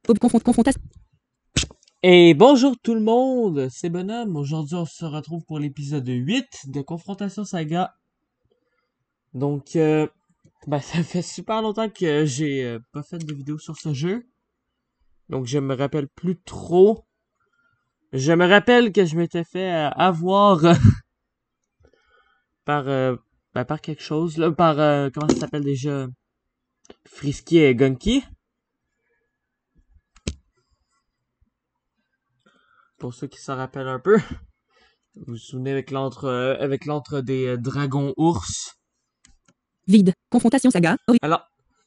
Confrontation. Et bonjour tout le monde, c'est Bonhomme. Aujourd'hui, on se retrouve pour l'épisode 8 de Confrontation Saga. Donc, ça fait super longtemps que j'ai pas fait de vidéo sur ce jeu. Donc, je me rappelle plus trop. Je me rappelle que je m'étais fait avoir par par quelque chose, là, par, comment ça s'appelle déjà? Frisky et Gunky. Pour ceux qui s'en rappellent un peu. Vous vous souvenez avec l'antre des dragons ours. Vide. Confrontation saga. Alors,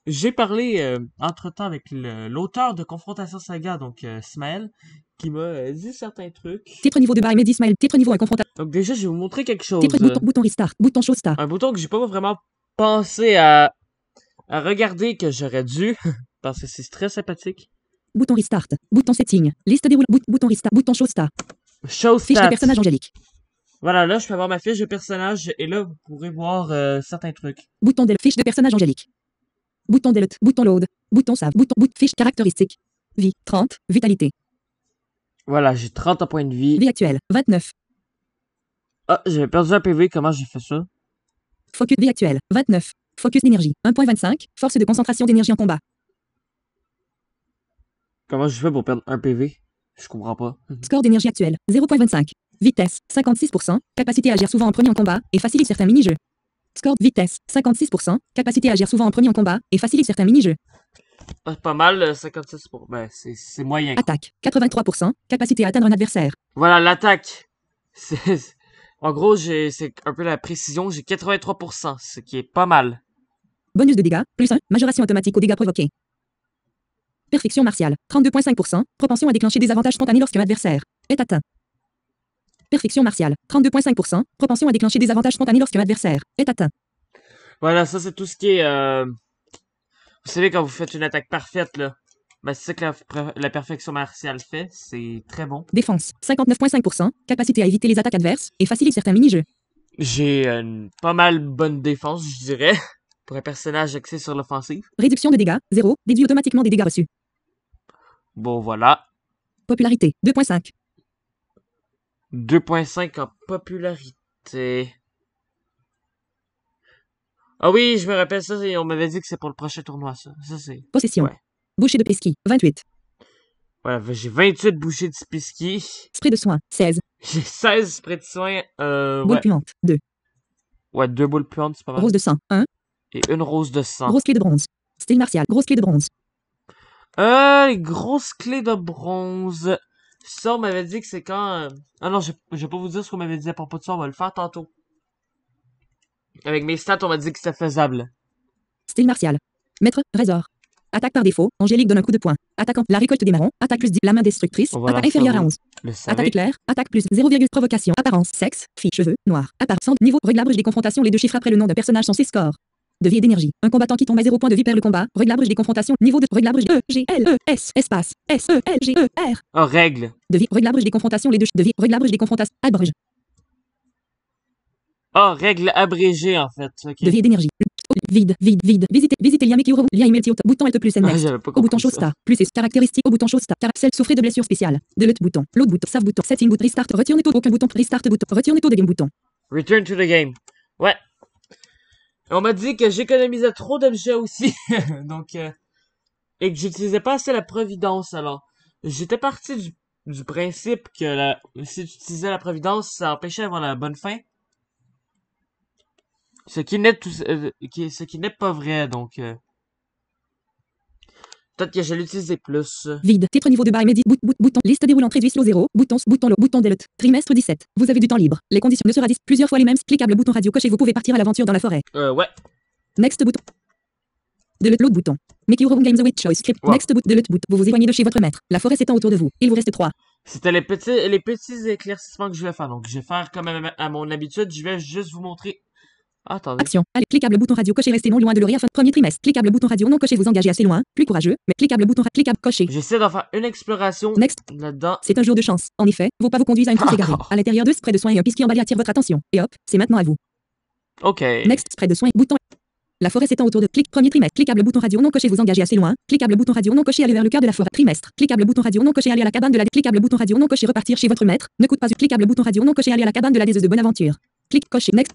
j'ai parlé entre-temps avec l'auteur de Confrontation Saga, donc Smael, qui m'a dit certains trucs. Titre niveau de bas, Mehdi Ismaël. Titre niveau 1, confrontation. Donc déjà, je vais vous montrer quelque chose. Titre bouton restart. Bouton show start. Un bouton que j'ai pas vraiment pensé à regarder que j'aurais dû, parce que c'est très sympathique. Bouton restart. Bouton setting. Liste des bouton restart. Bouton show start. Show Fiche de stats. personnage angélique. Voilà, là, je peux avoir ma fiche de personnage, et là, vous pourrez voir certains trucs. Bouton delete. Fiche de personnage angélique. Bouton delete. Bouton load. Bouton save. Bouton fiche caractéristique. Vie 30. Vitalité. Voilà, j'ai 30 points de vie. Vie actuelle 29. Ah, j'avais perdu un PV, comment j'ai fait ça? Focus vie actuelle 29. Focus d'énergie 1.25. Force de concentration d'énergie en combat. Comment je fais pour perdre un PV? Je comprends pas. Score d'énergie actuelle 0.25. Vitesse 56%. Capacité à agir souvent en premier en combat et facilite certains mini-jeux. Score vitesse 56%. Capacité à agir souvent en premier en combat et facilite certains mini-jeux. Ah, pas mal, 56 pour... Ben, c'est moyen. Attaque 83%. Capacité à atteindre un adversaire. Voilà, l'attaque. En gros, c'est un peu la précision. J'ai 83%, ce qui est pas mal. Bonus de dégâts, plus 1. Majoration automatique aux dégâts provoqués. Perfection martiale 32.5%. Propension à déclencher des avantages spontanés lorsqu'un adversaire est atteint. Perfection martiale 32.5%. Propension à déclencher des avantages spontanés lorsqu'un adversaire est atteint. Voilà, ça c'est tout ce qui est... Vous savez, quand vous faites une attaque parfaite, là, ben, c'est ça que la perfection martiale fait. C'est très bon. Défense 59.5%. Capacité à éviter les attaques adverses et facilite certains mini-jeux. J'ai une pas mal bonne défense, je dirais, pour un personnage axé sur l'offensive. Réduction de dégâts 0. Déduit automatiquement des dégâts reçus. Bon, voilà. Popularité 2.5. 2.5 en popularité. Ah oui, je me rappelle ça, on m'avait dit que c'est pour le prochain tournoi, ça. Ça, c'est... Possession. Ouais. Bouchée de pesky 28. Voilà, j'ai 28 bouchées de Spiski. Spray de soin 16. J'ai 16 sprays de soins. Boule Ouais. puante 2. Ouais, 2 boules puantes, c'est pas mal. Rose de sang 1. Et une rose de sang. Grosse clé de bronze. Style martial. Grosse clé de bronze. Les grosses clés de bronze. Ça, on m'avait dit que c'est quand... Ah non, je vais pas vous dire ce qu'on m'avait dit à propos de ça, on va le faire tantôt. Avec mes stats, on m'a dit que c'était faisable. Style martial. Maître, Résor. Attaque par défaut, Angélique donne un coup de poing. Attaquant, la récolte des marrons. Attaque plus 10, la main destructrice. Voilà, attaque inférieure à 11. Le savez. Attaque éclair. Attaque plus 0, provocation. Apparence, sexe, fille, cheveux, noir. Apparence, niveau, réglabrage des confrontations. Les deux chiffres après le nom d'un personnage sont ses scores. De vie et d'énergie. Un combattant qui tombe à 0 point de vie perd le combat. Réglabrage des confrontations. Niveau de réglabrage E, G, L, E, S, espace, S, E, L, G, E, R. Oh, règle. De vie, réglabrage des confrontations. Les deux de vie, réglabrage des confrontations. Abrège. Oh, règle abrégée, en fait. Okay. De vie et d'énergie. Vide. Visitez lien Mekiuro. Lien email bouton Alt plus next. J'avais pas Au bouton compris show ça. star. Plus et caractéristique au bouton show star. Celle souffrait de blessure spéciale. Delete bouton. Load bouton. Save bouton. Setting bouton. Restart. Retourne tout. Aucun bouton. Restart bouton. Retourne tout de game bouton. Return to the game. Ouais. On m'a dit que j'économisais trop d'objets aussi. Donc, et que j'utilisais pas assez la providence, alors. J'étais parti du principe que si j'utilisais la providence, ça empêchait d'avoir la bonne fin. Ce qui n'est pas vrai, donc... Peut-être que je l'utilisais plus. Vide. Titre niveau de bas immediat. Bouton. Liste déroulante réduit slow 0. Bouton delete. Trimestre 17. Vous avez du temps libre. Les conditions ne sera plusieurs fois les mêmes. Cliquable bouton radio coché. Vous pouvez partir à l'aventure dans la forêt. Ouais. Next bouton. Delete l'autre bouton. Make your own games with choice script. Wow. Next bouton. Delete bouton. Vous vous éloignez de chez votre maître. La forêt s'étend autour de vous. Il vous reste 3. C'était les petits éclaircissements que je vais faire. Donc, je vais faire comme à mon habitude. Je vais juste vous montrer... Attendez. Action. Allez, cliquable bouton radio coché. Restez non loin de l'horaire fin premier trimestre. Cliquable bouton radio non coché. Vous engagez assez loin. Plus courageux. Mais cliquable bouton cliquable coché. J'essaie d'en faire une exploration Next. là-dedans. C'est un jour de chance. En effet, vos pas vous conduisent à une trousse égarée. À l'intérieur de spray de soin et un pisquier emballé attire votre attention. Et hop, c'est maintenant à vous. Ok. Next spray de soin. Bouton. La forêt s'étend autour de. Clic premier trimestre. Cliquable bouton radio non coché vous engagez assez loin. Cliquable bouton radio non coché aller vers le cœur de la forêt. Trimestre. Cliquable bouton radio non coché aller à la cabane de la. Cliquable bouton radio non coché repartir chez votre maître. Ne coûte pas. Cliquable bouton radio non coché aller à la cabane de la déseuse de Bonaventure. Clic coché. Next.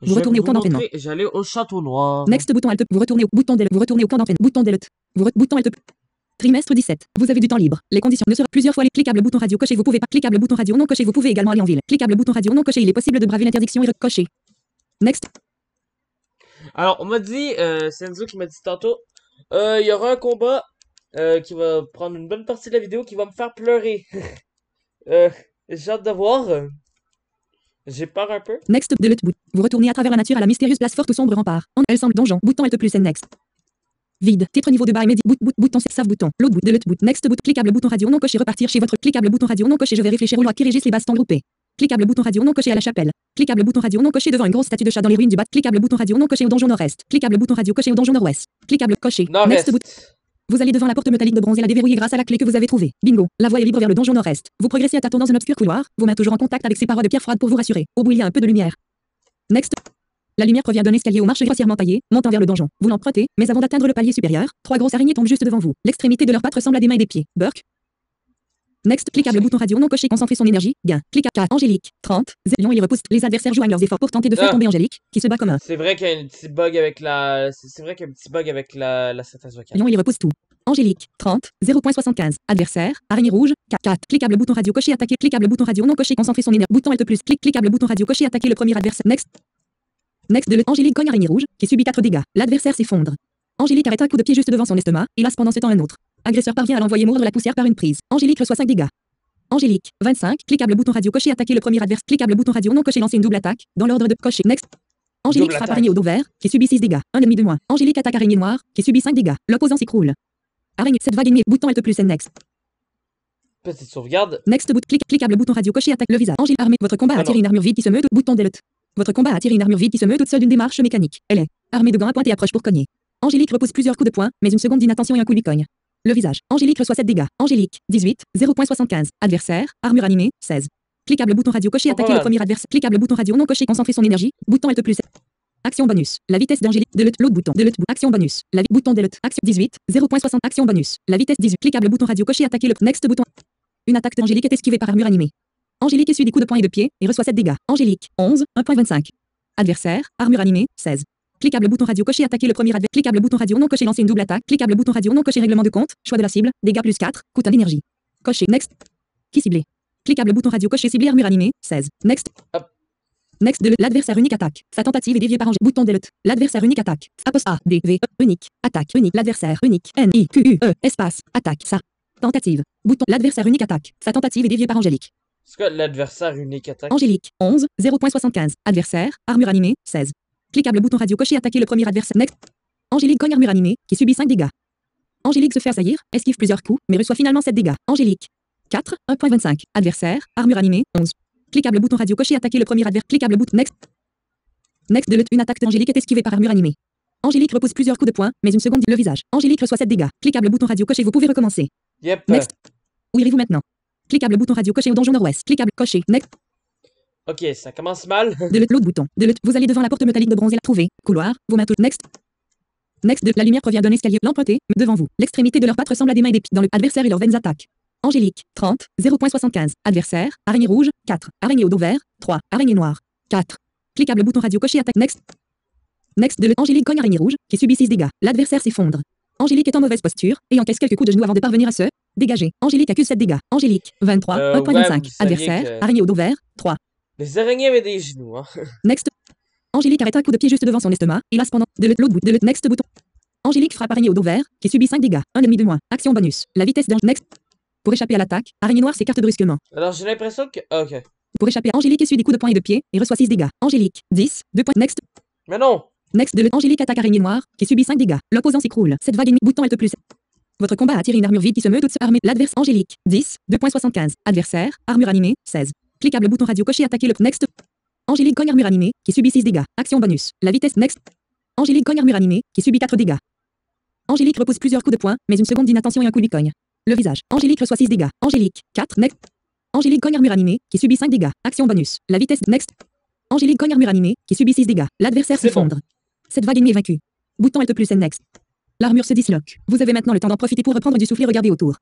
Vous retournez au camp d'entraînement. J'allais au château noir. Next bouton alt. Vous retournez au bouton delete. Vous retournez au camp d'entraînement. Bouton delete. Bouton alt. Trimestre 17. Vous avez du temps libre. Les conditions ne seront plusieurs fois les cliquable bouton radio coché. Vous pouvez pas. Cliquable bouton radio non coché. Vous pouvez également aller en ville. Cliquable bouton radio non coché. Il est possible de braver l'interdiction et coché. Next. Alors, on m'a dit, c'est Enzo qui m'a dit tantôt, il y aura un combat qui va prendre une bonne partie de la vidéo qui va me faire pleurer. J'ai hâte de voir. J'ai peur un peu. Next, delete boot. Vous retournez à travers la nature à la mystérieuse place forte ou sombre rempart. Elle semble donjon. Bouton alt plus next. Vide. Titre niveau de bas immédiat. Bouton save bouton. Load boot. Delete boot. Next boot. Cliquable bouton radio non coché. Repartir chez votre. Cliquable bouton radio non coché. Je vais réfléchir au loi qui régisse les bastions groupés. Cliquable bouton radio non coché à la chapelle. Cliquable bouton radio non coché devant une grosse statue de chat dans les ruines du bas. Cliquable bouton radio non coché au donjon nord-est. Cliquable bouton radio coché au donjon nord-ouest. Cliquable coché. Next boot. Vous allez devant la porte métallique de bronze et la déverrouiller grâce à la clé que vous avez trouvée. Bingo. La voie est libre vers le donjon nord-est. Vous progressez à tâtons dans un obscur couloir, vos mains toujours en contact avec ces parois de pierre froide pour vous rassurer. Au bout il y a un peu de lumière. Next. La lumière provient d'un escalier aux marches grossièrement taillées, montant vers le donjon. Vous l'empruntez, mais avant d'atteindre le palier supérieur, 3 grosses araignées tombent juste devant vous. L'extrémité de leurs pattes ressemble à des mains et des pieds. Burke. Next, cliquable bouton radio non coché, concentrer son énergie. Gain. Clic à 4. Angélique. 30. Zélion, il repousse. Les adversaires joignent leurs efforts pour tenter de faire tomber Angélique, qui se bat comme un. C'est vrai qu'il y a un petit bug avec la. C'est vrai qu'il y a un petit bug avec la synthèse vocale. Lion, il repousse tout. Angélique. 30. 0.75. Adversaire. Araignée rouge. 4. Cliquable bouton radio coché, attaquer. Cliquable bouton radio non coché, concentrer son énergie. Bouton alt plus. Cliquable bouton radio coché, attaquer le premier adversaire. Next. Angélique cogne araignée rouge, qui subit 4 dégâts. L'adversaire s'effondre. Angélique arrête un coup de pied juste devant son estomac, et lasse pendant ce temps un autre. Agresseur parvient à l'envoyer mordre la poussière par une prise. Angélique reçoit 5 dégâts. Angélique, 25, cliquable bouton radio coché, attaquer le premier adversaire. Cliquable bouton radio non coché, lancer une double attaque, dans l'ordre de coché. Next. Angélique frappe araignée au dos vert, qui subit 6 dégâts. Un ennemi de moins. Angélique attaque araignée noire, qui subit 5 dégâts. L'opposant s'écroule. Araignée, 7 vagues ennemies, bouton alt plus next. Petite sauvegarde. Next boot, cliquable bouton radio coché, attaque le visage. Angélique armée, votre combat attire une armure vide qui se meut, bouton delete. Votre combat attire une armure vide qui se meut toute seule d'une démarche mécanique. Elle est armée de gants à pointe et approche pour cogner. Angélique repousse plusieurs coups de poing, mais une seconde d'inattention et un coup lui cogne. Le visage. Angélique reçoit 7 dégâts. Angélique, 18, 0.75. Adversaire, armure animée, 16. Cliquable bouton radio coché, attaquer le premier adversaire. Cliquable bouton radio non coché, concentrer son énergie. Bouton alt plus. Action bonus. La vitesse d'Angélique. Delete. L'autre bouton. Delete. Action bonus. Bouton delete. Action 18, 0.60. Action bonus. La vitesse 18. Cliquable bouton radio coché, attaquer le next bouton. Une attaque d'Angélique est esquivée par armure animée. Angélique essuie des coups de poing et de pied et reçoit 7 dégâts. Angélique, 11, 1.25. Adversaire, armure animée, 16. Cliquable bouton radio coché, attaquer le premier adversaire. Cliquable bouton radio non coché, lancer une double attaque. Cliquable bouton radio non coché, règlement de compte. Choix de la cible. Dégâts plus 4. Coût en énergie. Coché. Next. Qui ciblé. Cliquable bouton radio coché, ciblé armure animée, 16. Next. Hop. Next. L'adversaire unique attaque. Sa tentative est déviée par Angélique. Bouton delete. L'adversaire unique attaque. A, D, V, E, unique. Attaque. Unique. L'adversaire unique. N, I, Q, U, E, espace. Attaque. Sa. Tentative. Bouton. L'adversaire unique attaque. Sa tentative est déviée par Angélique. C'est quoi l'adversaire unique attaque? Angélique, 11, 0.75. Adversaire, armure animée, 16. Cliquable bouton radio coché, attaquer le premier adversaire. Next. Angélique cogne armure animée, qui subit 5 dégâts. Angélique se fait assaillir, esquive plusieurs coups, mais reçoit finalement 7 dégâts. Angélique, 4, 1.25. Adversaire, armure animée, 11. Cliquable bouton radio coché, attaquer le premier adversaire. Cliquable bouton next. Next delete. Une attaque d'Angélique est esquivée par armure animée. Angélique repousse plusieurs coups de poing, mais une seconde le visage. Angélique reçoit 7 dégâts. Cliquable bouton radio coché, vous pouvez recommencer. Yep. Next. Où irez-vous maintenant? Cliquable bouton radio coché au donjon nord-ouest. Cliquable coché. Next. Ok, ça commence mal. Delete l'autre bouton. Delete. Vous allez devant la porte métallique de bronze et la trouver. Couloir. Vos mains touchent. Next. Next. La lumière provient d'un escalier. L'emprunter. Devant vous. L'extrémité de leurs pattes ressemble à des mains et des pieds. Dans le adversaire et leurs veines attaquent. Angélique. 30. 0.75. Adversaire. Araignée rouge. 4. Araignée au dos vert. 3. Araignée noire. 4. Cliquable bouton radio coché attaque. Next. Next. Angélique cogne araignée rouge, qui subit 6 dégâts. L'adversaire s'effondre. Angélique est en mauvaise posture et encaisse quelques coups de genoux avant de parvenir à se dégager. Angélique accuse 7 dégâts. Angélique, 23, 1.25. Adversaire, araignée au dos vert, 3. Les araignées avaient des genoux, hein. Next. Angélique arrête un coup de pied juste devant son estomac et lasse pendant l'autre bout. Next bouton. Angélique frappe araignée au dos vert, qui subit 5 dégâts. Un ennemi de moins. Action bonus. La vitesse d'Angélique. Next. Pour échapper à l'attaque, araignée noire s'écarte brusquement. Alors j'ai l'impression que... ok. Pour échapper, Angélique essuie des coups de poing et de pied et reçoit 6 dégâts. Angélique, 10, 2 points. Next. Mais non. Next. Angélique attaque araignée noire, qui subit 5 dégâts. L'opposant s'écroule. Cette vague ennemie. Bouton alt plus. Votre combat attire une armure vide qui se meut toute seule armée. L'adversaire Angélique, 10, 2.75. Adversaire, armure animée, 16. Cliquable bouton radio coché, attaquer le next. Angélique cogne armure animée, qui subit 6 dégâts. Action bonus. La vitesse next. Angélique cogne armure animée, qui subit 4 dégâts. Angélique repousse plusieurs coups de poing, mais une seconde d'inattention et un coup lui cogne. Le visage. Angélique reçoit 6 dégâts. Angélique, 4, next. Angélique cogne armure animée, qui subit 5 dégâts. Action bonus. La vitesse next. Angélique cogne armure animée, qui subit 6 dégâts. L'adversaire s'effondre. Cette vague ennemie est vaincue. Bouton Alt plus N next. L'armure se disloque. Vous avez maintenant le temps d'en profiter pour reprendre du souffle et regarder autour.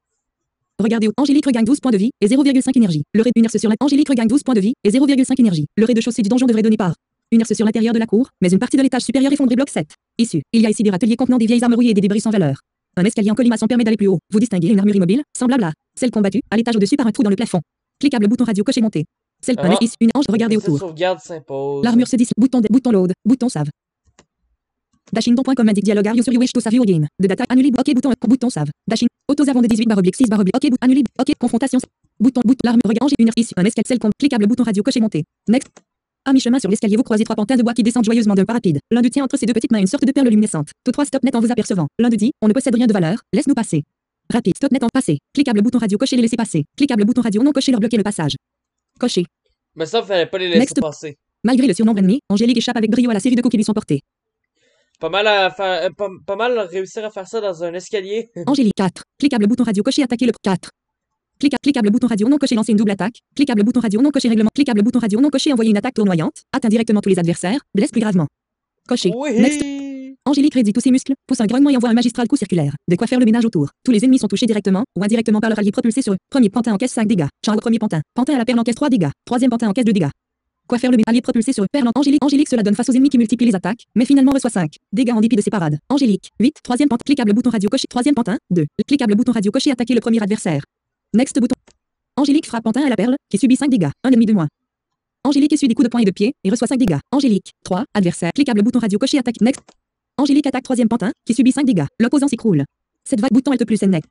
Regardez, Angélique regagne 12 points de vie et 0,5 énergie. Le raid d'une herse sur la Angélique regagne 12 points de vie et 0,5 énergie. Le rez-de-chaussée du donjon devrait donner par une herse sur l'intérieur de la cour, mais une partie de l'étage supérieur effondrée bloc 7. Issu. Il y a ici des râteliers contenant des vieilles armes rouillées et des débris sans valeur. Un escalier en colimaçon permet d'aller plus haut. Vous distinguez une armure immobile, semblable à celle combattue, à l'étage au-dessus par un trou dans le plafond. Cliquable bouton radio coché monter. Celle issu, une ange, regardez autour. Sauvegarde s'impose. L'armure se disloque. Bouton load, bouton save. Dashington.com indique dialogue. Are you sure you wish to save your game? De data annulé. OK bouton save. Dashing. Autos avant de 18 /6 OK annulé. OK confrontation. Bouton l'armure regarde une issue un escalier celle cliquable bouton radio coché monter. Next. À mi-chemin sur l'escalier, vous croisez 3 pantins de bois qui descendent joyeusement d'un pas rapide. L'un d'eux tient entre ses 2 petites mains une sorte de perle luminescente. Tous 3 stop net en vous apercevant. L'un d'eux dit: on ne possède rien de valeur, laisse-nous passer. Rapide stop net en passer. Cliquable bouton radio coché les laisser passer. Cliquable bouton radio non coché leur bloquer le passage. Coché. Mais ça, fallait pas les laisser Next. passer. Malgré le surnombre ennemi, Angélique échappe avec brio à la série de coups qui lui sont portés. Pas mal à faire, pas mal réussir à faire ça dans un escalier. Angélique 4. Cliquable bouton radio coché attaquer le 4. Cliquable bouton radio non coché lancer une double attaque. Cliquable bouton radio non coché règlement. Cliquable bouton radio non coché envoyer une attaque tournoyante. Atteint directement tous les adversaires. Blesse plus gravement. Coché. Oui. Next. Angélique raidit tous ses muscles, pousse un grognement et envoie un magistral coup circulaire. De quoi faire le ménage autour. Tous les ennemis sont touchés directement ou indirectement par leur allié propulsé sur eux. Premier pantin encaisse 5 dégâts. Charles premier pantin. Pantin à la perle encaisse 3 dégâts. Troisième pantin encaisse 2 dégâts. Quoi faire le allié propulsé sur eux. Perle Angélique cela donne face aux ennemis qui multiplient les attaques, mais finalement reçoit 5 dégâts en dépit de ses parades. Angélique 8. Troisième pantin. Cliquable bouton radio coché. Troisième pantin 2. Cliquable bouton radio coché attaquer le premier adversaire. Next bouton. Angélique frappe pantin à la perle, qui subit 5 dégâts, un ennemi de moins. Angélique essuie des coups de poing et de pied, et reçoit 5 dégâts. Angélique 3. Adversaire. Cliquable bouton radio coché attaque. Next. Angélique attaque troisième pantin, qui subit 5 dégâts. L'opposant s'écroule. Cette vague bouton Alt plus N next.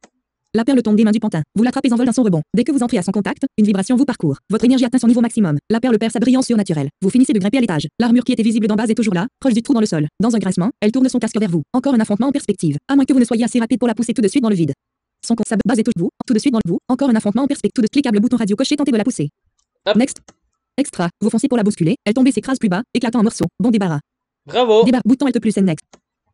La perle tombe des mains du pantin. Vous l'attrapez en vol dans son rebond. Dès que vous entrez à son contact, une vibration vous parcourt. Votre énergie atteint son niveau maximum. La perle perd sa brillance surnaturelle. Vous finissez de grimper à l'étage. L'armure qui était visible d'en bas est toujours là, proche du trou dans le sol. Dans un grincement, elle tourne son casque vers vous. Encore un affrontement en perspective. À moins que vous ne soyez assez rapide pour la pousser tout de suite dans le vide. Sa base est touche vous, tout de suite dans le vous. Encore un affrontement en perspective. Tout de cliquable bouton radio coché tentez de la pousser. Hop. Next. Extra. Vous foncez pour la bousculer. Elle tombe et s'écrase plus bas, éclatant en morceaux. Bon débarras. Bravo. Bouton Alt plus N next.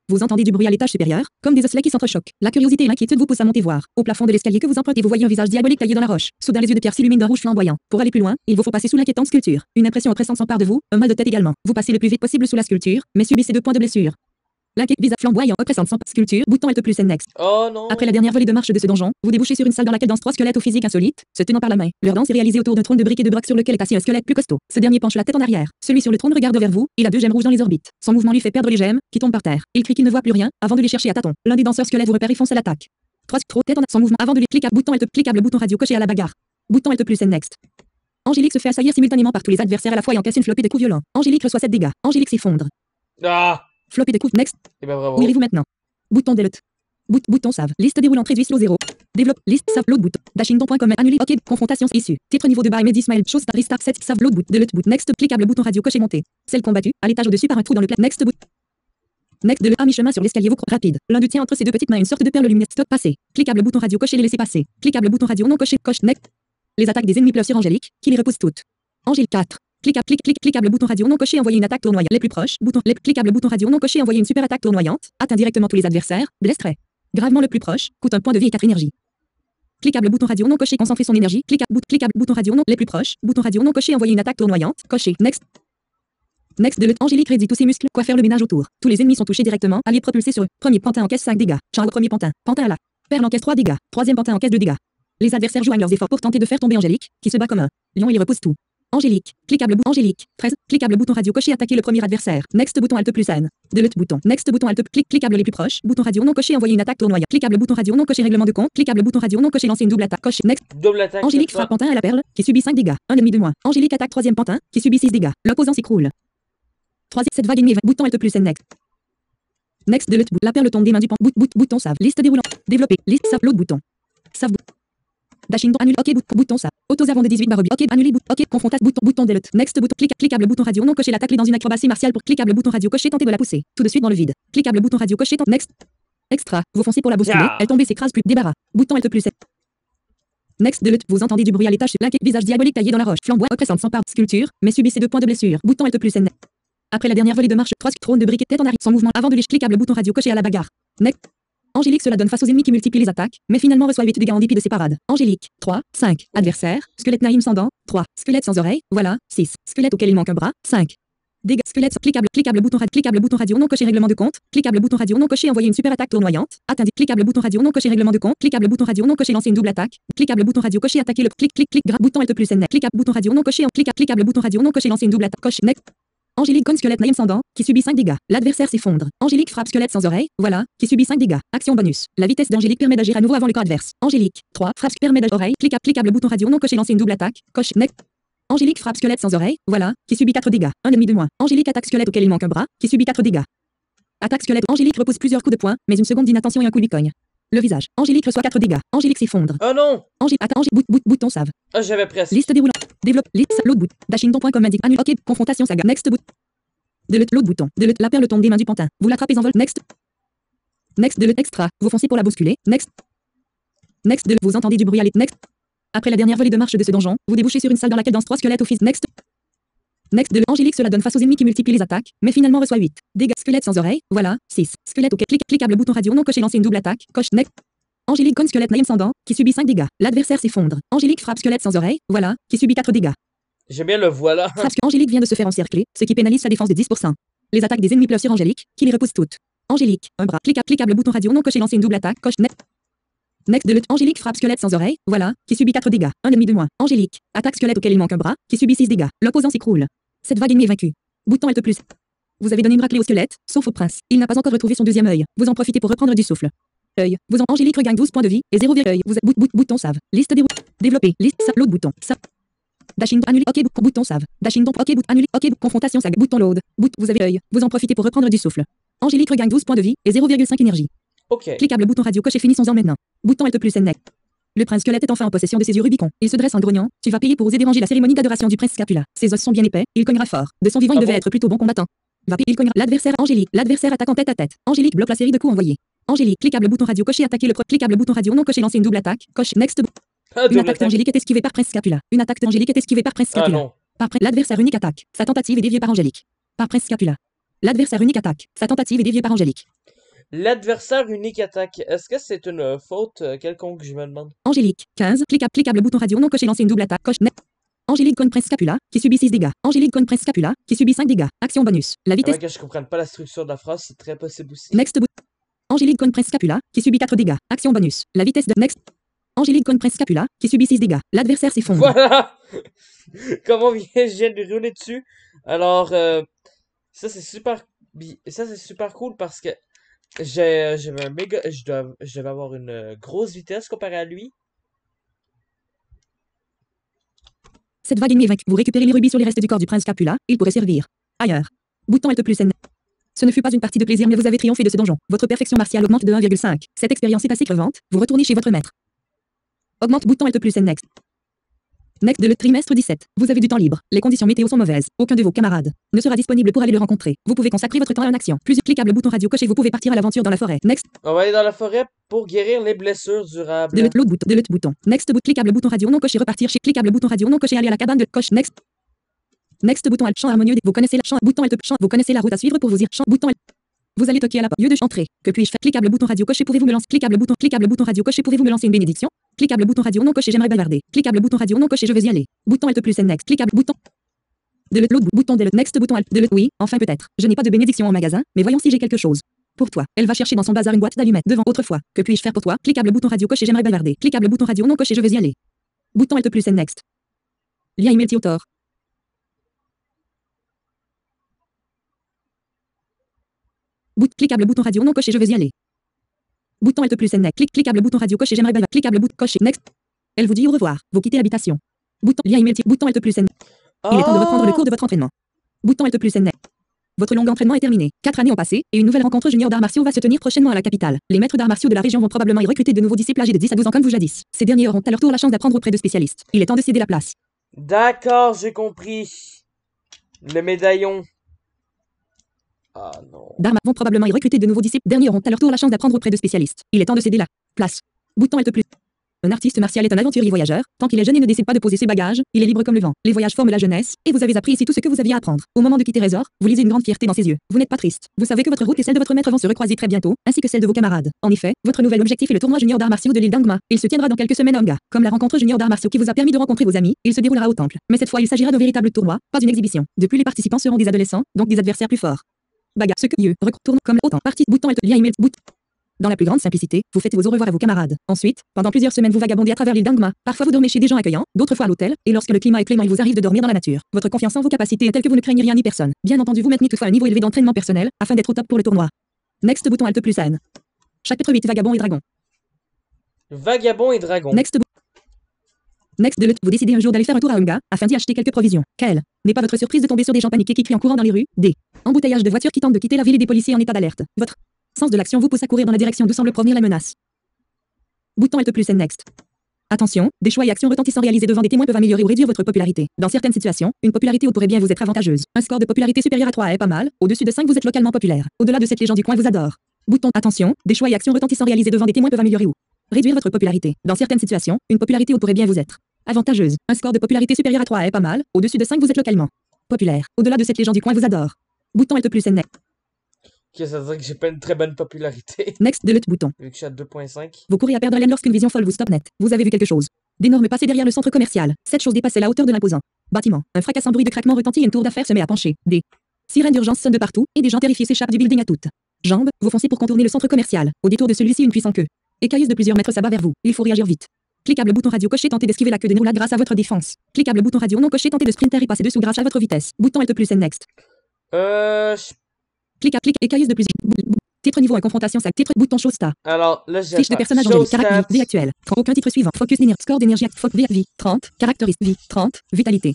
Vous entendez du bruit à l'étage supérieur, comme des osselets qui s'entrechoquent. La curiosité et l'inquiétude vous poussent à monter voir. Au plafond de l'escalier que vous empruntez, vous voyez un visage diabolique taillé dans la roche. Soudain, les yeux de pierre s'illuminent d'un rouge flamboyant. Pour aller plus loin, il vous faut passer sous l'inquiétante sculpture. Une impression oppressante s'empare de vous, un mal de tête également. Vous passez le plus vite possible sous la sculpture, mais subissez 2 points de blessure. L'inquiétant visage flamboyant, oppressante s'empare. Sculpture, bouton Alt plus N next. Oh non. Après la dernière volée de marche de ce donjon, vous débouchez sur une salle dans laquelle dansent 3 squelettes au physique insolite, se tenant par la main. Leur danse est réalisée autour d'un trône de briques et de brocs sur lequel est assis un squelette plus costaud. Ce dernier penche la tête en arrière. Celui sur le trône regarde vers vous, il a 2 gemmes rouges dans les orbites. Son mouvement lui fait perdre les gemmes, qui tombent par terre. Il crie qu'il ne voit plus rien, avant de les chercher à tâtons. L'un des danseurs squelettes vous repère et fonce à l'attaque. 3 trop tête en son mouvement avant de les cliquer bouton Alt cliquable bouton radio coché à la bagarre. Bouton Alt plus N next. Angélique se fait assaillir simultanément par tous les adversaires à la fois et encaisse une flopée de coups violents. Angélique reçoit 7 dégâts. Angélique s'effondre. Ah. Flopée de coups next. Et ben bravo. Où irez-vous maintenant? Bouton delete. Bouton save. Liste déroulante réduit slow 0. Développe. Liste save load boot. Dashington.com annulé. OK. Confrontation issue. Titre niveau de by Mehdi Ismail. Chose restart 7 save load boot. Delete boot. Next. Cliquable bouton radio coché monter. Celle combattue. À l'étage au-dessus par un trou dans le plat. Next boot. Next de à mi-chemin sur l'escalier vous rapide. L'un d'eux tient entre ses 2 petites mains une sorte de perle lumineuse. Stop passer. Cliquable bouton radio coché les laisser passer. Cliquable bouton radio non coché coche next. Les attaques des ennemis pleuvent sur Angélique, qui les repousse toutes. Angélique 4. Cliquable bouton radio non coché envoyer une attaque tournoyante. Les plus proches. Cliquable bouton radio non coché envoyer une super attaque tournoyante. Atteint directement tous les adversaires. Blesse très gravement le plus proche. Coûte un point de vie et 4 énergies. Cliquable bouton radio non coché concentrer son énergie. Cliquable bouton radio non les plus proches. Bouton radio non coché envoyer une attaque tournoyante. Coché. Next. Next de Angélique raidit tous ses muscles. Quoi faire le ménage autour. Tous les ennemis sont touchés directement. Alliés propulsés sur eux. Premier pantin encaisse 5 dégâts. Charles premier pantin. Pantin à la perle encaisse 3 dégâts. Troisième pantin encaisse 2 dégâts. Les adversaires joignent leurs efforts pour tenter de faire tomber Angélique, qui se bat comme un lion et repousse tout. Angélique. Angélique. 13. Cliquable bouton radio coché attaquer le premier adversaire. Next bouton Alt plus N. Delete bouton. Next bouton Alt cliquable les plus proches. Bouton radio non coché envoyer une attaque tournoyante. Cliquable bouton radio non coché règlement de compte. Cliquable bouton radio non coché lancer une double attaque. Coché. Next. Double attaque. Angélique frappe pantin à la perle, qui subit 5 dégâts. Un ennemi de moins. Angélique attaque troisième pantin, qui subit 6 dégâts. L'opposant s'écroule. 3. Cette vague ennemie. Bouton Alt plus N next. Next delete. La perle tombe des mains du bouton save. Liste déroulant. Développer. Liste save l'autre bouton. Save. Dashing annule. OK bouton ça. Autos avant de 18 OK annulé OK confrontation bouton delete. Next bouton cliquable bouton radio non coché l'attaque dans une acrobatie martiale pour cliquable bouton radio coché tenter de la pousser. Tout de suite dans le vide. Cliquable bouton radio coché next. Extra. Vous foncez pour la bousculer. Elle tombe et s'écrase plus. Débarras. Bouton Alt plus. Next delete. Vous entendez du bruit à l'étage. Visage diabolique taillé dans la roche. Flamboie oppressante sans part. Sculpture. Mais subissez 2 points de blessure. Bouton Alt plus N. Après la dernière volée de marche. 3 trône de briquet tête en arrière. Son mouvement avant de les cliquable bouton radio coché à la bagarre. Next. Angélique cela donne face aux ennemis qui multiplient les attaques, mais finalement reçoit 8 dégâts en dépit de ses parades. Angélique, 3, 5. Adversaire, squelette Naïm sans dents, 3. Squelette sans oreilles, voilà, 6. Squelette auquel il manque un bras, 5. Dégâts squelette cliquable bouton radio non coché règlement de compte, cliquable bouton radio non coché envoyer une super attaque tournoyante, atteindre cliquable bouton radio non coché règlement de compte, cliquable bouton radio non coché lancer une double attaque, cliquable bouton radio coché attaquer le clic bouton Alt plus N cliquable bouton radio non coché en cliquable bouton radio non coché lancer une double attaque coche next. Angélique conne squelette naïm sans dents, qui subit 5 dégâts. L'adversaire s'effondre. Angélique frappe squelette sans oreille, voilà, qui subit 5 dégâts. Action bonus. La vitesse d'Angélique permet d'agir à nouveau avant le camp adverse. Angélique 3 frappe permet d'agir oreille, cliquable bouton radio non coché lancer une double attaque, coche next. Angélique frappe squelette sans oreille, voilà, qui subit 4 dégâts. Un ennemi de moins. Angélique attaque squelette auquel il manque un bras, qui subit 4 dégâts. Attaque squelette. Angélique repousse plusieurs coups de poing, mais une seconde d'inattention et un coup bicogne. Le visage. Angélique reçoit 4 dégâts. Angélique s'effondre. Oh non! Bouton save. Ah, j'avais presque. Liste déroulant. Développe. Liste. L'autre bout. Dashington.com indique. Annule. Ok. Confrontation saga. Next bout. L'autre bouton. La perle tombe des mains du pantin. Vous l'attrapez en vol. Next. Next. Extra. Vous foncez pour la bousculer. Next. Vous entendez du bruit aller. Next. Après la dernière volée de marche de ce donjon, vous débouchez sur une salle dans laquelle dansent 3 squelettes au fils. Next. Angélique cela donne face aux ennemis qui multiplient les attaques, mais finalement reçoit 8. Dégâts squelette sans oreille, voilà, 6. Squelette auquel cliquable bouton radio non coché lancer une double attaque, coche next. Angélique conne squelette naïm sans dents, qui subit 5 dégâts. L'adversaire s'effondre. Angélique frappe squelette sans oreille, voilà, qui subit 4 dégâts. J'aime bien le voilà. Angélique vient de se faire encercler, ce qui pénalise sa défense de 10%. Les attaques des ennemis pleurent sur Angélique, qui les repousse toutes. Angélique, un bras, cliquable bouton radio non coché lancer une double attaque, coche next. Angélique frappe squelette sans oreille, voilà, qui subit 4 dégâts. Un ennemi de moins. Angélique attaque squelette auquel il manque un bras, qui subit 6 dégâts. L'opposant s'écroule. Cette vague ennemie est vaincue. Bouton Alt plus. Vous avez donné une raclée au squelette, sauf au prince. Il n'a pas encore retrouvé son deuxième œil. Vous en profitez pour reprendre du souffle. Œil. Angélique regagne 12 points de vie et 0, œil. Bouton save. Liste développer. Liste l'autre bouton. Dashing annulé. OK bouton save. Dashing OK annulé. OK confrontation saga. Bouton load. Vous avez œil. Vous en profitez pour reprendre du souffle. Angélique regagne 12 points de vie et 0,5 énergie. OK. Cliquable bouton radio coché finissons-en maintenant. Bouton Alt plus N. Le prince squelette est enfin en possession de ses yeux Rubicon. Il se dresse en grognant. Tu vas payer pour oser déranger la cérémonie d'adoration du prince Scapula. Ses os sont bien épais, il cognera fort. De son vivant, il devait être plutôt bon combattant. Va payer, il cognera. L'adversaire Angélique. L'adversaire attaque en tête à tête. Angélique bloque la série de coups envoyés. Angélique, cliquable bouton radio coché attaquer le cliquable bouton radio non coché lancer une double attaque. Coche next. Une attaque d'Angélique est esquivée par prince Scapula. Une attaque d'Angélique est esquivée par prince Scapula. Ah non. L'adversaire unique attaque. Sa tentative est déviée par Angélique. Par prince Scapula. L'adversaire unique attaque. Sa tentative est déviée par Angélique. L'adversaire unique attaque. Est-ce que c'est une faute quelconque, je me demande? Angélique, 15, cliquable bouton radio non coché lancer une double attaque, coche net. Angélique conne prince Scapula, qui subit 6 dégâts. Angélique conne prince Scapula, qui subit 5 dégâts. Action bonus. La vitesse. Que je comprenne pas la structure de la phrase, c'est très possible aussi. Next bout. Angélique conne prince Scapula, qui subit 4 dégâts. Action bonus. La vitesse de next. Angélique conne prince Scapula, qui subit 6 dégâts. L'adversaire s'effondre. Voilà! Comment je viens de rouler dessus? Alors, ça c'est super cool parce que j'avais un méga, je devais avoir une grosse vitesse comparée à lui. Cette vague ennemie est vaincue. Vous récupérez les rubis sur les restes du corps du prince Scapula. Il pourrait servir ailleurs. Bouton Alt plus N. Ce ne fut pas une partie de plaisir, mais vous avez triomphé de ce donjon. Votre perfection martiale augmente de 1,5. Cette expérience est assez crevante. Vous retournez chez votre maître. Augmente bouton Alt plus N next. Next de le trimestre 17. Vous avez du temps libre. Les conditions météo sont mauvaises. Aucun de vos camarades ne sera disponible pour aller le rencontrer. Vous pouvez consacrer votre temps à une action. Plus cliquable bouton radio coché, vous pouvez partir à l'aventure dans la forêt. Next. On va aller dans la forêt pour guérir les blessures durables. De l'autre bouton. Next cliquable bouton radio non coché, repartir chez cliquable bouton radio non coché, aller à la cabane de coche next. Next bouton Alt champ harmonieux. Vous connaissez la champ bouton Alt champ. Vous connaissez la route à suivre pour vous dire champ bouton Alt. Vous allez toquer à la porte. Lieu de entrée. Que puis-je faire? Cliquable bouton radio coché, pouvez-vous me lancer? Cliquable bouton radio coché, pouvez-vous me lancer une bénédiction? Cliquable bouton radio non coché, j'aimerais bavarder. Cliquable bouton radio non coché, je vais y aller. Bouton Alt plus N next. Cliquable bouton. De l'autre bouton de next bouton Alt. Oui, enfin peut-être. Je n'ai pas de bénédiction en magasin, mais voyons si j'ai quelque chose. Pour toi. Elle va chercher dans son bazar une boîte d'allumettes devant autrefois. Que puis-je faire pour toi? Cliquable bouton radio coché, j'aimerais bavarder. Cliquable bouton radio non coché, je vais y aller. Bouton Alt plus N next. Lien email Tiotor. Cliquable bouton radio non coché, je vais y aller. Bouton Alt plus N. Cliquable bouton radio coché, j'aimerais bavarder. Cliquable bouton coché next. Elle vous dit au revoir. Vous quittez l'habitation. Bouton lien email bouton Alt plus N. Il est temps de reprendre le cours de votre entraînement. Bouton Alt plus N. Votre long entraînement est terminé. 4 années ont passé et une nouvelle rencontre junior d'arts martiaux va se tenir prochainement à la capitale. Les maîtres d'arts martiaux de la région vont probablement y recruter de nouveaux disciples âgés de 10 à 12 ans comme vous jadis. Ces derniers auront à leur tour la chance d'apprendre auprès de spécialistes. Il est temps de céder la place. D'accord, j'ai compris. Le médaillon. Ah non. Dharma vont probablement y recruter de nouveaux disciples. Derniers auront à leur tour la chance d'apprendre auprès de spécialistes. Il est temps de céder la place. Bouton Alt plus. Un artiste martial est un aventurier voyageur. Tant qu'il est jeune et ne décide pas de poser ses bagages, il est libre comme le vent. Les voyages forment la jeunesse, et vous avez appris ici tout ce que vous aviez à apprendre. Au moment de quitter Razor, vous lisez une grande fierté dans ses yeux. Vous n'êtes pas triste. Vous savez que votre route et celle de votre maître vont se recroiser très bientôt, ainsi que celle de vos camarades. En effet, votre nouvel objectif est le tournoi junior d'arts martiaux de l'île d'Angma. Il se tiendra dans quelques semaines à Onga. Comme la rencontre junior d'arts martiaux qui vous a permis de rencontrer vos amis, il se déroulera au temple. Mais cette fois, il s'agira d'un véritable tournoi, pas d'une exhibition. De plus, les participants seront des adolescents, donc des adversaires plus forts. Bagarre, ce que Dieu retourne comme autant. Partie, bouton, lien, email, bouton. Dans la plus grande simplicité, vous faites vos au revoir à vos camarades. Ensuite, pendant plusieurs semaines, vous vagabondez à travers l'île d'Angma. Parfois, vous dormez chez des gens accueillants, d'autres fois à l'hôtel, et lorsque le climat est clément, il vous arrive de dormir dans la nature. Votre confiance en vos capacités est telle que vous ne craignez rien ni personne. Bien entendu, vous maintenez toutefois un niveau élevé d'entraînement personnel, afin d'être au top pour le tournoi. Next, bouton Alt plus N. Chapitre 8, Vagabond et Dragon. Vagabond et dragon. Next, Next de vous décidez un jour d'aller faire un tour à Onga, afin d'y acheter quelques provisions. Quelle n'est pas votre surprise de tomber sur des gens paniqués qui crient en courant dans les rues? D. Embouteillage de voitures qui tentent de quitter la ville et des policiers en état d'alerte. Votre sens de l'action vous pousse à courir dans la direction d'où semble provenir la menace. Bouton Alt plus N Next. Attention, des choix et actions retentissants réalisés devant des témoins peuvent améliorer ou réduire votre popularité. Dans certaines situations, une popularité pourrait bien vous être avantageuse. Un score de popularité supérieur à 3 est pas mal. Au-dessus de 5, vous êtes localement populaire. Au-delà de cette, les gens du coin vous adorent. Bouton Attention, des choix et actions retentissants réalisés devant des témoins peuvent améliorer ou réduire votre popularité. Dans certaines situations, une popularité pourrait bien vous être avantageuse. Un score de popularité supérieur à 3 est pas mal. Au-dessus de 5, vous êtes localement populaire. Au-delà de cette, les gens du coin vous adorent. Bouton Alt plus N Next. Ok, ça veut dire que j'ai pas une très bonne popularité. Next de bouton. Vu que je suis à 2.5. Vous courez à perdre haleine lorsqu'une vision folle vous stoppe net. Vous avez vu quelque chose. D'énormes passés derrière le centre commercial. Cette chose dépassait la hauteur de l'imposant bâtiment. Un fracassant bruit de craquement retentit et une tour d'affaires se met à pencher. Des sirènes d'urgence sonnent de partout et des gens terrifiés s'échappent du building à toutes jambes. Vous foncez pour contourner le centre commercial. Au détour de celui-ci, une puissante queue écailleuse de plusieurs mètres s'abat vers vous. Il faut réagir vite. Cliquable bouton radio coché, tentez d'esquiver la queue de Noula grâce à votre défense. Cliquable bouton radio non coché, tentez de sprinter et passer dessous grâce à votre vitesse. Bouton Alt plus N Next. Clique écailleuse de plusieurs. Titre niveau 1 confrontation sac. Titre bouton show star. Alors là, j'ai Fiche de personnage angélique. Caractère vie actuelle. Aucun titre suivant. Focus d'énergie. Score d'énergie. Vie 30. Caractéristique vie 30. Vitalité.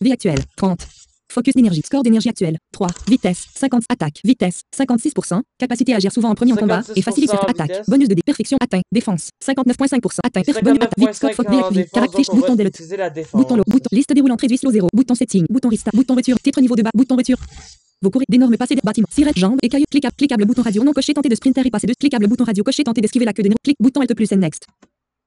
Vie actuelle 30. Focus d'énergie. Score d'énergie actuelle 3. Vitesse 50. Attaque. Vitesse 56%. Capacité à agir souvent en premier en combat et facilite cette attaque. vitesse. Bonus de dé. Perfection atteint. Défense 59.5%. Atteint. Bonus vite score vie. Caractéristique. Bouton de utiliser la défense. Bouton low. Bouton liste déroulante réduit slow 0. Bouton setting. Bouton restart. Bouton rupture. Titre niveau de bas. Bouton rupture. Vous courez d'énormes passés des bâtiments. Sirène, jambes, écailles, cliquable bouton radio non coché, tentez de sprinter et passer de cliquable bouton radio coché, tentez d'esquiver la queue de clic bouton Alt plus N Next.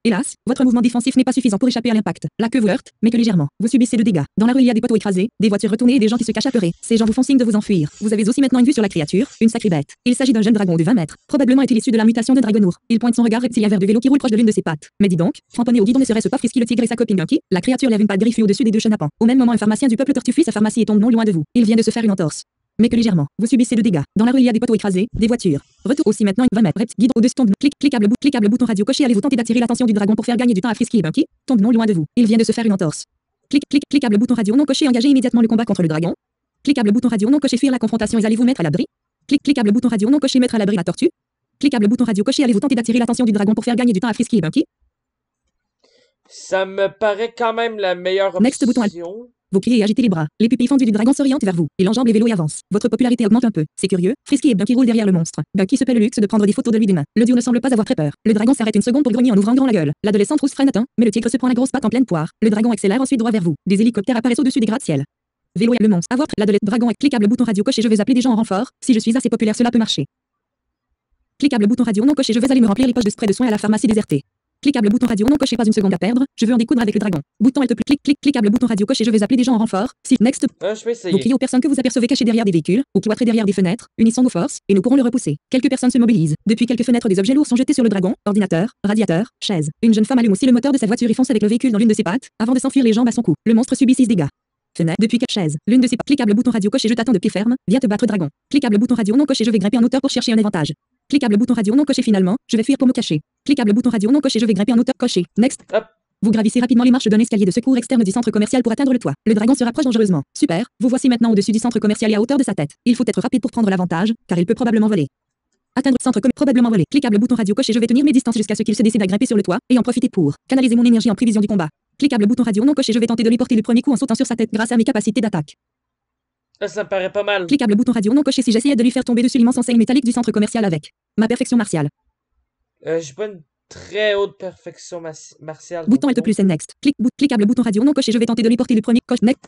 Hélas, votre mouvement défensif n'est pas suffisant pour échapper à l'impact. La queue vous heurte, mais que légèrement. Vous subissez de dégâts. Dans la rue, il y a des poteaux écrasés, des voitures retournées et des gens qui se cachent apeurés. Ces gens vous font signe de vous enfuir. Vous avez aussi maintenant une vue sur la créature, une sacrée bête. Il s'agit d'un jeune dragon de 20 mètres. Probablement est-il issu de la mutation de Dragonour. Il pointe son regard reptilien vers du vélo qui roule proche de l'une de ses pattes. Mais dis donc, framponné au guidon ne serait-ce pas Frisky le tigre et sa copine Gunky? La créature lève une patte griffue au-dessus des deux chenapans. Au même moment, un pharmacien du peuple tortue fuit sa pharmacie et tombe non loin de vous. Il vient de se faire une entorse. Mais que légèrement. Vous subissez de dégâts. Dans la rue, il y a des poteaux écrasés, des voitures. Retour aussi maintenant 20 mètres. Guide au-dessus tombe. Cliquable bouton radio coché. Allez-vous tenter d'attirer l'attention du dragon pour faire gagner du temps à Frisky et Bunky? Tombe non loin de vous. Il vient de se faire une entorse. Cliquable bouton radio non coché. Engagez immédiatement le combat contre le dragon. Cliquable bouton radio non coché. Fuir la confrontation et allez vous mettre à l'abri. Cliquable bouton radio non coché. Mettre à l'abri la tortue. Cliquable bouton radio coché. Allez vous tenter d'attirer l'attention du dragon pour faire gagner du temps à Frisky et Bunky? Ça me paraît quand même la meilleure Next bouton option. Vous criez et agitez les bras. Les pupilles fendues du dragon s'orientent vers vous. Il enjambe les vélos et avance. Votre popularité augmente un peu. C'est curieux. Frisky et Bunky roulent derrière le monstre. Bunky se paie le luxe de prendre des photos de lui des mains. Le duo ne semble pas avoir très peur. Le dragon s'arrête une seconde pour grogner en ouvrant grand la gueule. L'adolescent trousse freine atteint, mais le tigre se prend la grosse patte en pleine poire. Le dragon accélère ensuite droit vers vous. Des hélicoptères apparaissent au-dessus des gratte-ciel. Vélo et le monstre. Avoir l'adolescent dragon avec cliquable bouton radio coché. Je vais appeler des gens en renfort. Si je suis assez populaire, cela peut marcher. Cliquable bouton radio non coché. Je vais aller me remplir les poches de spray de soins à la pharmacie désertée. Cliquable bouton radio non coché, pas une seconde à perdre. Je veux en découdre avec le dragon. Bouton Alt plus cliquable bouton radio coché. Je vais appeler des gens en renfort. Si next. Je vais essayer. Vous criez aux personnes que vous apercevez cachées derrière des véhicules ou cloîtrées derrière des fenêtres. Unissons nos forces et nous pourrons le repousser. Quelques personnes se mobilisent. Depuis quelques fenêtres, des objets lourds sont jetés sur le dragon. Ordinateur, radiateur, chaise. Une jeune femme allume aussi le moteur de sa voiture et fonce avec le véhicule dans l'une de ses pattes avant de s'enfuir les jambes à son cou. Le monstre subit 6 dégâts. Fenêtre depuis quelques chaises. L'une de ses pattes. Cliquable bouton radio coché. Je t'attends de pied ferme. Viens te battre dragon. Cliquable bouton radio non coché. Je vais grimper en hauteur pour chercher un avantage. Cliquable bouton radio non coché. Finalement, je vais fuir pour me cacher. Cliquable bouton radio non coché. Je vais grimper en hauteur coché. Next. Hop. Vous gravissez rapidement les marches d'un escalier de secours externe du centre commercial pour atteindre le toit. Le dragon se rapproche dangereusement. Super. Vous voici maintenant au-dessus du centre commercial et à hauteur de sa tête. Il faut être rapide pour prendre l'avantage, car il peut probablement voler. Atteindre centre probablement voler. Cliquable bouton radio coché. Je vais tenir mes distances jusqu'à ce qu'il se décide à grimper sur le toit et en profiter pour canaliser mon énergie en prévision du combat. Cliquable bouton radio non coché. Je vais tenter de lui porter le premier coup en sautant sur sa tête grâce à mes capacités d'attaque. Ça me paraît pas mal. Cliquable bouton radio non coché. Si j'essayais de lui faire tomber dessus l'immense enseigne métallique du centre commercial avec ma perfection martiale. J'ai pas une très haute perfection martiale. Bouton Alt plus N Next. Cliquable bouton radio non coché. Je vais tenter de lui porter le premier coche. Next.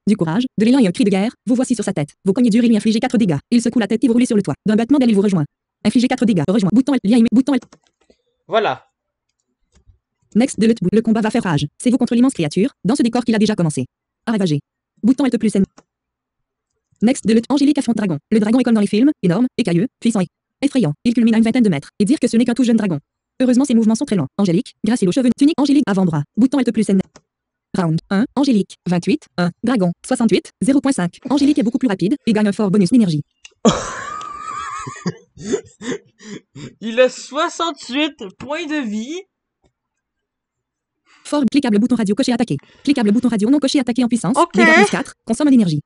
Du courage, de l'élan et un cri de guerre. Vous voici sur sa tête. Vos cognez durs et lui infligez 4 dégâts. Il secoue la tête et vous roulez sur le toit. D'un battement d'aile, il vous rejoint. Infligez 4 dégâts. Rejoint. Bouton Alt. Bouton Alt. Voilà. Next de le combat va faire rage. C'est vous contre l'immense créature, dans ce décor qu'il a déjà commencé. À ravager. Bouton Alt plus N. Next de Angélique affronte dragon. Le dragon est comme dans les films, énorme, écailleux, puissant et effrayant. Il culmine à une vingtaine de mètres. Et dire que ce n'est qu'un tout jeune dragon. Heureusement ses mouvements sont très lents. Angélique, gracile aux cheveux, tunique Angélique avant-bras. Bouton Alt plus N. Round 1, Angélique, 28, 1, dragon, 68, 0.5. Angélique est beaucoup plus rapide et gagne un fort bonus d'énergie. Il a 68 points de vie. Fort cliquable bouton radio coché attaqué. Cliquable bouton radio non coché attaqué en puissance. Ok. Dégâts plus 4, consomme d'énergie.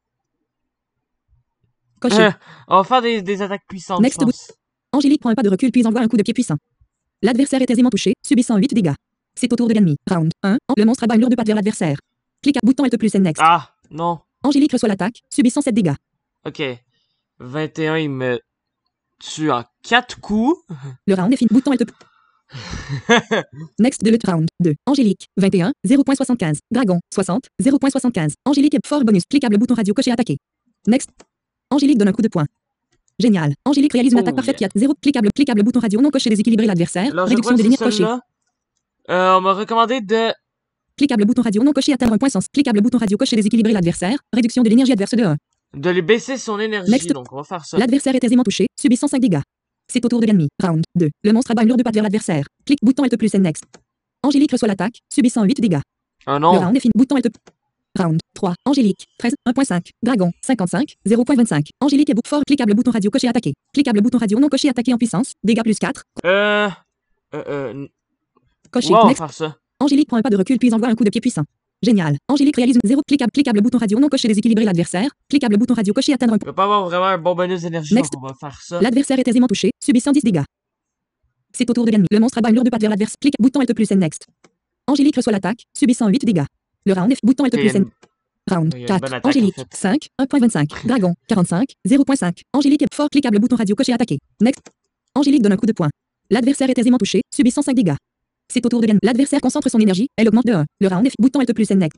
Coché. On va faire des attaques puissantes, Next je pense. Angélique prend un pas de recul puis envoie un coup de pied puissant. L'adversaire est aisément touché, subissant 8 dégâts. C'est au tour de l'ennemi. Round 1. Le monstre abat une lourde patte vers l'adversaire. Clique à bouton Alt plus N next. Ah, non. Angélique reçoit l'attaque, subissant 7 dégâts. Ok. 21, il me tue en 4 coups. Le round est fini. Bouton Alt. Next de le round 2. Angélique, 21, 0.75. Dragon, 60, 0.75. Angélique est fort bonus. Cliquable bouton radio coché attaqué. Next. Angélique donne un coup de poing. Génial. Angélique réalise une attaque parfaite qui a 0. Cliquable bouton radio non coché déséquilibrer l'adversaire. Alors, je Réduction crois de que ligne c'est coché. celle-là. On m'a recommandé de... Cliquable bouton radio non coché atteindre un point sens. Cliquable bouton radio coché déséquilibrer l'adversaire. Réduction de l'énergie adverse de 1. de lui baisser son énergie. Next. Donc, on va faire ça. L'adversaire est aisément touché, subissant 5 dégâts. C'est au tour de l'ennemi. Round 2. Le monstre abat une lourde patte vers l'adversaire. Clique bouton Alt plus N next. Angélique reçoit l'attaque, subissant 8 dégâts. Oh Le non. round est fini. Bouton Alt. Round 3. Angélique, 13, 1.5. Dragon, 55, 0.25. Angélique est fort. Cliquable bouton radio coché attaqué. Cliquable bouton radio non coché attaqué en puissance. Dégâts plus 4. Coché. Ouais, on va Next. faire ça. Angélique prend un pas de recul puis envoie un coup de pied puissant. Génial. Angélique réalise 0. Cliquable bouton radio non coché déséquilibrer l'adversaire. Cliquable bouton radio coché atteindre un Il va pas avoir vraiment un bon bonus d'énergie, Next. donc on va faire ça. L'adversaire est aisément touché, subissant 10 dégâts. C'est au tour de l'ennemi. Le monstre abat une lourde patte vers l'adversaire. Clique bouton Alt plus N next. Angélique reçoit l'attaque, subissant 8 dégâts. Le round est bouton Alt Ok, il y a plus N. une- Round il y a une bonne 4. attaque, Angélique, en fait. 5, 1.25. Dragon, 45, 0.5. Angélique est fort. Cliquable bouton radio coché attaqué. Next. Angélique donne un coup de poing. L'adversaire est aisément touché, subissant 5 dégâts. C'est au tour de l'ennemi. L'adversaire concentre son énergie, elle augmente de 1. Le round est bouton Alt plus N next.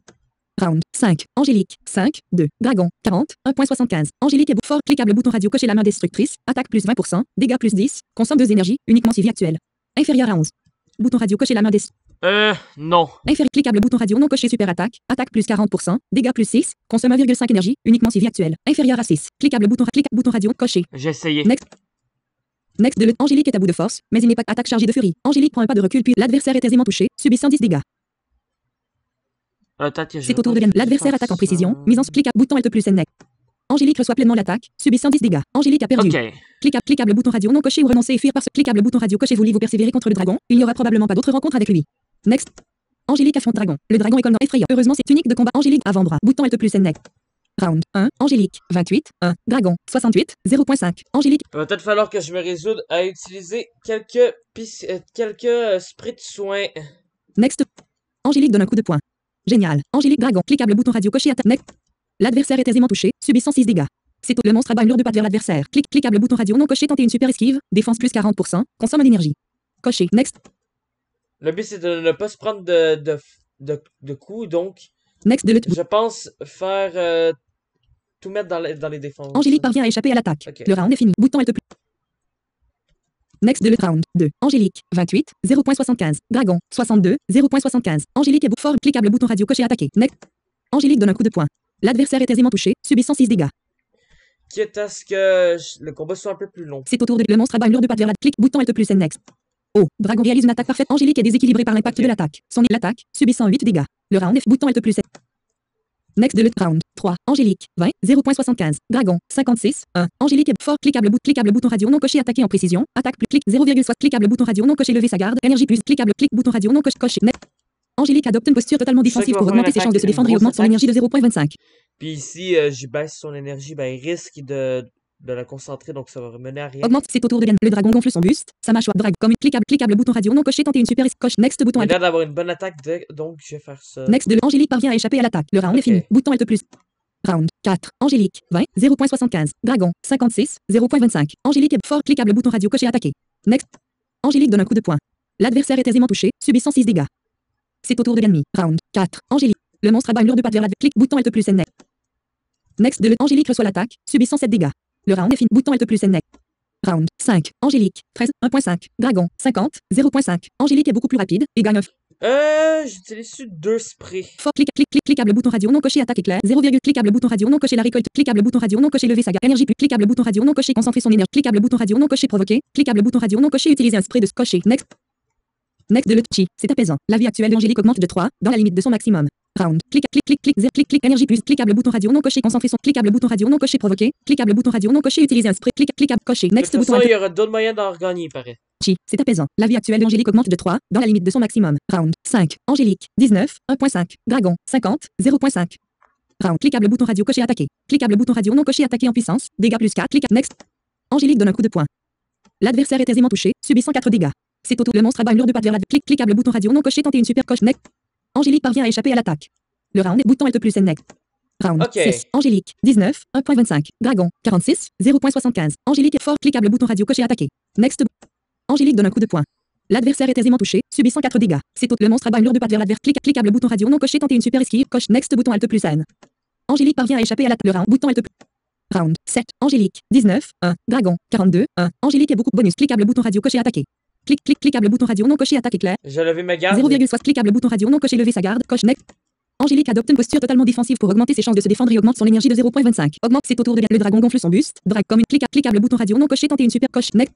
Round 5. Angélique, 5, 2. Dragon, 40, 1.75. Angélique est fort. Cliquable bouton radio coché la main destructrice. Attaque plus 20%. Dégâts plus 10. Consomme 2 énergies. Uniquement si vie actuelle. Inférieur à 11. Bouton radio coché la main destructrice. Non. Inférieur. Cliquable bouton radio non coché super attaque. Attaque plus 40%. Dégâts plus 6. Consomme 1,5 énergie. Uniquement si vie actuelle. Inférieur à 6. Cliquable bouton radio coché. J'ai essayé. Next. Next de le. Angélique est à bout de force, mais il n'est pas attaque chargée de furie. Angélique prend un pas de recul puis l'adversaire est aisément touché, subissant 10 dégâts. C'est au tour de l'ennemi. L'adversaire attaque en précision, mise en cliquable bouton Alt plus N next. Angélique reçoit pleinement l'attaque, subissant 10 dégâts. Angélique a perdu. Ok. Cliquable bouton radio non coché ou renoncer et fuir par ce cliquable bouton radio coché vous vous persévérez contre le dragon. Il n'y aura probablement pas d'autres rencontres avec lui. Next. Angélique affronte dragon. Le dragon est comme effrayant. Heureusement c'est unique de combat. Angélique avant-bras. Bouton Alt plus N next. Round 1. Angélique 28, 1. Dragon 68, 0.5. Angélique. Il va peut-être falloir que je me résoudre à utiliser quelques sprays de soins. Next. Angélique donne un coup de poing. Génial. Angélique dragon. Cliquable bouton radio coché attaque. Next. L'adversaire est aisément touché, subissant 6 dégâts. C'est le monstre abat une lourde patte vers l'adversaire. Cliquable bouton radio non coché tenter une super esquive. Défense plus 40%. Consomme d'énergie. Coché. Next. Le but, c'est de ne pas se prendre de coups, donc Next de je pense faire tout mettre dans les défenses. Angélique parvient à échapper à l'attaque. Ok. Le round est fini. Bouton Alt plus. Next de le round 2. Angélique 28, 0.75. Dragon 62, 0.75. Angélique est fort. Cliquable bouton radio coché attaqué. Next. Angélique donne un coup de poing. L'adversaire est aisément touché, subissant 6 dégâts. Quitte à ce que le combat soit un peu plus long. C'est au tour de le monstre abat une lourde patte vers la bouton Alt plus N next. Oh, dragon réalise une attaque parfaite. Angélique est déséquilibrée par l'impact de l'attaque. Son l'attaque, subissant 8 dégâts. Le round est bouton Alt plus N. Next de le round 3. Angélique 20, 0.75. Dragon 56, 1. Angélique est fort. Cliquable bouton radio non coché attaqué en précision. Attaque plus clic 0,6. Cliquable bouton radio non coché lever sa garde. Énergie plus cliquable bouton radio non coché. Next. Angélique adopte une posture totalement défensive pour augmenter ses chances de se défendre et augmente son énergie de 0.25. Puis ici, j'y baisse son énergie, ben il risque de la concentrer, donc ça va mener à rien. Augmente, c'est au tour de le dragon gonfle son buste, sa mâchoire drague comme une cliquable bouton radio non coché tenter une super coche. Next bouton Il a Alt. l'air d'avoir une bonne attaque, donc je vais faire ça. Next de Angélique parvient à échapper à l'attaque. Le round est fini. Bouton Alt plus. Round 4. Angélique 20, 0.75. Dragon 56, 0.25. Angélique est fort. Cliquable bouton radio coché attaqué. Next. Angélique donne un coup de poing. L'adversaire est aisément touché, subissant 6 dégâts. C'est au tour de l'ennemi. Round 4. Angélique. Le monstre abat une lourde patte vers la bouton Alt plus N. Next de Angélique reçoit l'attaque, subissant 7 dégâts. Le round est fini. Bouton Alt plus N. Round 5. Angélique 13, 1.5. Dragon 50, 0.5. Angélique est beaucoup plus rapide et gagne un J'utilise deux sprays. Fort cliquable bouton radio non coché attaque éclair 0, cliquable bouton radio non coché la récolte cliquable bouton radio non coché lever saga énergie plus cliquable bouton radio non coché concentrer son énergie cliquable bouton radio non coché provoquer cliquable bouton radio non coché utiliser un spray de coché next de le chi c'est apaisant la vie actuelle d'Angélique augmente de 3 dans la limite de son maximum round clic énergie plus cliquable bouton radio non coché concentrer son cliquable bouton radio non coché provoquer cliquable bouton radio non coché utiliser un spray cliquable coché next De toute bouton façon, il y aura d'autres moyens d'en regagner, il paraît. Chi, c'est apaisant. La vie actuelle d'Angélique augmente de 3, dans la limite de son maximum. Round 5. Angélique, 19, 1.5. Dragon, 50, 0.5. Round, cliquable bouton radio coché attaqué. Cliquable bouton radio non coché attaqué en puissance. Dégâts plus 4. Cliquable next. Angélique donne un coup de poing. L'adversaire est aisément touché, subissant 4 dégâts. C'est auto. Le monstre abat une lourde patte vers l'adversaire. Cliquable bouton radio non coché tenter une super coche next. Angélique parvient à échapper à l'attaque. Le round, bouton Alt plus N next. Round Ok. 6. Angélique, 19, 1.25. Dragon, 46, 0.75. Angélique est fort. Cliquable bouton radio coché attaqué. Next. Angélique donne un coup de poing. L'adversaire est aisément touché, subissant 4 dégâts. C'est le monstre abat une lourde patte vers l'adversaire. Cliquable bouton radio non coché tenter une super esquive. Coche next bouton Alt plus N. Angélique parvient à échapper à le round. Bouton Alt plus. Round 7. Angélique, 19, 1. Dragon, 42, 1. Angélique est beaucoup bonus. Cliquable bouton radio coché attaqué. Cliquable bouton radio non coché attaque éclair. J'ai levé ma garde. 0,6 cliquable bouton radio non coché lever sa garde. Coche next. Angélique adopte une posture totalement défensive pour augmenter ses chances de se défendre et augmente son énergie de 0.25. Augmente c'est au tour de le dragon gonfle son buste. Drag comme une cliquable bouton radio non coché tenter une super coche next.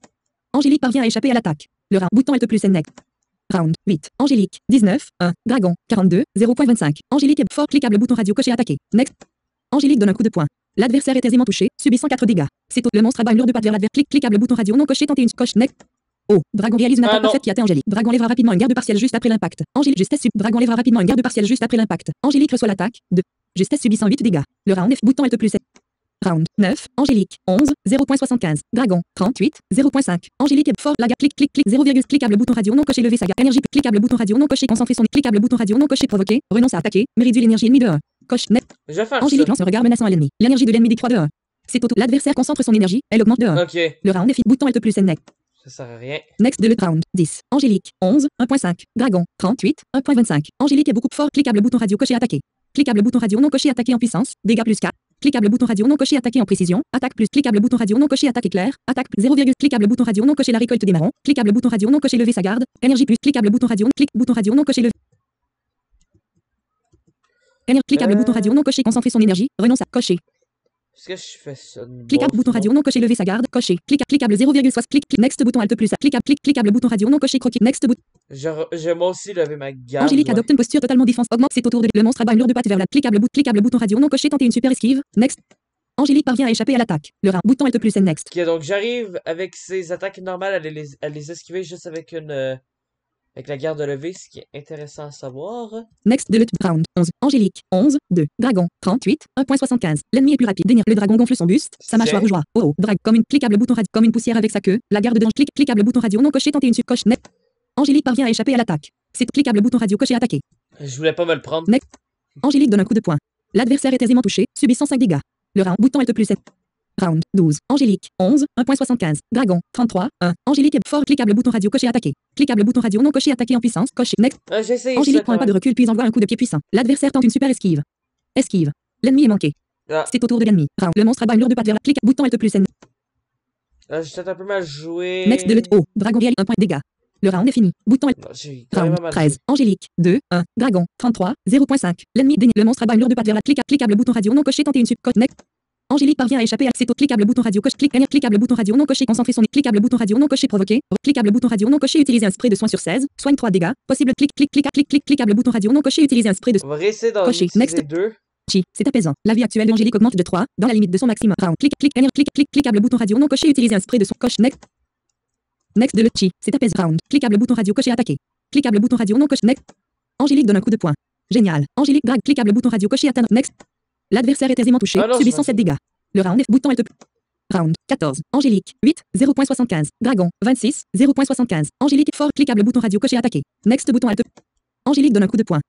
Angélique parvient à échapper à l'attaque. Le round. Bouton Alt plus N next. Round 8. Angélique, 19, 1. Dragon, 42, 0.25. Angélique est fort. Cliquable bouton radio coché attaqué. Next. Angélique donne un coup de poing. L'adversaire est aisément touché, subissant 4 dégâts. C'est le monstre abat une lourde patte vers l'adversaire. Cliquable bouton radio non coché tenter une coche next. Oh, Dragon réalise une attaque parfaite qui atteint Angélique. Dragon lèvera rapidement une garde partielle juste après l'impact. Angélique justesse Dragon lèvera rapidement une garde partielle juste après l'impact. Angélique reçoit l'attaque de justesse subissant 8 dégâts. Le round F bouton Alt plus 7. Round 9. Angélique, 11, 0.75. Dragon, 38, 0.5. Angélique est fort. La garde clic 0, cliquable bouton radio non coché lever sa garde. Énergie cliquable bouton radio non coché concentrer son cliquable bouton radio non coché provoquer. Renonce à attaquer. Mais réduit l'énergie ennemie de 1. Coche net. Je vais faire Angélique ça. lance un regard menaçant à l'ennemi. L'énergie de l'ennemi décroît de 1. C'est auto. L'adversaire concentre son énergie. Elle augmente de 1. Ok. Le round est bouton Alt plus N next. Ça sert à rien. Next de le round 10. Angélique, 11, 1.5. Dragon, 38, 1.25. Angélique est beaucoup fort. Cliquable bouton radio coché attaqué. Cliquable bouton radio non coché attaqué en puissance. Dégâts plus 4. Cliquable bouton radio non coché attaqué en précision. Attaque plus. Cliquable bouton radio non coché attaque éclair. Attaque plus 0, cliquable bouton radio non coché la récolte des marrons. Cliquable bouton radio non coché lever sa garde. Énergie plus. Cliquable bouton radio. Bouton radio non coché lever. Cliquable bouton radio non coché concentrer son énergie. Renonce à cocher. Est-ce que je fais ça? Cliquable bouton radio non coché lever sa garde. Cocher. Cliquable 0,6 next bouton Alt plus. Cliquable bouton radio non coché croquis. Next bouton. J'ai moi aussi levé ma garde. Angélique adopte une posture totalement défense. Augmente c'est au tour de le monstre abat une lourde patte vers la cliquable bouton radio non coché tenter une super esquive. Next. Angélique parvient à échapper à l'attaque. Le round. Bouton Alt plus N next. Ok, donc j'arrive avec ses attaques normales à les esquiver juste avec avec la garde levée, ce qui est intéressant à savoir. Next de le round 11. Angélique, 11, 2. Dragon, 38, 1.75. L'ennemi est plus rapide. Le dragon gonfle son buste. Sa mâchoire rougeoie. Oh, drag comme une cliquable bouton radio, comme une poussière avec sa queue. La garde de cliquable bouton radio non coché tenter une subcoche net. Angélique parvient à échapper à l'attaque. C'est cliquable bouton radio coché attaqué. Je voulais pas me le prendre. Next. Angélique donne un coup de poing. L'adversaire est aisément touché, subissant 5 dégâts. Le round. Bouton Alt plus 7. Round 12. Angélique, 11, 1.75. Dragon, 33, 1. Angélique est fort. Cliquable bouton radio coché attaqué. Cliquable bouton radio non coché attaqué en puissance. Coché. Next. J'ai essayé Angélique ça prend un quand pas de même. recul puis envoie un coup de pied puissant. L'adversaire tente une super esquive. Esquive. L'ennemi est manqué. Ah, C'est au tour de l'ennemi. Round. Le monstre abat une lourde patte vers la clic. Bouton Alt plus N. là, j'ai peut-être un peu mal joué. Next de le haut. Dragon réalise 1 point de dégâts. Le round est fini. Bouton Alt. Non, j'ai quand même Round mal 13. Angélique, 2, 1. Dragon, 33, 0.5. L'ennemi dénie. Le monstre abat une lourde patte vers la cliquable bouton radio non coché tenter une subcoche. Next. Angélique parvient à échapper à c'est au cliquable bouton radio coche cliquable bouton radio non coché concentrer son cliquable bouton radio non coché provoquer cliquable bouton radio non coché utiliser un spray de soin sur 16 soigne 3 dégâts possible cliquable bouton radio non coché utiliser un spray de On va réessayer d'en coché. utiliser Next. deux. Chi, c'est apaisant. La vie actuelle d'Angélique augmente de 3 dans la limite de son maximum. Round cliquable bouton radio non coché utiliser un spray de son coche next de le chi, c'est apaisant. Round cliquable bouton radio coché attaqué. Cliquable bouton radio non coché next. Angélique donne un coup de poing. Génial. Angélique drag cliquable bouton radio coché atteindre next. L'adversaire est aisément touché, Ah non, subissant 7 dégâts. Le round est bouton Alt. Round 14. Angélique 8, 0.75. Dragon 26, 0.75. Angélique fort cliquable bouton radio coché attaqué. Next bouton Alt. Angélique donne un coup de poing.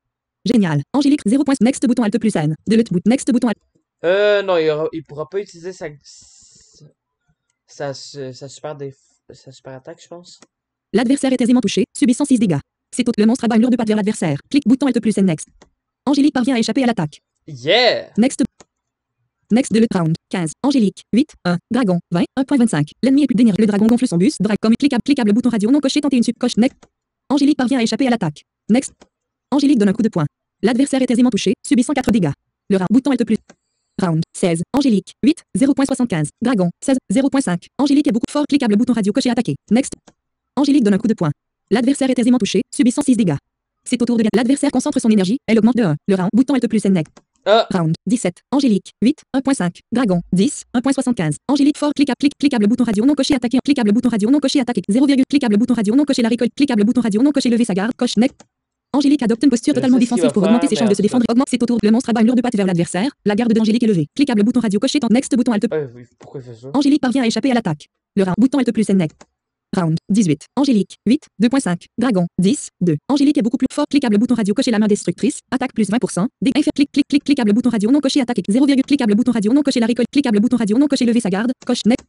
Génial. Angélique 0. Next bouton Alt plus N. De l'autre bout. Next bouton Alt. Non, il pourra pas utiliser sa super attaque, je pense. L'adversaire est aisément touché, subissant 6 dégâts. C'est le monstre abat une lourde patte vers l'adversaire. Clique bouton Alt plus N next. Angélique parvient à échapper à l'attaque. Yeah! Next de le round 15. Angélique 8, 1. Dragon 20, 1.25. L'ennemi est plus d'énergie. Le dragon gonfle son buste. Drag comme cliquable bouton radio non coché tenter une subcoche next. Angélique parvient à échapper à l'attaque. Next. Angélique donne un coup de poing. L'adversaire est aisément touché, subissant 4 dégâts. Le round. Bouton Alt plus. Round 16. Angélique 8. 0.75. Dragon 16. 0.5. Angélique est beaucoup fort. Cliquable bouton radio coché attaquer. Next. Angélique donne un coup de poing. L'adversaire est aisément touché, subissant 6 dégâts. C'est au tour de l'adversaire concentre son énergie, elle augmente de 1. Le round. Bouton Alt plus N. Round 17. Angélique 8. 1.5. Dragon 10. 1.75. Angélique fort. Cliquable bouton radio non coché attaquer. Cliquable bouton radio non coché attaquer. 0, cliquable bouton radio non coché la récolte. Cliquable bouton radio non coché lever sa garde. Coche next. Angélique adopte une posture totalement défensive pour augmenter ses chances de se défendre. Augmente ses autour. Le monstre abat une lourde patte vers l'adversaire. La garde d'Angélique est levée. Cliquable bouton radio coché. Next bouton Alt. Oui, pourquoi il fait ça? Angélique parvient à échapper à l'attaque. Le round. Bouton Alt plus N. Round 18. Angélique 8. 2.5. Dragon 10. 2. Angélique est beaucoup plus fort. Cliquable bouton radio coché la main destructrice. Attaque plus 20%. Cliquable bouton radio non coché attaque. 0, cliquable bouton radio non coché la récolte. Cliquable bouton radio non coché lever sa garde. Coche next.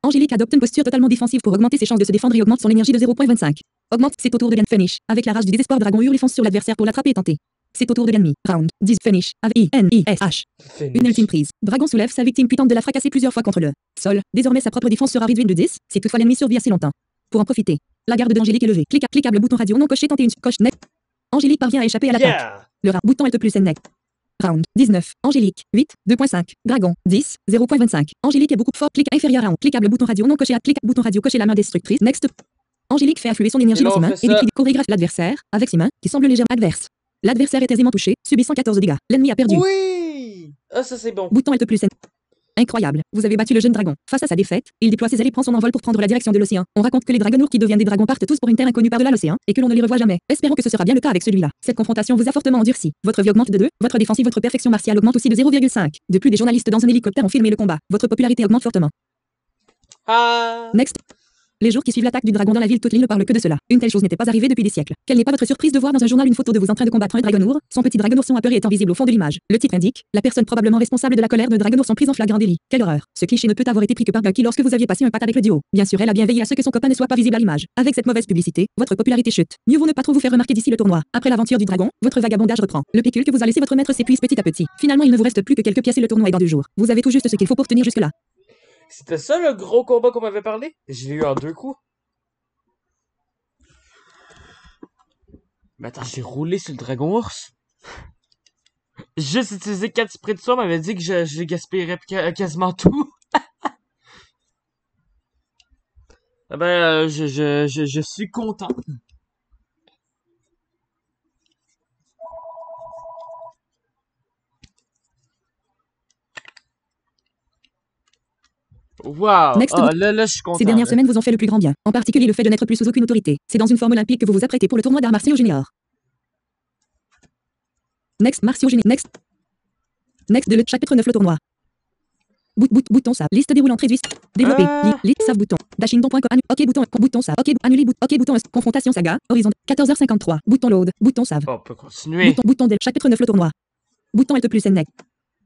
Angélique adopte une posture totalement défensive pour augmenter ses chances de se défendre et augmente son énergie de 0.25. Augmente, c'est au tour de Gan finish. Avec la rage du désespoir, Dragon hurle et fonce sur l'adversaire pour l'attraper et tenter. C'est au tour de l'ennemi. Round 10 finish. Avec I-N-I-S-H. Une ultime prise. Dragon soulève sa victime puis tente de la fracasser plusieurs fois contre le sol. Désormais sa propre défense sera réduite de 10 si toutefois l'ennemi survit assez longtemps. Pour en profiter, la garde d'Angélique est levée. Cliquable bouton radio non coché tenter une coche next. Angélique parvient à échapper à l'attaque. Le round. Bouton Alt plus N. Round 19. Angélique 8. 2.5. Dragon 10. 0.25. Angélique est beaucoup fort. Clic inférieur à 1. Cliquable bouton radio non coché à clic bouton radio coché la main destructrice. Next. Angélique fait affluer son énergie dans ses mains et décrit chorégraphe l'adversaire avec ses mains qui semblent légèrement adverses. L'adversaire est aisément touché, subissant 14 dégâts. L'ennemi a perdu. Oui! Ah, ça c'est bon. Bouton Alt plus N. Incroyable. Vous avez battu le jeune dragon. Face à sa défaite, il déploie ses ailes et prend son envol pour prendre la direction de l'océan. On raconte que les dragonours qui deviennent des dragons partent tous pour une terre inconnue par-delà l'océan et que l'on ne les revoit jamais. Espérons que ce sera bien le cas avec celui-là. Cette confrontation vous a fortement endurci. Votre vie augmente de 2, votre défensive, votre perfection martiale augmente aussi de 0,5. De plus, des journalistes dans un hélicoptère ont filmé le combat. Votre popularité augmente fortement. Next. Les jours qui suivent l'attaque du dragon dans la ville, toute l'île ne parle que de cela. Une telle chose n'était pas arrivée depuis des siècles. Quelle n'est pas votre surprise de voir dans un journal une photo de vous en train de combattre un dragonours? Son petit dragonourson apeuré étant visible au fond de l'image. Le titre indique la personne probablement responsable de la colère d'un dragonourson prise en flagrant délit. Quelle horreur. Ce cliché ne peut avoir été pris que par Bucky lorsque vous aviez passé un pacte avec le duo. Bien sûr, elle a bien veillé à ce que son copain ne soit pas visible à l'image. Avec cette mauvaise publicité, votre popularité chute. Mieux vaut ne pas trop vous faire remarquer d'ici le tournoi. Après l'aventure du dragon, votre vagabondage reprend. Le pécule que vous a laissé votre maître s'épuise petit à petit. Finalement, il ne vous reste plus que quelques pièces et le tournoi est dans 2 jours. Vous avez tout juste ce qu'il faut pour tenir jusque là. C'était ça le gros combat qu'on m'avait parlé? Je l'ai eu en 2 coups. Mais attends, j'ai roulé sur le dragon ours. Juste utilisé 4 sprays de soin m'avait dit que je gaspillerais quasiment tout. Ah ben, je suis content. Wow! Next. Là, je suis content. Ces dernières semaines vous ont fait le plus grand bien. En particulier le fait de n'être plus sous aucune autorité. C'est dans une forme olympique que vous vous apprêtez pour le tournoi d'arts martiaux junior. Next, martiaux junior. Next de le chapitre 9 le tournoi. Bouton save. Liste déroulante réduite. Développer. Liste save bouton. Dashingdon.com. OK bouton save. OK annuler OK bouton confrontation saga. Horizon 14h53. Bouton load. Bouton save. On peut continuer. Bouton del chapitre 9 le tournoi. Bouton Alt plus N.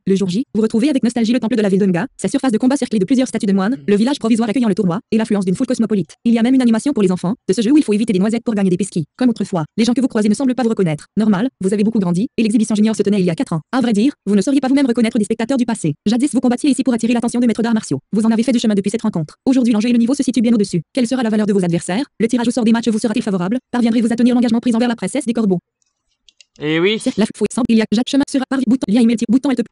Le jour J, vous retrouvez avec nostalgie le temple de la ville de Nga, sa surface de combat cerclée de plusieurs statues de moines, le village provisoire accueillant le tournoi, et l'affluence d'une foule cosmopolite. Il y a même une animation pour les enfants, de ce jeu où il faut éviter des noisettes pour gagner des pesquis. Comme autrefois, les gens que vous croisez ne semblent pas vous reconnaître. Normal, vous avez beaucoup grandi, et l'exhibition junior se tenait il y a 4 ans. À vrai dire, vous ne sauriez pas vous-même reconnaître des spectateurs du passé. Jadis, vous combattiez ici pour attirer l'attention de maîtres d'arts martiaux. Vous en avez fait du chemin depuis cette rencontre. Aujourd'hui, l'enjeu et le niveau se situent bien au-dessus. Quelle sera la valeur de vos adversaires? Le tirage au sort des matchs vous sera-t-il favorable? Parviendrez-vous à tenir l'engagement pris envers la princesse des corbeaux? Eh oui. La fouille semble, il y a Jacques chemin sera par bouton, lien email, bouton Alt.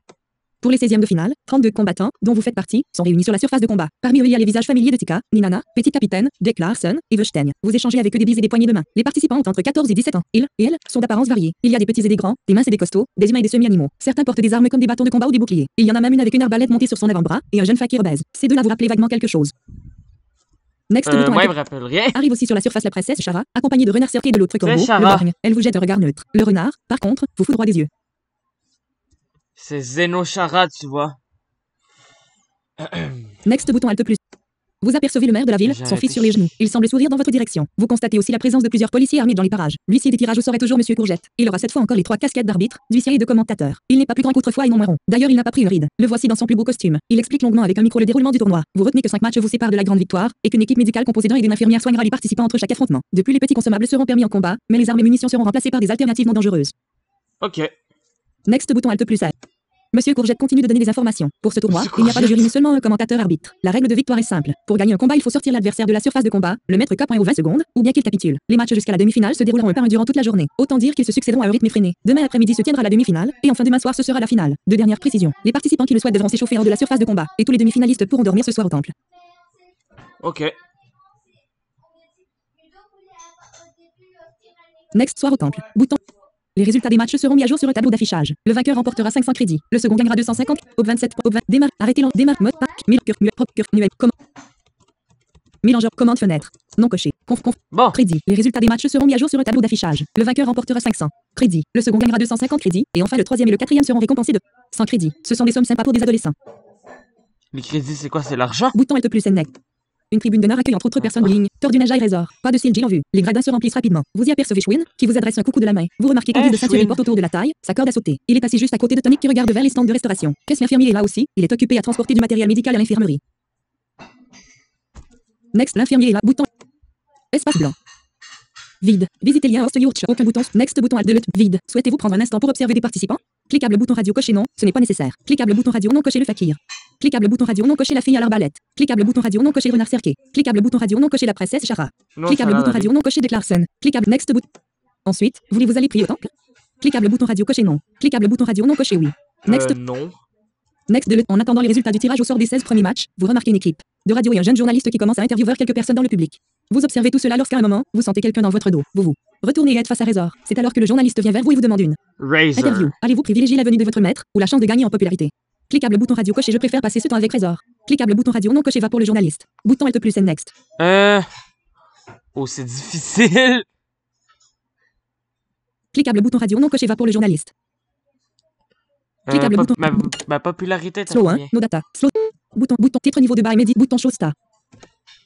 Pour les 16e de finale, 32 combattants, dont vous faites partie, sont réunis sur la surface de combat. Parmi eux, il y a les visages familiers de Tika, Ninana, Petit Capitaine, Dick Larson et Westein. Vous échangez avec eux des bises et des poignées de main. Les participants ont entre 14 et 17 ans. Ils et elles sont d'apparence variée. Il y a des petits et des grands, des minces et des costauds, des humains et des semi-animaux. Certains portent des armes comme des bâtons de combat ou des boucliers. Il y en a même une avec une arbalète montée sur son avant-bras et un jeune fakir obèse. Ces deux-là vous rappelez vaguement quelque chose. Next bouton. Moi, il me rappelle rien. Arrive aussi sur la surface la princesse Shara, accompagnée de renards cerclés de l'autre corbeau, Shara. le borgne. Elle vous jette un regard neutre. Le renard, par contre, vous fout droit des yeux. C'est Zenoshara, tu vois. Next bouton Alt plus. Vous apercevez le maire de la ville, son fils sur les genoux. Il semble sourire dans votre direction. Vous constatez aussi la présence de plusieurs policiers armés dans les parages. L'huissier des tirages au sort est toujours Monsieur Courgette. Il aura cette fois encore les 3 casquettes d'arbitre, d'huissier et de commentateur. Il n'est pas plus grand qu'autrefois et non moins rond. D'ailleurs, il n'a pas pris une ride. Le voici dans son plus beau costume. Il explique longuement avec un micro le déroulement du tournoi. Vous retenez que 5 matchs vous séparent de la grande victoire et qu'une équipe médicale composée d'un et d'une infirmière soignera les participants entre chaque affrontement. Depuis, les petits consommables seront permis en combat, mais les armes et munitions seront remplacées par des alternatives non dangereuses. OK. Next bouton Alt plus A. Monsieur Courgette continue de donner des informations. Pour ce tournoi, Monsieur il n'y a pas de jury, Courgette. mais seulement un commentateur arbitre. La règle de victoire est simple. Pour gagner un combat, il faut sortir l'adversaire de la surface de combat, le mettre KO aux 20 secondes, ou bien qu'il capitule. Les matchs jusqu'à la demi-finale se dérouleront un par un durant toute la journée. Autant dire qu'ils se succéderont à un rythme effréné. Demain après-midi se tiendra la demi-finale, et enfin demain soir ce sera la finale. Deux dernières précisions. Les participants qui le souhaitent devront s'échauffer hors de la surface de combat, et tous les demi-finalistes pourront dormir ce soir au temple. Ok. Next soir au temple. Bouton. Les résultats des matchs seront mis à jour sur un tableau d'affichage. Le vainqueur remportera 500 crédits. Le second gagnera 250. Au 27. Au 20. Démarre. Arrêtez l'en. Démarre. Mode. Pack. Muet. Mélangeur. Commande fenêtre. Non coché. Conf. Bon. Crédit. Les résultats des matchs seront mis à jour sur un tableau d'affichage. Le vainqueur remportera 500 crédits. Le second gagnera 250 crédits. Et enfin le troisième et le quatrième seront récompensés de 100 crédits. Ce sont des sommes sympas pour des adolescents. Les crédits, c'est quoi? C'est l'argent? Bouton Alt plus Next. Une tribune d'honneur accueille entre autres personnes bowling, Tour du Neige et Résor. Pas de Silgy en vue. Les gradins se remplissent rapidement. Vous y apercevez Schwinn, qui vous adresse un coucou de la main. Vous remarquez qu'en guise de ceinture il Schwinn. porte autour de la taille sa corde à sauter. Il est assis juste à côté de Tonic qui regarde vers les stands de restauration. Qu'est-ce l'infirmier est là aussi? Il est occupé à transporter du matériel médical à l'infirmerie. Next, l'infirmier est là. Bouton. Espace blanc. Vide. Visitez lien host Yurch. Aucun bouton. Next bouton Alt vide. Souhaitez-vous prendre un instant pour observer des participants? Cliquable bouton radio coché non, ce n'est pas nécessaire. Cliquable bouton radio non coché le fakir. Cliquable bouton radio non coché la fille à l'arbalète. Cliquable bouton radio non coché le renard cerqué. Cliquable bouton radio non coché la princesse Chara. Non, Cliquable ça va bouton aller. radio non coché de Clarkson. Cliquable next bouton. Ensuite, voulez-vous aller prier au temple? Cliquable bouton radio coché non. Cliquable bouton radio non coché oui. Next. Non. Next de en attendant les résultats du tirage au sort des 16 premiers matchs, vous remarquez une équipe de radio et un jeune journaliste qui commence à interviewer quelques personnes dans le public. Vous observez tout cela lorsqu'à un moment, vous sentez quelqu'un dans votre dos. Vous retournez et êtes face à Résor. C'est alors que le journaliste vient vers vous et vous demande une Razor. interview. Allez-vous privilégier la venue de votre maître ou la chance de gagner en popularité? Cliquable bouton radio coché je préfère passer ce temps avec Résor. Cliquable bouton radio non coché va pour le journaliste. Bouton Alt plus Next. Oh, c'est difficile. Cliquable bouton radio non coché va pour le journaliste. Cliquable bouton. Ma popularité est à Slow 1, combien? no data. Slow. Bouton titre niveau de bas et médi. Bouton show star.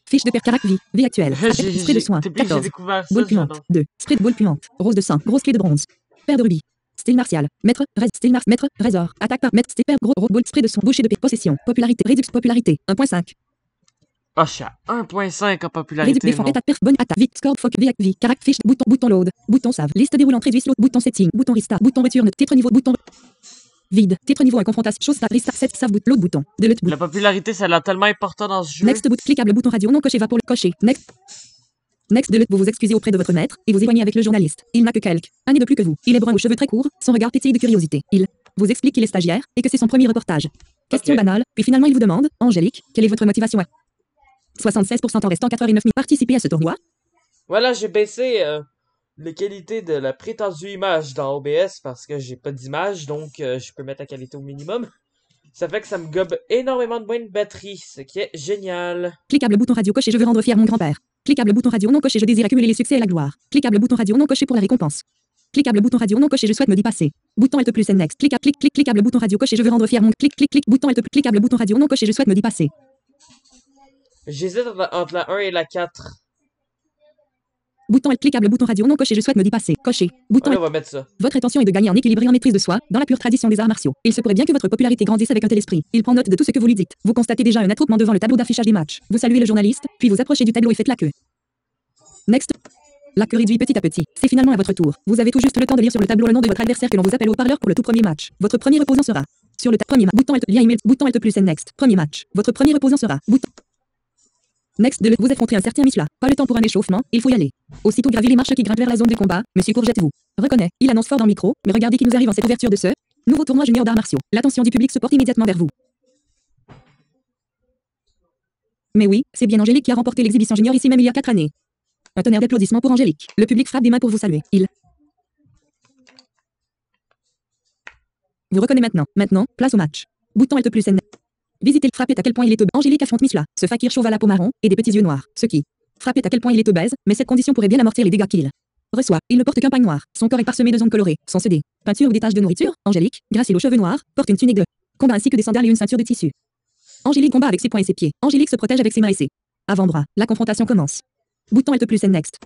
Fiche de per carac vie actuelle. Spray de soins. Depuis que j'ai 14. découvert ça, Boule puante. j'adore. 2. Spray de boule puante. Rose de sang. Grosse clé de bronze. Paire de rubis. Style martial. Maître. Maître. Résor. Attaque par maître. Style gros boule. Spray de soin. Boucher de paix. Possession. Popularité. Réduction. Popularité. 1.5. Ah, je suis à 1.5 en popularité. Réduction. Défense. mon. État perf. Bonne attaque. Vite. Score. Foc. Vie. Carac. Fiche. Bouton load. Bouton save. Liste déroulante. Réduit. Slow. Bouton setting. Bouton restart. Bouton return. Titre niveau. Bouton. Vide. Titre niveau 1 confrontation. Chose start. Restart. 7. Save. L'autre bouton. De l'autre La popularité, ça a l'air tellement important dans ce jeu. Next boot, cliquable bouton radio non coché va pour le cocher. Next. Next de vous vous excusez auprès de votre maître et vous éloignez avec le journaliste. Il n'a que quelques années de plus que vous. Il est brun aux cheveux très courts, son regard pétille de curiosité. Il vous explique qu'il est stagiaire et que c'est son premier reportage. Question Ok. banale, puis finalement il vous demande, Angélique, quelle est votre motivation à 76% en restant 4h09 minutes participer à ce tournoi? Voilà, j'ai baissé la qualité de la prétendue image dans OBS parce que j'ai pas d'image, donc je peux mettre la qualité au minimum. Ça fait que ça me gobe énormément de moins de batterie, ce qui est génial. Cliquable bouton radio coché je veux rendre fier mon grand-père. Cliquable bouton radio non coché je désire accumuler les succès et la gloire. Cliquable bouton radio non coché pour la récompense. Cliquable bouton radio non coché je souhaite me dépasser. Bouton Alt plus Next. Cliquable bouton radio coché je veux rendre fier mon clic bouton Alt cliquable bouton radio non coché je souhaite me dépasser. J'hésite entre la 1 et la 4. Bouton Alt cliquable bouton radio non coché je souhaite me dépasser. Coché. Bouton Allez, Alt. on va mettre ça. Votre intention est de gagner en équilibre et en maîtrise de soi, dans la pure tradition des arts martiaux. Il se pourrait bien que votre popularité grandisse avec un tel esprit. Il prend note de tout ce que vous lui dites. Vous constatez déjà un attroupement devant le tableau d'affichage des matchs. Vous saluez le journaliste, puis vous approchez du tableau et faites la queue. Next. La queue réduit petit à petit. C'est finalement à votre tour. Vous avez tout juste le temps de lire sur le tableau le nom de votre adversaire que l'on vous appelle au parleur pour le tout premier match. Votre premier opposant sera sur le premier match. Bouton Alt lien email. Bouton Alt plus Next. Premier match. Votre premier opposant sera bouton. Next de vous affronter un certain Misla. Pas le temps pour un échauffement, il faut y aller. Aussitôt gravi les marches qui grimpent vers la zone de combat, Monsieur Courgette vous reconnaît. Il annonce fort dans le micro, mais regardez qui nous arrive en cette ouverture de ce nouveau tournoi junior d'arts martiaux. L'attention du public se porte immédiatement vers vous. Mais oui, c'est bien Angélique qui a remporté l'exhibition junior ici même il y a 4 années. Un tonnerre d'applaudissements pour Angélique. Le public frappe des mains pour vous saluer. Il vous reconnaît maintenant. Maintenant, place au match. Bouton Alt plus N. Visitez le frappez à quel point il est obèse. Angélique affronte Misla. Ce fakir chauve à la peau marron et des petits yeux noirs. Ce qui frappez à quel point il est obèse, mais cette condition pourrait bien amortir les dégâts qu'il reçoit. Il ne porte qu'un pagne noir. Son corps est parsemé de zones colorées. Sans CD. Peinture ou des taches de nourriture. Angélique, gracile aux cheveux noirs, porte une tunique de combat ainsi que des sandales et une ceinture de tissu. Angélique combat avec ses poings et ses pieds. Angélique se protège avec ses mains et ses avant-bras. La confrontation commence. Bouton Alt plus N next.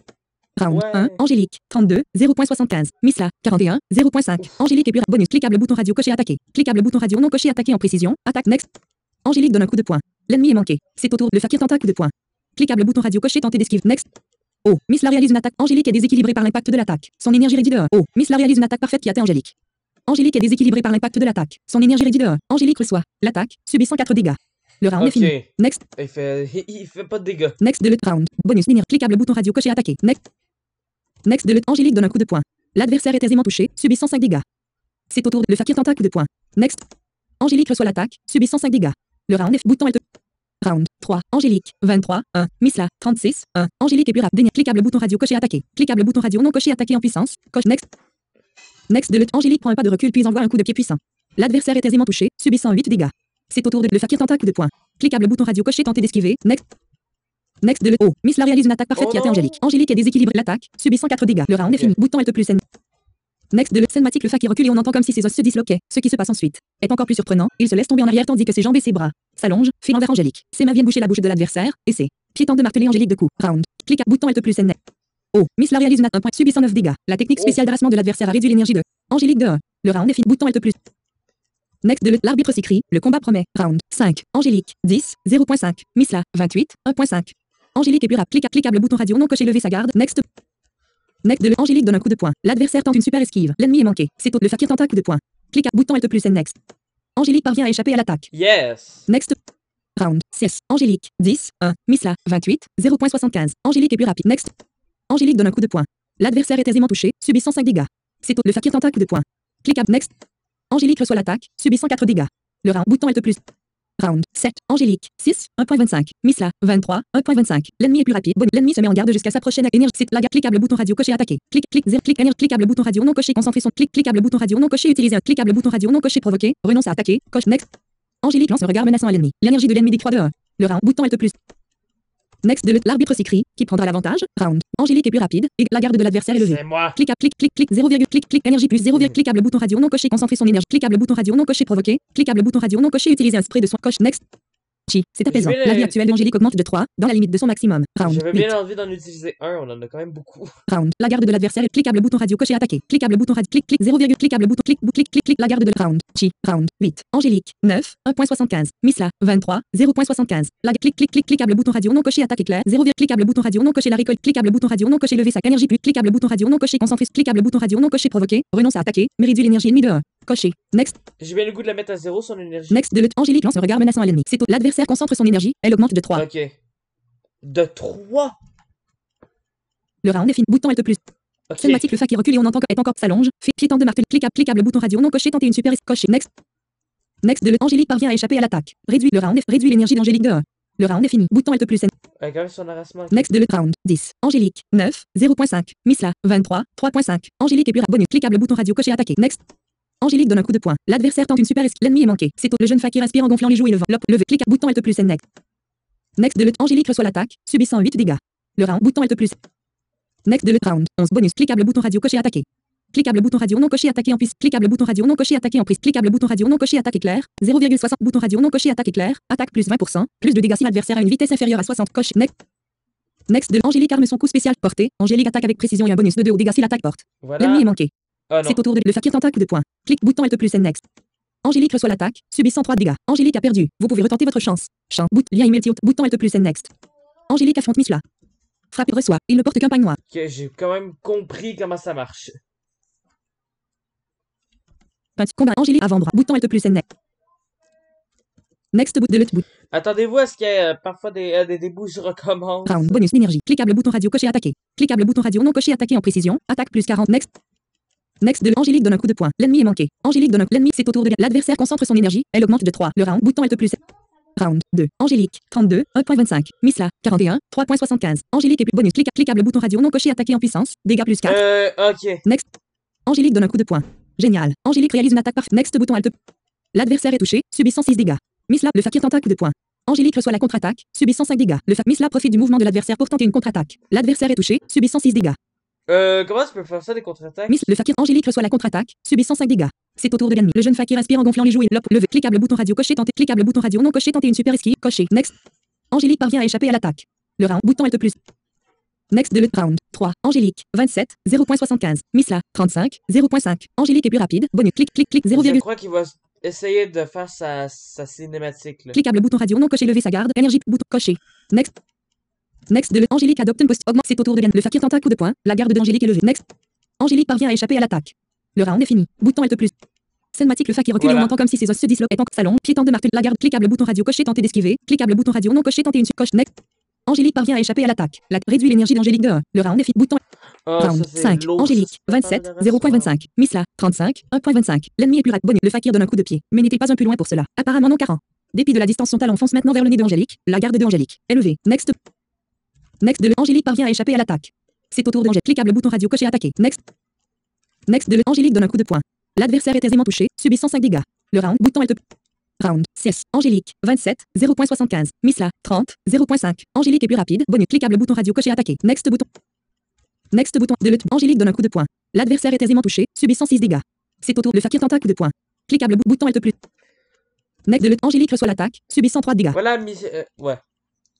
Round Ouais. 1, Angélique, 32, 0.75. Misla, 41, 0.5. Angélique est plus bonus. Cliquable bouton radio coché attaqué. Cliquable bouton radio non coché attaqué en précision. Attaque next. Angélique donne un coup de poing. L'ennemi est manqué. C'est au tour. Le fakir tente un coup de poing. Cliquable bouton radio coché tenter d'esquive. Next. Oh, Misla réalise une attaque. Angélique est déséquilibrée par l'impact de l'attaque. Son énergie réduit de 1. Oh, Misla réalise une attaque parfaite qui atteint Angélique. Angélique est déséquilibrée par l'impact de l'attaque. Son énergie réduit de 1. Angélique reçoit l'attaque, subit 104 dégâts. Le round est fini. Ok. Next. Il fait pas de dégâts. Next de le round. Bonus linéaire. Cliquable bouton radio coché attaquer. Next. Next de le Angélique donne un coup de poing. L'adversaire est aisément touché, subit 105 dégâts. C'est au tour de le fakir tenta coup de poing. Next. Angélique reçoit l'attaque, subit 105 dégâts. Le round est bouton Alt. Round 3. Angélique 23 1. Misla 36 1. Angélique est plus rapide. Cliquable bouton radio coché attaquer. Cliquable bouton radio non coché attaquer en puissance. Coche next. Next de le Angélique prend un pas de recul puis envoie un coup de pied puissant. L'adversaire est aisément touché, subit 108 dégâts. C'est au tour de le fakir tenta coup de poing. Cliquable bouton radio coché tenter d'esquiver. Next. Next de le oh. Misla réalise une attaque parfaite qui atteint Angélique. Angélique est déséquilibrée. L'attaque subit 104 dégâts. Le round est fini. Bouton Alt plus N. Next de le cinématique le fakir recule et on entend comme si ses os se disloquaient. Ce qui se passe ensuite est encore plus surprenant. Il se laisse tomber en arrière tandis que ses jambes et ses bras s'allongent, filant vers Angélique. Ses mains viennent boucher la bouche de l'adversaire et ses pieds tentent de marteler Angélique de coups. Round. Clique à bouton Alt plus N. Oh. Misla réalise une attaque. 1 point subit 109 dégâts. La technique spéciale d'arrassement de l'adversaire a réduit l'énergie de Angélique de 1. Le round est fini. Bouton Alt plus. Next de l'arbitre s'écrit. Le combat promet. Round 5. Angélique 10 0.5. Misla 28 1.5. Angélique est plus rapide. Cliquable bouton radio non coché lever sa garde. Next. Next de Angélique donne un coup de poing. L'adversaire tente une super esquive. L'ennemi est manqué. C'est au le fakir tenta coup de poing. Clique à bouton Alt plus N next. Angélique parvient à échapper à l'attaque. Yes. Next. Round 6. Angélique 10 1. Misla 28 0.75. Angélique est plus rapide. Next. Angélique donne un coup de poing. L'adversaire est aisément touché, subit 105 dégâts. C'est au le fakir tenta coup de poing. Clique à next. Angélique reçoit l'attaque, subit 104 dégâts. Le round bouton Alt plus. Round 7. Angélique 6 1.25. Misla 23 1.25. L'ennemi est plus rapide. Bon, l'ennemi se met en garde jusqu'à sa prochaine énergie. C'est la garde. Cliquable bouton radio coché attaquer. Clique 0 clic énergie. Cliquable bouton radio non coché concentrer son cliquable bouton radio non coché utiliser un cliquable bouton radio non coché provoquer. Renonce à attaquer. Coche next. Angélique lance un regard menaçant à l'ennemi. L'énergie de l'ennemi décroît de 1. Le round bouton Alt plus. Next de l'arbitre s'écrit. Qui prendra l'avantage? Round. Angélique est plus rapide et la garde de l'adversaire est levée. C'est moi. Clique 0, clique énergie plus 0, cliquable bouton radio non coché concentrer son énergie. Cliquable bouton radio non coché provoquer. Cliquable bouton radio non coché utiliser un spray de soin. Coche next. C'est apaisant. La vie actuelle d'Angélique augmente de 3 dans la limite de son maximum. Round. J'avais 8. bien envie d'en utiliser un. On en a quand même beaucoup. Round. La garde de l'adversaire est cliquable bouton radio coché attaquer. Cliquable bouton radio clique 0, cliquable bouton clique la garde de round. Round 8. Angélique 9 1.75. Misla 23 0.75. La cliquable bouton radio non coché attaque éclair 0, cliquable bouton radio non coché la récolte. Cliquable bouton radio non coché lever sa énergie plus cliquable bouton radio non coché concentrer. Cliquable bouton radio non coché provoquer. Renonce à attaquer mais réduit l'énergie ennemie de 1. Coché. Next. J'ai bien le goût de la mettre à 0 son énergie. Next de Angélique lance un regard menaçant à l'ennemi. C'est l'adversaire concentre son énergie, elle augmente de 3. Ok. De 3. Le round est fini. Bouton Alt plus. Ok. Cinématique le fakir recule et on entend est encore s'allonge. Pied tente de marteler. Cliquable bouton radio non coché tenter une super coché. Next. Next de Angélique parvient à échapper à l'attaque. Réduit le round. Réduit l'énergie d'Angélique de 1. Le round est fini. Bouton Alt plus N. Quand même son harassement. Next de round 10. Angélique 9 0.5. Misla 23 3.5. Angélique est plus bonus. Cliquable bouton radio coché attaquer. Next. Angélique donne un coup de poing. L'adversaire tente une super esquive. L'ennemi est manqué. C'est le jeune fakir respire en gonflant les joues et le vent. Levé. Clique bouton Alt plus N. Next de Angélique reçoit l'attaque, subit 108 dégâts. Le round bouton Alt plus. Next de round 11 bonus. Cliquable bouton radio coché attaquer. Cliquable bouton radio non coché attaquer en prise. Cliquable bouton radio non coché attaquer en prise. Cliquable bouton radio non coché attaque éclair. 0,60 bouton radio non coché attaque éclair. Attaque plus 20%. Plus de dégâts si l'adversaire a une vitesse inférieure à 60. Coche next. Next de Angélique arme son coup spécial porté. Angélique attaque avec précision et un bonus de 2 au dégâts si l'attaque porte. Voilà. L'ennemi est manqué. Ah non. C'est au tour de le fakir tenta coup de poing. Clique bouton Alt plus N next. Angélique reçoit l'attaque, subit 103 dégâts. Angélique a perdu. Vous pouvez retenter votre chance. Lien email bouton Alt plus N next. Angélique affronte Misla. Frappe reçoit. Il ne porte qu'un pagne noir. Ok, j'ai quand même compris comment ça marche. Combat Angélique avant-bras. Bouton Alt plus N next. Next bout de bout. Attendez-vous à ce qu'il y ait parfois des bouts je recommence. Round bonus d'énergie. Cliquable bouton radio coché attaquer. Cliquable bouton radio non coché attaquer en précision. Attaque plus 40 next. Next de Angélique donne un coup de poing. L'ennemi est manqué. Angélique donne l'ennemi c'est au tour de l'adversaire concentre son énergie. Elle augmente de 3. Le round bouton Alt plus. Round 2. Angélique 32 1.25. Misla 41 3.75. Angélique et plus bonus. Cliquable bouton radio non coché attaquer en puissance. Dégâts plus 4. Ok. Next. Angélique donne un coup de poing. Génial. Angélique réalise une attaque parfaite. Next bouton Alt. L'adversaire est touché, subit 106 dégâts. Misla le fakir tenta coup de poing. Angélique reçoit la contre-attaque, subit 105 dégâts. Misla profite du mouvement de l'adversaire pour tenter une contre-attaque. L'adversaire est touché, subit 106 dégâts. Comment tu peux faire ça des contre-attaques? Le fakir Angélique reçoit la contre-attaque, subit 105 dégâts. C'est au tour de l'ennemi. Le jeune fakir aspire en gonflant les joues et levé. Cliquable bouton radio coché tenter. Cliquable bouton radio non coché tenter une super esquive. Coché. Next. Angélique parvient à échapper à l'attaque. Le round bouton Alt plus. Next de round 3. Angélique 27 0.75. Misla 35 0.5. Angélique est plus rapide. Bonus. Clic 0, Je crois qu'il va essayer de faire sa cinématique là. Cliquable bouton radio non coché lever sa garde. Énergie bouton coché. Next. Next de Angélique adopte une post augmente. C'est au tour de l'ennemi. Le fakir tenta coup de poing. La garde d'Angélique est levée. Next. Angélique parvient à échapper à l'attaque. Le round est fini. Bouton Alt plus. Cinématique, le fa qui recule et on Voilà. entend comme si ses os se disloquaient en salon. Piétant de marteler la garde. Cliquable bouton radio coché, tenter d'esquiver. Cliquable bouton radio non coché, tenter une coche. Next. Angélique parvient à échapper à l'attaque. Réduit l'énergie d'Angélique de 1. Le round est fini. Bouton. Ah, Round ça, c'est 5. l'ours. Angélique, Ça parle 27, de restaurant. 0.25. Misla, 35, 1.25. L'ennemi est plus rapide. Bonus. Le fakir donne un coup de pied. Mais n'était pas un peu loin pour cela. Apparemment non 40. Dépit de la distance, son talon fonce maintenant vers le nez d'Angélique. La garde de Angélique. Élevé. Next. Next de Angélique parvient à échapper à l'attaque. C'est au tour d'Angélique. Cliquable bouton radio coché, attaquer. Next. Next de Angélique donne un coup de poing. L'adversaire est aisément touché, subissant 5 dégâts. Le round, bouton Alt. Round 6. Angélique, 27, 0.75. Misla, 30, 0.5. Angélique est plus rapide. Bonus. Cliquable bouton radio coché, attaquer. Next bouton. Next bouton. De Angélique donne un coup de poing. L'adversaire est aisément touché, subissant 6 dégâts. C'est au tour. Le fakir tente un coup de poing. Cliquable bouton Alt plus. Next de Angélique reçoit l'attaque, subissant 3 dégâts. Voilà, ouais.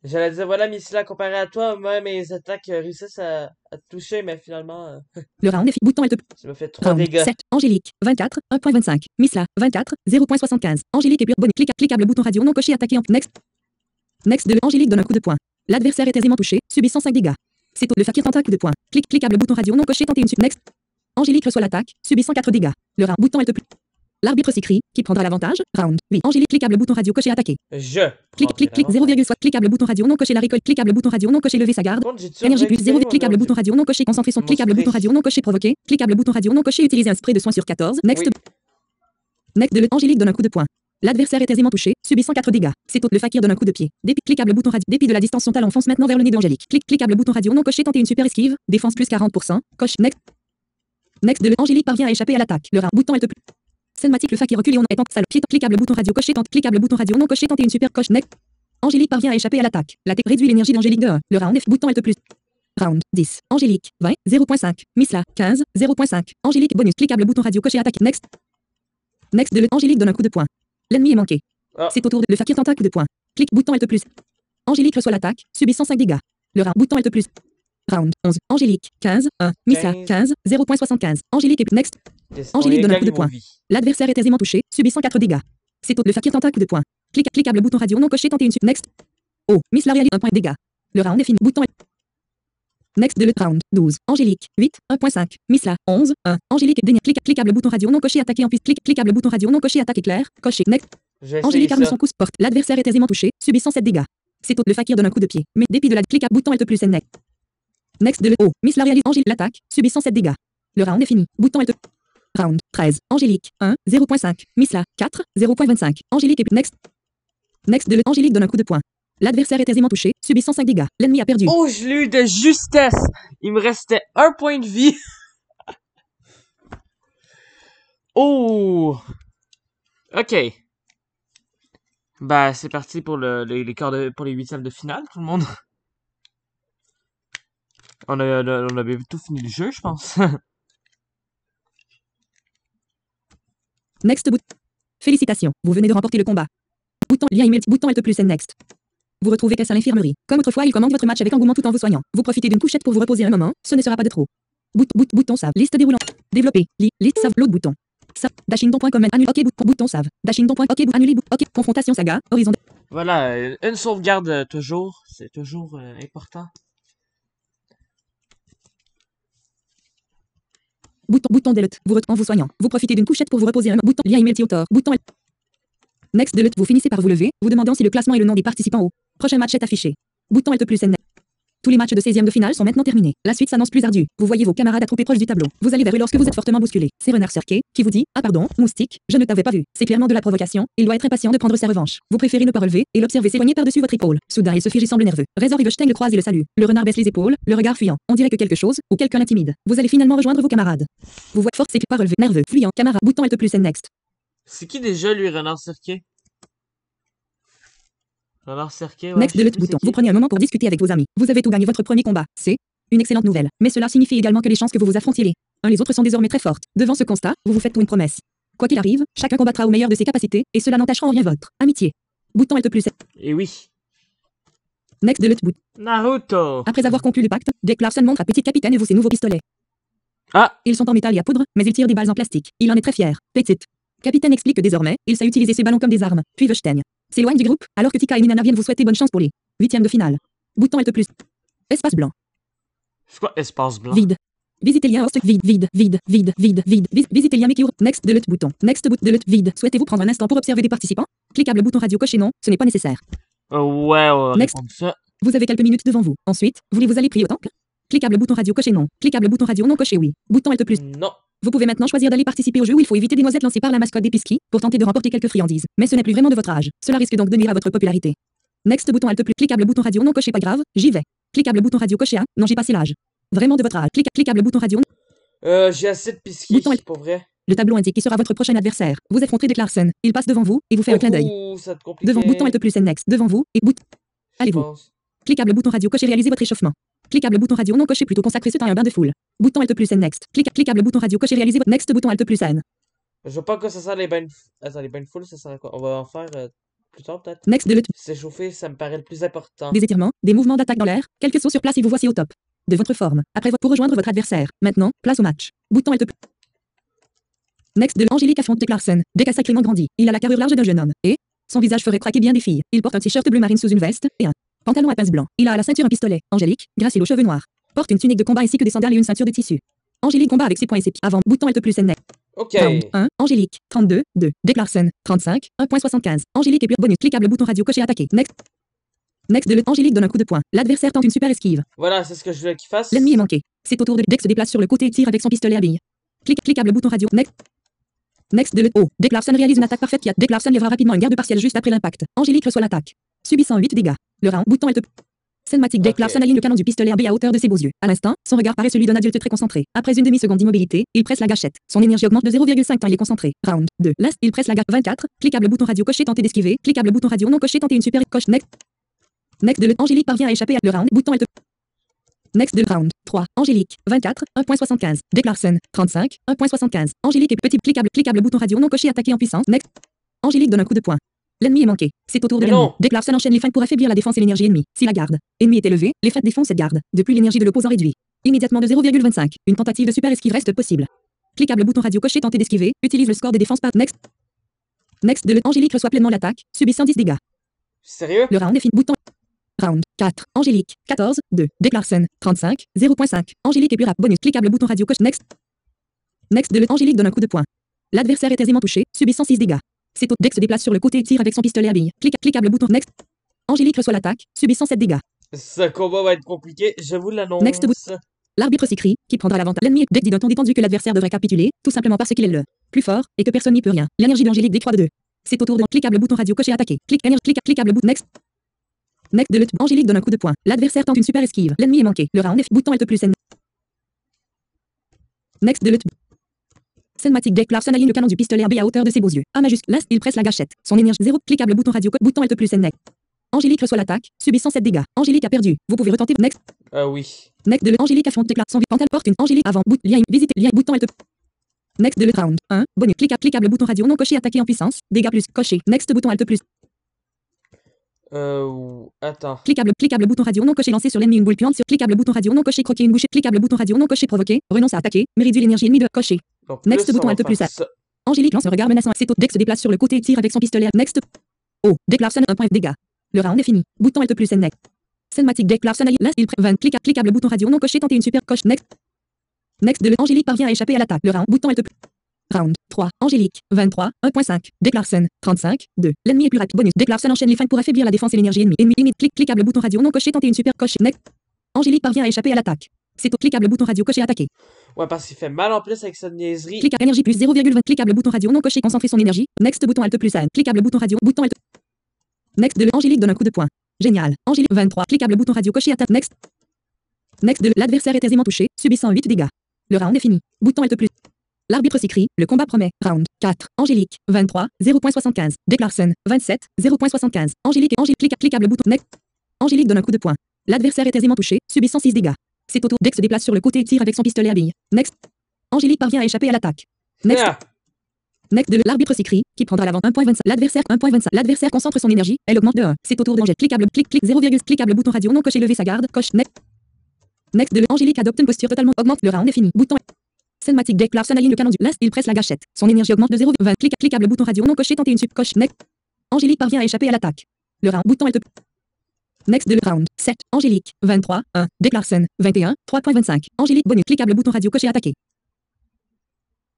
J'allais dire, voilà, Missila, comparé à toi, moi, mes attaques réussissent à te toucher, mais finalement, Le round est fini. Bouton Alt. ça m'a fait 3 Round dégâts. 7. Angélique, 24, 1.25. Misla, 24, 0.75. Angélique est plus bonne. Cliquable bouton radio non coché, attaquer en next. Next de Angélique donne un coup de poing. L'adversaire est aisément touché, subissant 5 dégâts. C'est au le fakir tente un coup de poing. Cliquable bouton radio non coché, tenter une next. Angélique reçoit l'attaque, subissant 4 dégâts. Le round bouton Alt plus. L'arbitre s'écrie, qui prendra l'avantage. Round 8. Angélique, cliquable bouton radio coché, attaquer. Clique, 0,6. Cliquable bouton radio non coché, la récolte. Cliquable bouton radio non coché, lever sa garde. Énergie plus 0. Cliquable bouton radio non coché, concentrer son. Cliquable bouton radio non coché, provoquer. Cliquable bouton radio non coché, utiliser un spray de soin sur 14. Next. Oui. Next de Angélique donne un coup de poing. L'adversaire est aisément touché, subissant 4 dégâts. C'est au le fakir donne un coup de pied. Cliquable bouton radio. Dépit de la distance, son talon fonce maintenant vers le nez d'Angélique. Cliquable bouton radio non coché, tenter une super esquive. Défense plus 40%. Coche. Next. Next de Angélique parvient à échapper à l'attaque. Le round bouton Alt plus. Cinématique, le fakir recule et on est en salle. Cliquable bouton radio coché, tente. Cliquable bouton radio non coché, tenter une super coche. Next. Angélique parvient à échapper à l'attaque. Réduit l'énergie d'Angélique de 1. Le round est bouton Alt plus. Round 10. Angélique, 20, 0.5. Misla, 15, 0.5. Angélique, bonus. Cliquable bouton radio coché, attaque. Next. Next de Angélique donne un coup de poing. L'ennemi est manqué. Ah. C'est au tour de le fakir tente un coup de poing. Clique bouton Alt plus. Angélique reçoit l'attaque, subissant 5 dégâts. Le round bouton Alt plus. Round 11. Angélique, 15, 1. Misla, 15, 0.75. Angélique est next. Angélique donne un coup de poing. L'adversaire est aisément touché, subissant 4 dégâts. C'est au le fakir tente un coup de poing. Cliquable bouton radio non coché, tenter une next. Oh, Misla réalise 1 point de dégâts. Le round est fini. Bouton next de le round 12. Angélique, 8, 1.5. Misla, 11, 1. Angélique est cliquable bouton radio non coché, attaquer en plus. Cliquable bouton radio non coché, attaque éclair. Coché. Next. Angélique arme son coup porte. L'adversaire est aisément touché, subissant 7 dégâts. C'est au le fakir donne un coup de pied. Mais dépit de la cliquable bouton Alt plus next. Next de le oh, Misla réalise Angélique l'attaque, subissant 7 dégâts. Le round est fini. Bouton Alt. Round 13. Angélique, 1, 0.5. Misla, 4, 0.25. Angélique est next. Next de le Angélique donne un coup de poing. L'adversaire est aisément touché, subissant 5 dégâts. L'ennemi a perdu. Oh, je l'ai eu de justesse. Il me restait 1 point de vie. Oh. Ok. Bah, c'est parti pour les pour les huitièmes de finale, tout le monde. On avait tout fini le jeu, je pense. Next bout. Félicitations, vous venez de remporter le combat. Bouton lien email, bouton Alt plus next. Vous retrouvez Tess à l'infirmerie. Comme autrefois, il commande votre match avec engouement tout en vous soignant. Vous profitez d'une couchette pour vous reposer un moment, ce ne sera pas de trop. Bouton save. Liste déroulant. Développer. Liste save. L'autre bouton. Save. Dashingdon.com. Annule. OK. Bouton save. Dashingdon. OK. Annuler. OK. Confrontation saga. Horizon. Voilà, une sauvegarde toujours. C'est toujours important. Bouton delete. En vous soignant. Vous profitez d'une couchette pour vous reposer un moment. Bouton lien email Tiotor. Bouton next delete. Vous finissez par vous lever, vous demandant si le classement et le nom des participants au prochain match est affiché. Bouton Alt plus N. Tous les matchs de 16e de finale sont maintenant terminés. La suite s'annonce plus ardue. Vous voyez vos camarades attroupés proches du tableau. Vous allez vers eux lorsque vous êtes fortement bousculé. C'est Renard Cirquet qui vous dit: ah pardon, moustique, je ne t'avais pas vu. C'est clairement de la provocation. Il doit être impatient de prendre sa revanche. Vous préférez ne pas relever et l'observer s'éloigner par-dessus votre épaule. Soudain, il se fige et semble nerveux. Razor Ivestein le croise et le salue. Le renard baisse les épaules, le regard fuyant. On dirait que quelque chose ou quelqu'un l'intimide. Vous allez finalement rejoindre vos camarades. Vous voyez force et pas relevé, nerveux, fuyant, camarade. Bouton Alt plus N next. C'est qui déjà lui, Renard Cirquet? Renard Cirquet, ouais. Next de l'autre bouton. Vous prenez un moment pour discuter avec vos amis. Vous avez tout gagné votre premier combat. C'est une excellente nouvelle. Mais cela signifie également que les chances que vous vous affrontiez les autres sont désormais très fortes. Devant ce constat, vous vous faites une promesse. Quoi qu'il arrive, chacun combattra au meilleur de ses capacités, et cela n'entachera en rien votre amitié. Bouton Alt plus. Et oui. Next de l'autre bouton. Naruto. Après avoir conclu le pacte, Jack Larson montre à Petit Capitaine et vous ses nouveaux pistolets. Ah. Ils sont en métal et à poudre, mais ils tirent des balles en plastique. Il en est très fier. Petit Capitaine explique que désormais, il sait utiliser ses ballons comme des armes. Puis Vestein s'éloigne du groupe, alors que Tika et Ninana viennent vous souhaiter bonne chance pour les huitièmes de finale. Bouton Alt plus. Espace blanc. C'est quoi espace blanc? Vide. Visitez lien host vide. Visitez lien Mickey. Next de l'autre bouton. Next boot de l'autre vide. Souhaitez-vous prendre un instant pour observer des participants? Cliquable bouton radio coché non, ce n'est pas nécessaire. Ouais, on va Next. répondre ça. Vous avez quelques minutes devant vous. Ensuite, voulez-vous aller prier au temple? Cliquable bouton radio coché non. Cliquable bouton radio non coché oui. Bouton Alt plus. Non. Vous pouvez maintenant choisir d'aller participer au jeu où il faut éviter des noisettes lancées par la mascotte des Pisky pour tenter de remporter quelques friandises. Mais ce n'est plus vraiment de votre âge. Cela risque donc de nuire à votre popularité. Next bouton Alt plus. Cliquable bouton radio non coché pas grave, j'y vais. Cliquable bouton radio coché non j'ai passé l'âge. Vraiment de votre âge. Cliquable bouton radio. J'ai assez de pisquis, Bouton Alt. pour vrai. Le tableau indique qui sera votre prochain adversaire. Vous affronterez Dick Larson. Il passe devant vous et vous fait un clin d'œil. Ça te complique. Devant bouton Alt plus next. Devant vous et bout. Allez-vous. Cliquable bouton radio coché réaliser votre échauffement. Cliquable bouton radio non coché plutôt consacré ce temps à un bain de foule. Bouton Alt plus N next. Cliquable bouton radio coché réaliser votre next bouton Alt plus N. Je veux pas que ça sert les bains. Attends, les bains de foule, ça sert à quoi? On va en faire plus tard peut-être. Next de l'autre. S'échauffer, ça me paraît le plus important. Des étirements, des mouvements d'attaque dans l'air, quelques sauts sur place et vous voici au top de votre forme. Après pour rejoindre votre adversaire. Maintenant, place au match. Bouton Alt plus. Next de Angélique affronte Dick Larson. Dick a sacrément grandi. Il a la carrure large d'un jeune homme. Et son visage ferait craquer bien des filles. Il porte un t-shirt bleu marine sous une veste et un pantalon à pince blanc. Il a à la ceinture un pistolet. Angélique, gracile aux cheveux noirs, porte une tunique de combat ainsi que des sandales et une ceinture de tissu. Angélique combat avec ses poings et ses pieds. Avant, bouton Alt plus N. Ok. Round 1, Angélique, 32, 2, Dick Larson, 35, 1.75. Angélique et plus bonus. Cliquable bouton radio coché attaquer. Next. Next de le Angélique donne un coup de poing. L'adversaire tente une super esquive. Voilà, c'est ce que je voulais qu'il fasse. L'ennemi est manqué. C'est au tour de Dick se déplace sur le côté et tire avec son pistolet à billes. Cliquable bouton radio. Next de le oh. Dick Larson réalise une attaque parfaite qui a Dick Larson lèvera rapidement une garde partielle juste après l'impact. Angélique reçoit l'attaque. Subissant 8 dégâts. Le round bouton Alt. Cinématique Dick Larson aligne le canon du pistolet à billes à hauteur de ses beaux yeux. À l'instant, son regard paraît celui d'un adulte très concentré. Après une demi-seconde d'immobilité, il presse la gâchette. Son énergie augmente de 0,5 temps il est concentré. Round 2. Last, il presse la gâchette. 24. Cliquable bouton radio coché tenter d'esquiver. Cliquable bouton radio non coché tenter une super coche. Next de le Angélique parvient à échapper à le round. Bouton Alt. Next de round 3. Angélique 24 1.75. Dick Larson 35 1.75. Angélique est petit cliquable bouton radio non coché attaqué en puissance. Next. Angélique donne un coup de poing. L'ennemi est manqué. C'est au tour de l'ennemi. Dick Larson enchaîne les feintes pour affaiblir la défense et l'énergie ennemie. Si la garde ennemie est élevée, les feintes défont cette garde. Depuis l'énergie de l'opposant réduit immédiatement de 0,25. Une tentative de super esquive reste possible. Cliquable bouton radio coché tenter d'esquiver. Utilise le score des défenses par next. Next de le Angélique reçoit pleinement l'attaque, subissant 10 dégâts. Sérieux? Le round est fini. Bouton. Round 4. Angélique 14 2. Dick Larson 35 0.5. Angélique est plus rapide. Bonus. Cliquable bouton radio coche. Next. Next de le Angélique donne un coup de poing. L'adversaire est aisément touché, subissant 6 dégâts. C'est au Dick se déplace sur le côté et tire avec son pistolet à billes. Cliquable bouton next. Angélique reçoit l'attaque, subissant 7 dégâts. Ce combat va être compliqué, je vous l'annonce. Next bouton. L'arbitre s'écrie, qui prendra l'avantage. L'ennemi Dick dit d'un ton détendu que l'adversaire devrait capituler, tout simplement parce qu'il est le plus fort et que personne n'y peut rien. L'énergie d'Angélique décroît de 2. C'est au tour de cliquable bouton radio coché attaquer. Cliquable bouton next. Next de l'autre. Angélique donne un coup de poing. L'adversaire tente une super esquive. L'ennemi est manqué. Le round est bouton Alt plus N. Next de l'autre. Cinématique Dick Larson aligne le canon du pistolet à billes à hauteur de ses beaux yeux. A majuscule. Last, il presse la gâchette. Son énergie 0. Cliquable bouton radio bouton Alt plus N. Angélique reçoit l'attaque, subissant 7 dégâts. Angélique a perdu. Vous pouvez retenter. Next. Oui. Next de Angélique affronte Dick Larson. Pantal porte une Angélique avant. Lien. Visiter. Lien. Bouton Alt. Next de le round 1. Bonus. Cliquable bouton radio non coché attaqué en puissance. Dégâts plus. Coché. Next bouton Alt plus. Attends. Cliquable bouton radio non coché lancé sur l'ennemi une boule puante sur cliquable bouton radio non coché croquer une bouchée. Cliquable bouton radio non coché provoquer. Renonce à attaquer, mais réduit l'énergie ennemie de coché. Donc, Next bouton Alt plus. Angélique lance un regard menaçant. C'est au Dick se déplace sur le côté et tire avec son pistolet. Next. Oh, Dick Larson 1 point dégâts. Le round est fini. Bouton Alt plus N. Cinématique Dick Larson last il 20 cliquable bouton radio non coché tenter une super coche. Next de Angélique parvient à échapper à l'attaque. Le round bouton Alt plus. Round 3. Angélique 23 1.5. Dick Larson 35 2. L'ennemi est plus rapide. Bonus. Dick Larson enchaîne les feintes pour affaiblir la défense et l'énergie ennemie. Cliquable bouton radio non coché tenter une super coche. Next. Angélique parvient à échapper à l'attaque. C'est au cliquable bouton radio coché attaquer. Ouais, parce qu'il fait mal en plus avec cette niaiserie. Cliquable énergie plus 0,20. Cliquable bouton radio non coché concentrer son énergie. Next bouton Alt plus N. Cliquable bouton radio bouton Alt. Next de Angélique donne un coup de poing. Génial. Angélique 23. Cliquable bouton radio coché attaque. Next. Next de l'adversaire est aisément touché, subissant 8 dégâts. Le round est fini. Bouton Alt plus. L'arbitre s'écrie, le combat promet. Round 4. Angélique 23 0.75. Dick Larson 27 0.75. Angélique cliquable bouton next. Angélique donne un coup de poing. L'adversaire est aisément touché, subissant 6 dégâts. C'est au tour. Dick se déplace sur le côté et tire avec son pistolet à billes. Next. Angélique parvient à échapper à l'attaque. Next. Next de l'arbitre s'écrie, qui prendra l'avant 1.25. L'adversaire 1.25. L'adversaire concentre son énergie, elle augmente de 1. C'est au tour de Angèle. Cliquable 0, cliquable bouton radio non coché lever sa garde, coche next. Next de Angélique adopte une posture totalement augmente le round est fini. Bouton. Cinématique Dick Larson aligne le canon du last, il presse la gâchette. Son énergie augmente de 0,20. Cliquable bouton radio non coché tenter une sub coche next. Angélique parvient à échapper à l'attaque. Le round bouton Alt. Next de le round. 7. Angélique. 23. 1. Declarson. 21. 3.25. Angélique bonus. Cliquable bouton radio coché attaquer.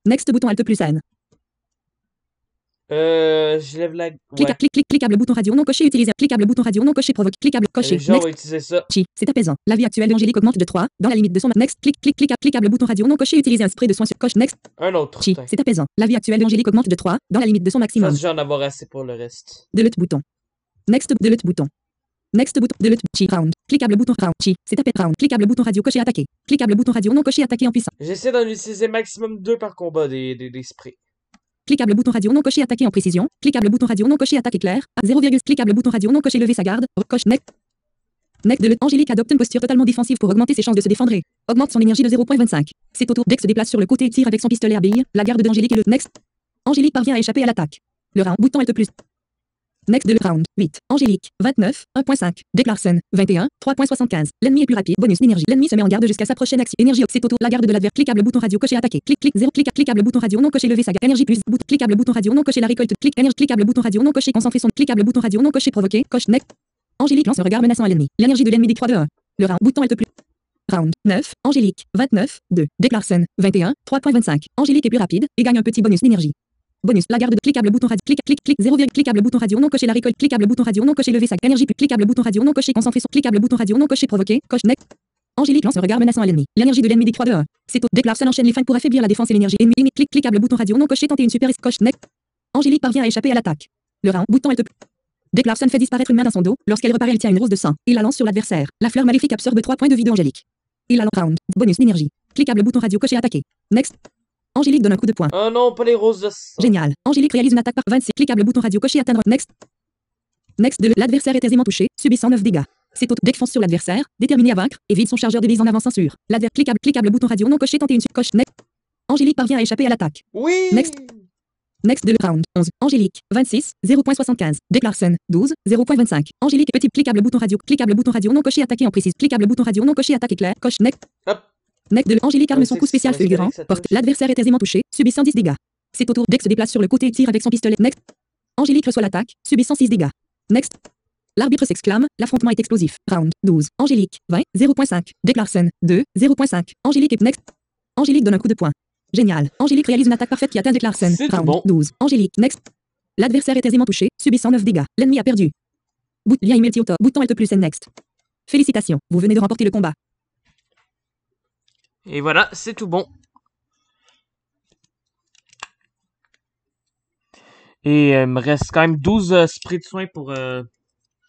Next bouton Alt plus N. Je lève la... Ouais. Cliquable bouton radio non coché utilisé. Cliquable bouton radio non coché provoque. Cliquable coché. Les gens vont utiliser ça. C'est apaisant. La vie actuelle d'Angélique augmente de 3. Dans la limite de son next. Cliquable bouton radio non coché utiliser un spray de soin sur coche. Next. Un autre. C'est apaisant. La vie actuelle d'Angélique augmente de 3. Dans la limite de son maximum. Je vais en avoir assez pour le reste. Delete bouton. Next delete bouton. Next bouton delete chi round. Cliquable bouton round chi. C'est tapé round. Cliquable bouton radio coché attaquer. Cliquable bouton radio non coché attaquer en puissance. J'essaie d'en utiliser maximum 2 par combat des sprays. Cliquable bouton radio non coché attaquer en précision. Cliquable bouton radio non coché attaque éclair. 0, cliquable bouton radio non coché lever sa garde. Coche next. Next de le Angélique adopte une posture totalement défensive pour augmenter ses chances de se défendre. Augmente son énergie de 0.25. C'est au tour dès que se déplace sur le côté et tire avec son pistolet à billes. La garde d'Angélique et le next. Angélique parvient à échapper à l'attaque. Le round bouton Alt plus. Next de le round. 8. Angélique. 29. 1.5. Declarson. 21. 3.75. L'ennemi est plus rapide. Bonus d'énergie. L'ennemi se met en garde jusqu'à sa prochaine action. Énergie. C'est auto. La garde de l'adversaire. Cliquable bouton radio coché attaquer. Clic 0. Cliquable bouton radio non coché lever sa garde. Énergie plus. Cliquable bouton radio non coché la récolte. Cliquable bouton radio non coché concentrer son. Cliquable bouton radio non coché provoquer. Coche next. Angélique lance un regard menaçant à l'ennemi. L'énergie de l'ennemi décroît de 1. Le round. Bouton Alt plus. Round 9. Angélique. 29. 2. Declarson. 21. 3.25. Angélique est plus rapide et gagne un petit bonus d'énergie. Bonus, la garde de cliquable bouton radio, clic 0, cliquable bouton radio non coché la récolte, cliquable bouton radio non coché lever sa énergie plus, cliquable bouton radio non coché concentrer son, cliquable bouton radio non coché provoquer, coche next. Angélique lance un regard menaçant à l'ennemi. L'énergie de l'ennemi décroît de 1. C'est au Declarson enchaîne les feintes pour affaiblir la défense et l'énergie. Ennemi limite, cliquable bouton radio non coché tenter une super coche next. Angélique parvient à échapper à l'attaque. Le round, bouton Alt. Declarson fait disparaître une main dans son dos. Lorsqu'elle reparaît, elle tient une rose de sang. Il la lance sur l'adversaire. La fleur maléfique absorbe 3 points de vie d'Angélique. Il la lance round, bonus d'énergie. Cliquable bouton radio coché attaquer. Next. Angélique donne un coup de poing. Oh non, pas les roses de sang. Génial. Angélique réalise une attaque par 26. Cliquable bouton radio coché atteindre. Next. Next de l'adversaire est aisément touché, subissant 9 dégâts. C'est au deck fonce sur l'adversaire, déterminé à vaincre, et vide son chargeur de billes en avant censure. L'adversaire cliquable bouton radio non coché tenter une coche next. Angélique parvient à échapper à l'attaque. Oui. Next de round 11. Angélique 26 0.75. Declarson 12 0.25. Angélique est petit cliquable bouton radio non coché attaquer en précise. Cliquable bouton radio non coché attaque éclair. Coche next. Hop. Next de Angélique arme son coup spécial fulgurant. Porte. L'adversaire est aisément touché, subissant 10 dégâts. C'est au tour Deck se déplace sur le côté et tire avec son pistolet. Next. Angélique reçoit l'attaque, subissant 6 dégâts. Next. L'arbitre s'exclame, l'affrontement est explosif. Round 12. Angélique 20 0.5. Declarson 2 0.5. Angélique est next. Angélique donne un coup de poing. Génial. Angélique réalise une attaque parfaite qui atteint Declarson. Round bon. 12. Angélique next. L'adversaire est aisément touché, subissant 9 dégâts. L'ennemi a perdu. Lien email Tioto. Bouton Alt plus N next. Félicitations, vous venez de remporter le combat. Et voilà, c'est tout bon. Et il me reste quand même 12 sprays de soins pour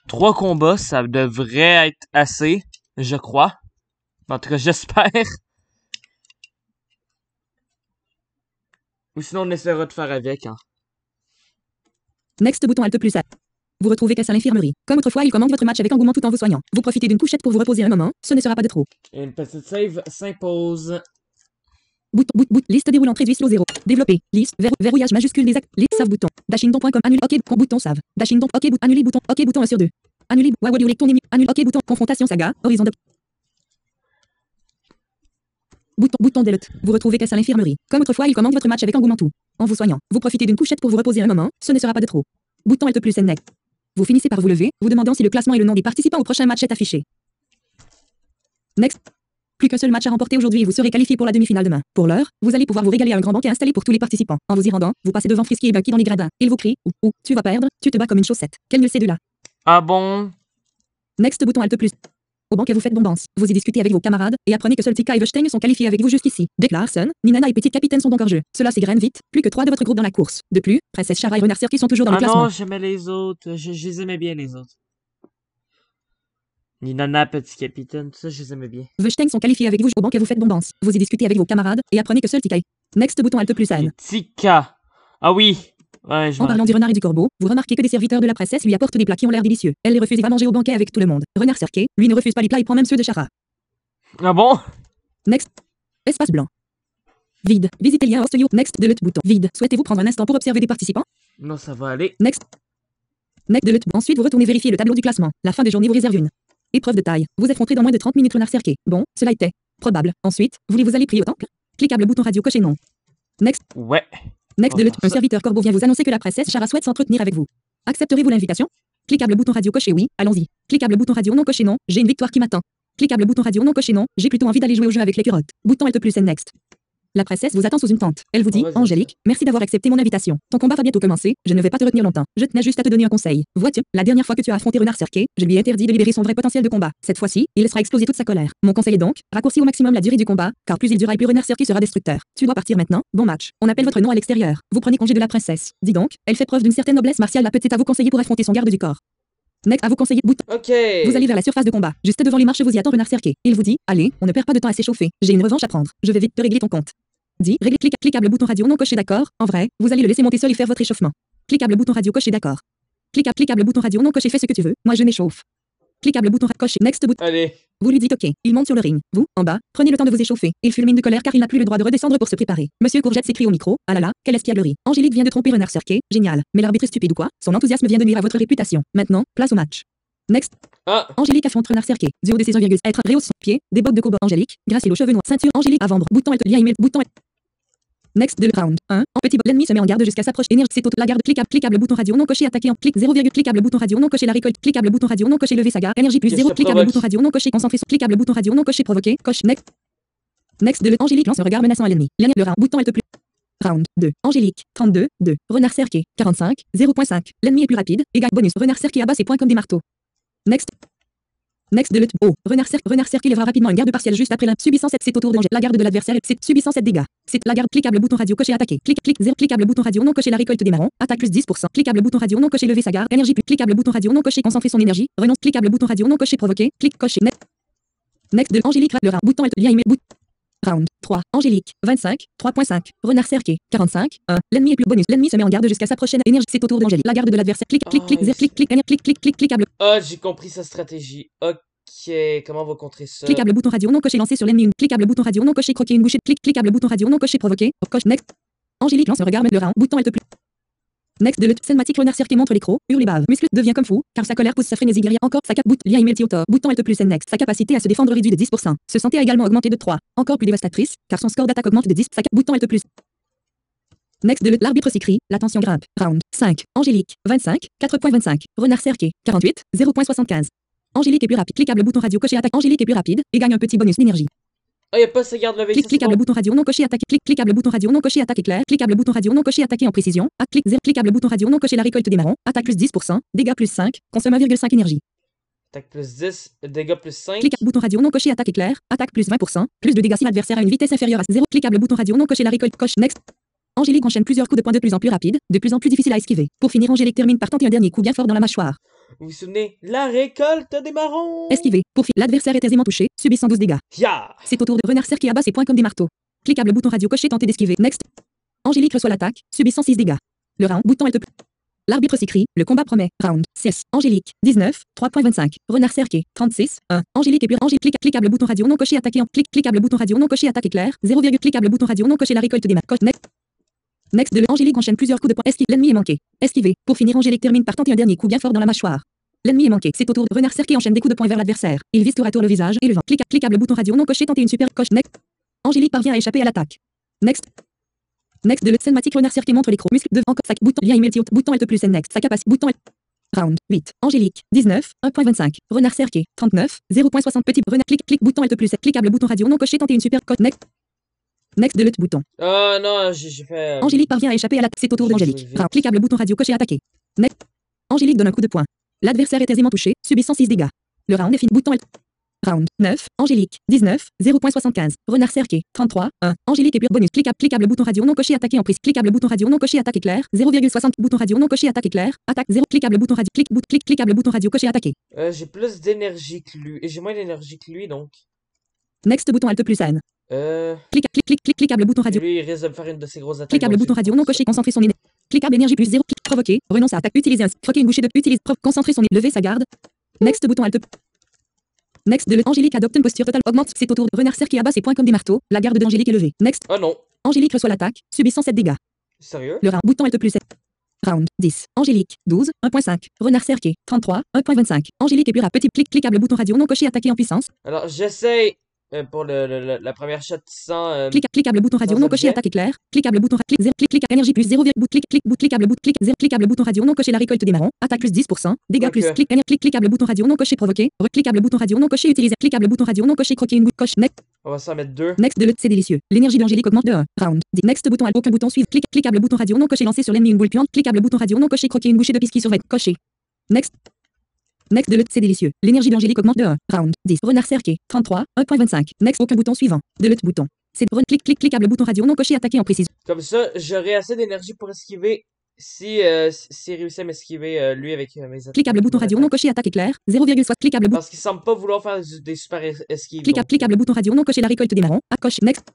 3 combats. Ça devrait être assez, je crois. En tout cas, j'espère. Ou sinon, on essaiera de faire avec. Hein. Next bouton Alt plus A. Vous retrouvez Cass à l'infirmerie. Comme autrefois, il commande votre match avec engouement tout en vous soignant. Vous profitez d'une couchette pour vous reposer un moment. Ce ne sera pas de trop. Et une petite save s'impose. Liste déroulante réduit slow 0. Développer. Liste. Verrouillage majuscule des actes. Liste save bouton. Dashingdon.com. Annuler. OK. Bouton save. Dashingdon. OK. Annuler bouton. OK. Bouton 1 sur 2. Annuler. Wawadou ton annule. OK. Bouton. Confrontation saga. Horizon de. Bouton delete. Vous retrouvez Cass à l'infirmerie. Comme autrefois, il commande votre match avec engouement tout en vous soignant. Vous profitez d'une couchette pour vous reposer un moment. Ce ne sera pas de trop. Bouton Alt plus N next. Vous finissez par vous lever, vous demandant si le classement et le nom des participants au prochain match est affiché. Next. Plus qu'un seul match à remporter aujourd'hui et vous serez qualifié pour la demi-finale demain. Pour l'heure, vous allez pouvoir vous régaler à un grand banquet installé pour tous les participants. En vous y rendant, vous passez devant Frisky et Bucky dans les gradins. Ils vous crient ou tu vas perdre, tu te bats comme une chaussette. Quel mieux c'est de là. Ah bon? Next bouton Alt plus. Au banquet, vous faites bombance. Vous y discutez avec vos camarades et apprenez que seuls Tika et Weinstein sont qualifiés avec vous jusqu'ici. Declarson, Ninana et Petite Capitaine sont donc hors jeu. Cela s'égrène vite. Plus que 3 de votre groupe dans la course. De plus, Princesse Shara et Renard qui sont toujours dans le classement. Ah non, j'aimais les autres. Je les aimais bien, les autres. Ninana, Petit Capitaine, tout ça, je les aimais bien. Weinstein sont qualifiés avec vous au banquet, vous faites bombance. Vous y discutez avec vos camarades et apprenez que seuls Tika et... Next bouton Alt plus N. Tika. Ah oui. Ouais, En parlant du renard et du corbeau, vous remarquez que des serviteurs de la princesse lui apportent des plats qui ont l'air délicieux. Elle les refuse et va manger au banquet avec tout le monde. Renard Serquet, lui ne refuse pas les plats et prend même ceux de Shara. Ah bon? Next. Espace blanc. Vide. Visitez lien host you. Next de l'autre bouton. Vide. Souhaitez-vous prendre un instant pour observer des participants? Non, ça va aller. Next. Next de l'autre. Ensuite, vous retournez vérifier le tableau du classement. La fin des journées vous réserve une épreuve de taille. Vous affronterez dans moins de 30 minutes Renard Serquet. Bon, cela était probable. Ensuite, voulez-vous aller prier au temple? Cliquable bouton radio coché non. Next. Ouais. Next de l'autre. Un serviteur corbeau vient vous annoncer que la princesse Shara souhaite s'entretenir avec vous. Accepterez-vous l'invitation? Cliquable bouton radio coché oui, allons-y. Cliquable bouton radio non coché non, j'ai une victoire qui m'attend. Cliquable bouton radio non coché non, j'ai plutôt envie d'aller jouer au jeu avec les curottes. Bouton Alt plus N next. La princesse vous attend sous une tente. Elle vous dit, vas-y, Angélique, merci d'avoir accepté mon invitation. Ton combat va bientôt commencer, je ne vais pas te retenir longtemps. Je tenais juste à te donner un conseil. Vois-tu, la dernière fois que tu as affronté Renard Cerqué, je lui ai interdit de libérer son vrai potentiel de combat. Cette fois-ci, il laissera exploser toute sa colère. Mon conseil est donc, raccourcis au maximum la durée du combat, car plus il durera et plus Renard Cerqué sera destructeur. Tu dois partir maintenant, bon match. On appelle votre nom à l'extérieur. Vous prenez congé de la princesse. Dis donc, elle fait preuve d'une certaine noblesse martiale, la petite à vous conseiller pour affronter son garde du corps. Next à vous conseiller bouton. Ok. Vous allez vers la surface de combat. Juste devant les marches vous y attend Renard Cerqué. Il vous dit, allez, on ne perd pas de temps à s'échauffer. J'ai une revanche à prendre. Je vais vite te régler ton compte. Dit, régler cliquable bouton radio non coché d'accord. En vrai, vous allez le laisser monter seul et faire votre échauffement. Cliquable bouton radio coché d'accord. Cliquable bouton radio non coché fais ce que tu veux. Moi je m'échauffe. Cliquable bouton coché next bouton. Allez. Vous lui dites ok. Il monte sur le ring. Vous, en bas, prenez le temps de vous échauffer. Il fulmine de colère car il n'a plus le droit de redescendre pour se préparer. Monsieur Courgette s'écrie au micro. Ah là là, quelle espièglerie. Angélique vient de tromper Renard Cerqué. Génial. Mais l'arbitre est stupide ou quoi? Son enthousiasme vient de nuire à votre réputation. Maintenant, place au match. Next. Ah. Angélique affronte Renard Cerqué. Du haut de ses 1,1 être rehausse son pied. Des bottes de combat Angélique. Gracile aux cheveux noirs. Ceinture Angélique avant. Bouton lien email. Bouton. Next de round 1. En petit l'ennemi se met en garde jusqu'à s'approcher. Énergie c'est auto la garde cliquable bouton radio non coché attaqué en clic 0, cliquable bouton radio non coché la récolte cliquable bouton radio non coché lever sa garde énergie plus 0 cliquable bouton radio non coché concentré sur cliquable bouton radio non coché provoqué coche next de le Angélique lance un regard menaçant à l'ennemi. Le round bouton Alt plus round 2. Angélique 32 2. Renard Cerqué 45 0.5. L'ennemi est plus rapide. Égal bonus. Renard Cerqué abat ses points comme des marteaux. Next de le Renard Cerqué lèvera rapidement une garde partielle juste après subissant 7 c'est au tour de la garde de l'adversaire c'est subissant 7 dégâts. C'est la garde cliquable bouton radio coché attaqué. Clic 0 cliquable bouton radio non coché la récolte des marrons. Attaque plus 10%. Cliquable bouton radio non coché lever sa garde. Énergie plus cliquable bouton radio non coché concentrer son énergie. Renonce cliquable bouton radio non coché provoqué. Clic coché next de Angélique le round bouton lien email round 3. Angélique 25 3.5. Renard Cerqué 45 1. L'ennemi est plus bonus. L'ennemi se met en garde jusqu'à sa prochaine énergie. C'est au tour d'Angélique. La garde de l'adversaire. Clic cliquable. Ah, j'ai compris sa stratégie. Ok. Comment on va contrer ça? Cliquable bouton radio non coché lancé sur l'ennemi. Cliquable bouton radio non coché croquer une bouchée. Cliquable bouton radio non coché provoqué. Coche next. Angélique lance un regard le round bouton Alt plus. Next de le cinématique Renard Cerqué montre l'écran, hurle et bave. Muscle devient comme fou, car sa colère pousse sa frénésie guerrière encore sa cap bout lien email top. Bouton Alt plus next. Sa capacité à se défendre réduit de 10%. Se santé a également augmenté de 3. Encore plus dévastatrice, car son score d'attaque augmente de 10. Sa cap bouton Alt plus. Next de l'arbitre s'écrie, la tension grimpe. Round 5. Angélique 25 4.25. Renard Cerqué 48 0.75. Angélique est plus rapide. Cliquable bouton radio coché attaque. Angélique est plus rapide et gagne un petit bonus d'énergie. Ah, y'a pas sa garde levée. Cliquable bouton radio non coché attaqué. Cliquable bouton radio non coché attaque éclair. Cliquable bouton radio non coché attaqué en précision. Clic 0 cliquable bouton radio non coché la récolte des marrons. Attaque plus 10%. Dégâts plus 5. Consomme 1,5 énergie. Attaque plus 10. Dégâts plus 5. Cliquable bouton radio non coché attaque éclair. Attaque plus 20%. Plus de dégâts si l'adversaire a une vitesse inférieure à 0. Cliquable bouton radio non coché la récolte coche next. Angélique enchaîne plusieurs coups de poing de plus en plus rapides, de plus en plus difficiles à esquiver. Pour finir, Angélique termine par tenter un dernier coup bien fort dans la mâchoire. Vous vous souvenez? La récolte des marrons. Esquiver. Pour finir, l'adversaire est aisément touché, subissant 12 dégâts. Ya. C'est au tour de Renard Cerqué abat ses points comme des marteaux. Cliquable bouton radio coché tenter d'esquiver. Next. Angélique reçoit l'attaque, subissant 6 dégâts. Le round bouton Alt plus. L'arbitre s'écrie, le combat promet. Round 6. Angélique 19 3.25. Renard Cerqué 36 1. Angélique et puis Angélique cliquable bouton radio non coché attaqué en cliquable bouton radio non coché attaque éclair. 0, cliquable bouton radio non coché la récolte des marques. Next de Angélique enchaîne plusieurs coups de poing. L'ennemi est manqué. Esquiver. Pour finir, Angélique termine par tenter un dernier coup bien fort dans la mâchoire. L'ennemi est manqué. C'est au tour de Renard Cerqué enchaîne des coups de poing vers l'adversaire. Il vise tour à tour le visage et le vent. Cliquable bouton radio non coché tenter une super coche. Next. Angélique parvient à échapper à l'attaque. Next de le cinématique Renard Cerqué montre l'écran. Muscle devant sac bouton lien email bouton Alt plus next. Sa capacité bouton round 8. Angélique 19 1.25. Renard Cerqué 39 0.60. Petit Renard clic bouton Alt plus cliquable bouton radio non coché tenter une super coche. Next de l'autre bouton. Ah non, j'ai fait. Angélique parvient à échapper à l'attaque. C'est au tour d'Angélique. Cliquable bouton radio coché attaqué. Next. Angélique donne un coup de poing. L'adversaire est aisément touché, subissant 6 dégâts. Le round est fini. Bouton round 9. Angélique 19 0.75. Renard Cerqué 33 1. Angélique et pure bonus. Cliquable bouton radio non coché attaqué en prise. Cliquable bouton radio non coché attaque éclair. 0,60. Bouton radio non coché attaque éclair. Attaque 0. Cliquable bouton radio cliquable bouton radio coché attaqué. J'ai plus d'énergie que lui. Et j'ai moins d'énergie que lui donc. Next bouton Alt plus N. Cliquable bouton radio. Lui, il risque de me faire une de ses grosses attaques. Cliquable bouton radio non coché concentrer son énergie. Cliquable énergie plus 0. Provoquer. Renonce à attaque. Utiliser un. Croquer une bouchée de. Utilise. Concentrer son énergie. Lever sa garde. Next bouton Alt. Next de Angélique adopte une posture totale. Augmente. C'est au tour de Renard Cerqué abat ses points comme des marteaux. La garde d'Angélique est levée. Next. Oh non. Angélique reçoit l'attaque, subissant 7 dégâts. Sérieux? Le round bouton Alt plus 7. Round 10. Angélique 12 1.5. Renard Cerqué 33 1.25. Angélique et puis petit cliquable bouton radio non coché attaqué en puissance. Alors j'essaye pour la première shot Cliquable bouton radio sans non coché objet. attaque éclair. Cliquable bouton clic 0 clic énergie plus 0, cliquable bouton clic 0 cliquable bouton radio non coché la récolte des marrons. Attaque plus 10%. Dégâts plus Ok. cliquable bouton radio non coché provoqué. Cliquable bouton radio non coché utilisé. Cliquable bouton radio non coché croquer une goutte coche. On va s'en mettre 2. Next de le c'est délicieux. L'énergie d'Angélique augmente de 1. Round. Next bouton aucun bouton suivre. Cliquable bouton radio non coché lancer sur l'ennemi une boule puante. Cliquable bouton radio non coché croquer une bouchée de pisky sur vêt. Coché. Next. Next de le c'est délicieux. L'énergie d'Angélique augmente de 1. Round. 10. Renard cerqué. 33. 1.25. Next aucun bouton suivant. De le bouton. C'est cliquable bouton radio non coché attaquer en précision. Comme ça, j'aurai assez d'énergie pour esquiver s'il réussit à m'esquiver lui avec mes attaques. Cliquable bouton radio non coché attaque éclair. 0,6 cliquable bouton. Parce qu'il semble pas vouloir faire des super esquives. donc. Cliquable bouton radio non coché la récolte des marrons. À coche. Next.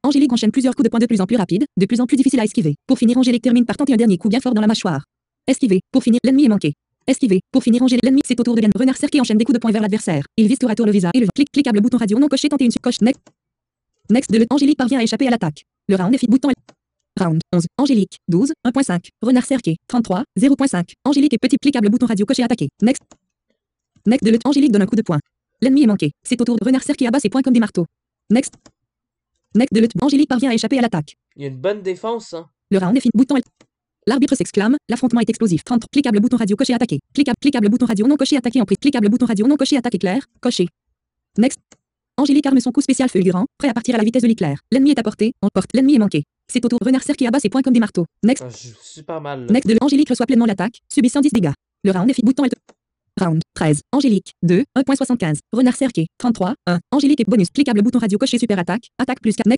Angélique enchaîne plusieurs coups de poing de plus en plus rapides, de plus en plus difficiles à esquiver. Pour finir, Angélique termine par tenter un dernier coup bien fort dans la mâchoire. Esquiver. Pour finir, l'ennemi est manqué. Esquiver. Pour finir, Angélique, l'ennemi, c'est au tour de Renard cerqué enchaîne des coups de poing vers l'adversaire. Il vise tour à tour le visage et le cliquable bouton radio non coché tenter une coche. Next de le Angélique parvient à échapper à l'attaque. Le round est fini. Bouton Round 11. Angélique 12 1.5. Renard cerqué 33 0.5. Angélique est petit cliquable bouton radio coché attaqué. Next de le Angélique donne un coup de poing. L'ennemi est manqué. C'est au tour de Renard cerqué abat ses poings comme des marteaux. Next de le Angélique parvient à échapper à l'attaque. Il y a une bonne défense, hein. Le round est fini. Bouton L'arbitre s'exclame, l'affrontement est explosif. 30. Cliquable bouton radio coché attaqué. Cliquable bouton radio non coché attaqué en prise. Cliquable bouton radio non coché attaque éclair. Coché. Next. Angélique arme son coup spécial fulgurant, prêt à partir à la vitesse de l'éclair. L'ennemi est à portée, en porte. L'ennemi est manqué. C'est au tour Renard cerqué abat ses poings comme des marteaux. Next. Je joue super mal. Là. Next de Angélique reçoit pleinement l'attaque, subissant 10 dégâts. Le round est fini. Bouton Round 13. Angélique 2 1.75. Renard cerqué 33 1. Angélique est bonus. Cliquable bouton radio coché super attaque. Attaque plus 4.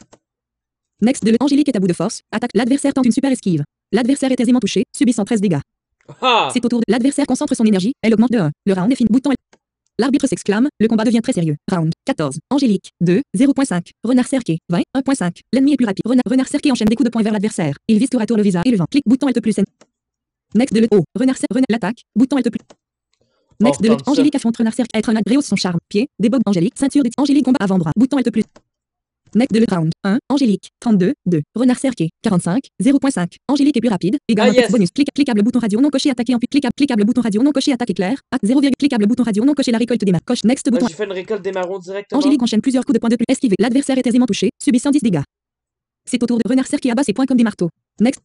Next de Angélique est à bout de force. Attaque. L'adversaire tente une super esquive. L'adversaire est aisément touché, subissant 13 dégâts. Ah! C'est au tour de l'adversaire concentre son énergie, elle augmente de 1. Le round est fini. Bouton L'arbitre s'exclame, le combat devient très sérieux. Round 14. Angélique 2 0.5. Renard cerqué 20 1.5. L'ennemi est plus rapide. Renard cerqué enchaîne des coups de poing vers l'adversaire. Il vise tour à tour le visage et le vent. Clic bouton Alt plus N. Next de Renard cerqué l'attaque. Bouton Alt plus. Next de Angélique affronte Renard cerqué. Être un rehausse son charme. Pied, débog Angélique, ceinture Angélique combat avant-bras. Bouton Alt plus. Next de round 1. Angélique 32 2. Renard cerqué 45 0.5. Angélique est plus rapide. Également bonus. Cliquable bouton radio non coché attaqué en cliquable bouton radio non coché attaque éclair. 0, cliquable bouton radio non coché la récolte des marrons. Coche next bouton. J'ai fait une récolte des marrons directement. Angélique enchaîne plusieurs coups de poing de plus. Esquivé. L'adversaire est aisément touché, subissant 10 dégâts. C'est au tour de Renard cerqué abat ses poings comme des marteaux. Next.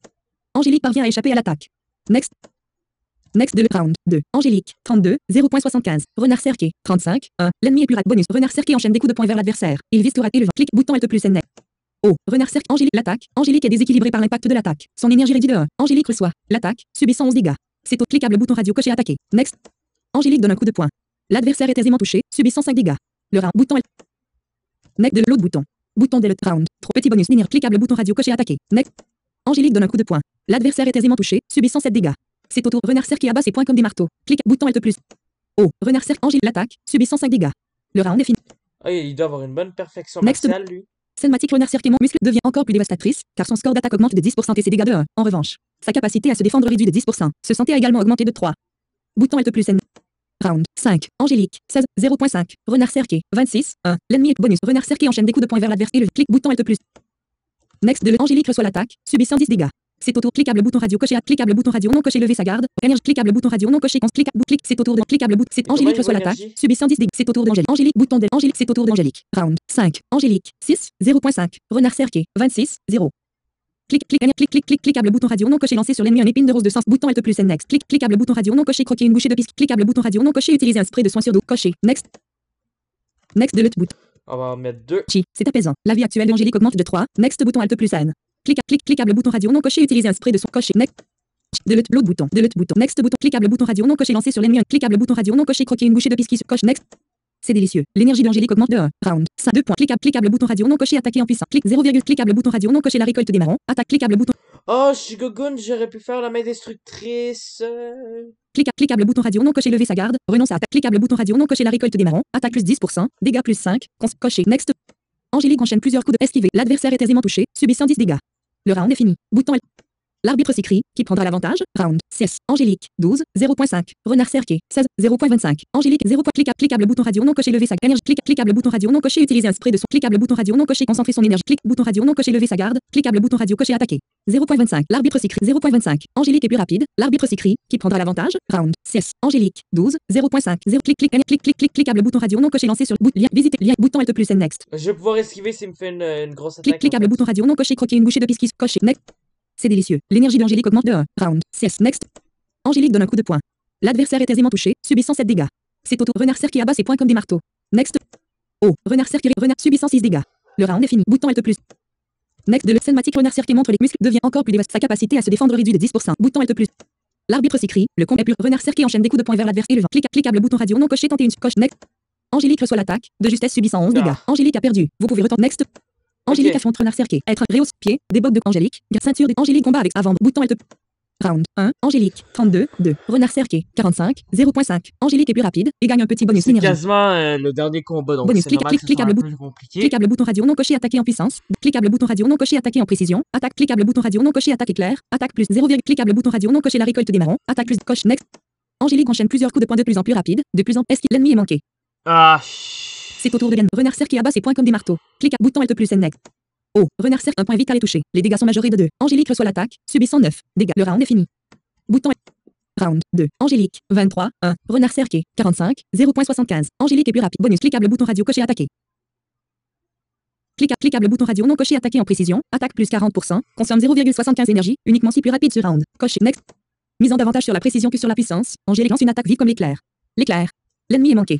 Angélique parvient à échapper à l'attaque. Next de round 2. Angélique 32 0.75. Renard cerqué 35 1. L'ennemi est plus rapide. Bonus. Renard cerqué enchaîne des coups de poing vers l'adversaire. Il vise tour à et le vent. Clic bouton Alt plus N. Oh, Renard cerqué. Angélique l'attaque. Angélique est déséquilibrée par l'impact de l'attaque. Son énergie réduit de 1. Angélique reçoit l'attaque, subissant 11 dégâts. C'est au cliquable bouton radio coché attaqué. Next. Angélique donne un coup de poing. L'adversaire est aisément touché, subissant 5 dégâts. Le round bouton Next de l'autre bouton. Bouton de l'autre round. Trop petit bonus. Linéaire. Cliquable bouton radio coché attaqué. Next. Angélique donne un coup de poing. L'adversaire est aisément touché, subissant 7 dégâts. C'est au tour Renard cerqué abat ses poings comme des marteaux. Clic bouton Alt plus. Oh, Renard cerqué. Angélique l'attaque, subissant 5 dégâts. Le round est fini. Ah, il doit avoir une bonne perfection martiale, lui. Cinématique Renard cerqué mon muscle devient encore plus dévastatrice, car son score d'attaque augmente de 10% et ses dégâts de 1. En revanche, sa capacité à se défendre réduit de 10%. Se santé a également augmenté de 3. Bouton Alt plus N. Round 5. Angélique 16 0.5. Renard cerqué 26 1. L'ennemi est bonus. Renard cerqué enchaîne des coups de poing vers l'adversaire et le clic bouton Alt plus. Next de Angélique reçoit l'attaque, subissant 10 dégâts. C'est au tour cliquable bouton radio coché cliquable bouton radio non coché lever sa garde. Cliquable bouton radio non coché clic c'est au tour de cliquable bouton. C'est Angélique reçoit l'attaque, subissant 10 dégâts. C'est au tour d'Angélique. Angélique bouton d'Angélique c'est au tour d'Angélique. Round 5. Angélique 6 0.5. Renard cerqué 26 0. Cliquable bouton radio non coché lancé sur l'ennemi en épine de rose de sens. Bouton Alt plus N. Next. Cliquable bouton radio non coché croquer une bouchée de pisque. Cliquable bouton radio non coché utiliser un spray de soin sur dos. Coché. Next de l'autre bouton. On va en mettre 2. C'est apaisant. La vie actuelle d'Angélique augmente de 3. Next bouton Alt plus N. Cliquable bouton radio non coché utiliser un spray de son coché. Next de l'autre bouton. Next bouton. Cliquable bouton radio non coché lancé sur l'ennemi. Cliquable bouton radio non coché croquer une bouchée de pisque. Coche. Next. C'est délicieux. L'énergie d'Angélique augmente de 1. Round 5. 2 points. Cliquable bouton radio non coché attaqué en puissant. Clic 0, cliquable bouton radio non coché la récolte des marrons. Attaque cliquable bouton. Oh, Shigogun, j'aurais pu faire la main destructrice. Cliquable bouton radio non coché lever sa garde. Renonce à attaque. Cliquable bouton radio non coché la récolte des marrons. Attaque plus 10%. Dégâts plus 5. Coché. Next. Angélique enchaîne plusieurs coups de esquiver. L'adversaire est aisément touché, subissant 10 dégâts. Le round est fini. Bouton L'arbitre s'écrit, qui prendra l'avantage? Round 6. Angélique, 12, 0.5. Renard cerqué, 16, 0.25. Angélique, 0. Cliquable bouton radio non coché lever sa énergie. Cliquable bouton radio non coché utiliser un spray de son. Cliquable bouton radio non coché concentrer son énergie. Clic bouton radio non coché lever sa garde. Cliquable bouton radio coché attaquer. 0.25. L'arbitre s'écrit 0.25. Angélique est plus rapide. L'arbitre s'écrit, qui prendra l'avantage? Round 6. Angélique, 12, 0.5. 0. Cliquable bouton radio non coché lancé sur lien. Visiter lien. Bouton Alt plus next. Je vais pouvoir esquiver s'il me fait une grosse attaque. Cliquable bouton radio non coché croquer une bouchée de pisquis coché. Next. C'est délicieux. L'énergie d'Angélique augmente de 1. Round 6. Next. Angélique donne un coup de poing. L'adversaire est aisément touché, subissant 7 dégâts. C'est au tour. Renard cerf qui abat ses poings comme des marteaux. Next. Oh, renard cerf qui renard subissant 6 dégâts. Le round est fini. Bouton Alt plus. Next de le cinématique renard cerf qui montre les muscles devient encore plus dévastateur. Sa capacité à se défendre réduit de 10%. Bouton Alt plus. L'arbitre s'écrit, le combat est plus. Renard cerf qui enchaîne des coups de poing vers l'adversaire et le vent. Cliquable bouton radio non coché tenter une coche. Next. Angélique reçoit l'attaque, de justesse subissant 11 dégâts. Angélique a perdu. Vous pouvez retenter. Next. Angélique affronte renard cerqué. Être réhausse, pied, des bottes de Angélique, ceinture de Angélique combat avec avant. Bouton Alt. Round 1. Angélique, 32, 2. Renard cerqué, 45, 0.5. Angélique est plus rapide et gagne un petit bonus C'est énergie. quasiment le dernier combat, donc Bonus, c'est normal que ce soit un peu compliqué. Cliquable bouton radio non coché attaquer en puissance. Cliquable bouton radio non coché attaquer en précision. Attaque cliquable bouton radio non coché attaque éclair. Attaque plus 0, cliquable bouton radio non coché la récolte des marrons. Attaque plus coche next. Angélique enchaîne plusieurs coups de poing de plus en plus rapide, de plus en est-ce que l'ennemi est manqué. Ah. C'est au tour de Renard cerf qui abat ses poings comme des marteaux. Clique bouton Alt plus next. Oh, renard cerf, un point vital est touché. Les dégâts sont majorés de 2. Angélique reçoit l'attaque, subissant 9 dégâts. Le round est fini. Bouton Round 2. Angélique, 23, 1. Renard cerqué, 45, 0.75. Angélique est plus rapide. Bonus, cliquable bouton radio coché attaquer. Cliquable bouton radio non coché attaquer en précision. Attaque plus 40%. Consomme 0,75 énergie. Uniquement si plus rapide ce round. Coché next. Mise en davantage sur la précision que sur la puissance. Angélique lance une attaque vive comme l'éclair. L'éclair. L'ennemi est manqué.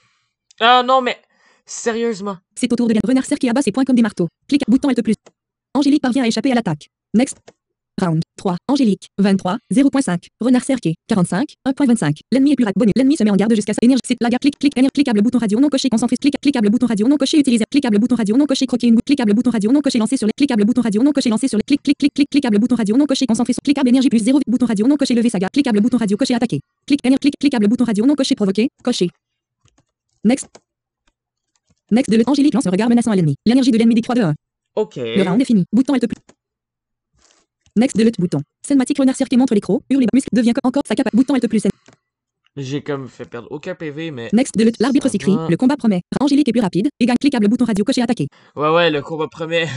Ah non mais sérieusement. C'est au tour de renard cerf qui abat ses poings comme des marteaux. Clique bouton Alt plus. Angélique parvient à échapper à l'attaque. Next. Round 3. Angélique, 23, 0.5. Renard cerqué, 45, 1.25. L'ennemi est plus rapide. Bonus. L'ennemi se met en garde jusqu'à sa énergie. C'est la garde. Cliquable bouton radio non coché concentré. Cliquable bouton radio non coché utiliser. Cliquable bouton radio non coché croquer une bouche. Cliquable bouton radio non coché lancé sur les. Cliquable bouton radio non coché lancé sur les. Cliquable bouton radio non coché concentré sur. Cliquable énergie plus 0. Bouton radio non coché lever sa garde. Cliquable bouton radio coché attaquer. Cliquable bouton radio non coché provoquer. Coché. Next. Next de Angélique lance un regard menaçant à l'ennemi. L'énergie de l'ennemi décroît de 1. Ok. Le round est fini. Bouton Alt plus. Next de bouton. Cinématique renard cerf qui montre les crocs, hurle les muscles, devient encore sa capacité. Bouton Alt plus. J'ai comme fait perdre aucun PV, mais. Next de l'arbitre s'écrit, le combat promet. Angélique est plus rapide et gagne. Cliquable bouton radio coché attaquer. Ouais, le combat promet.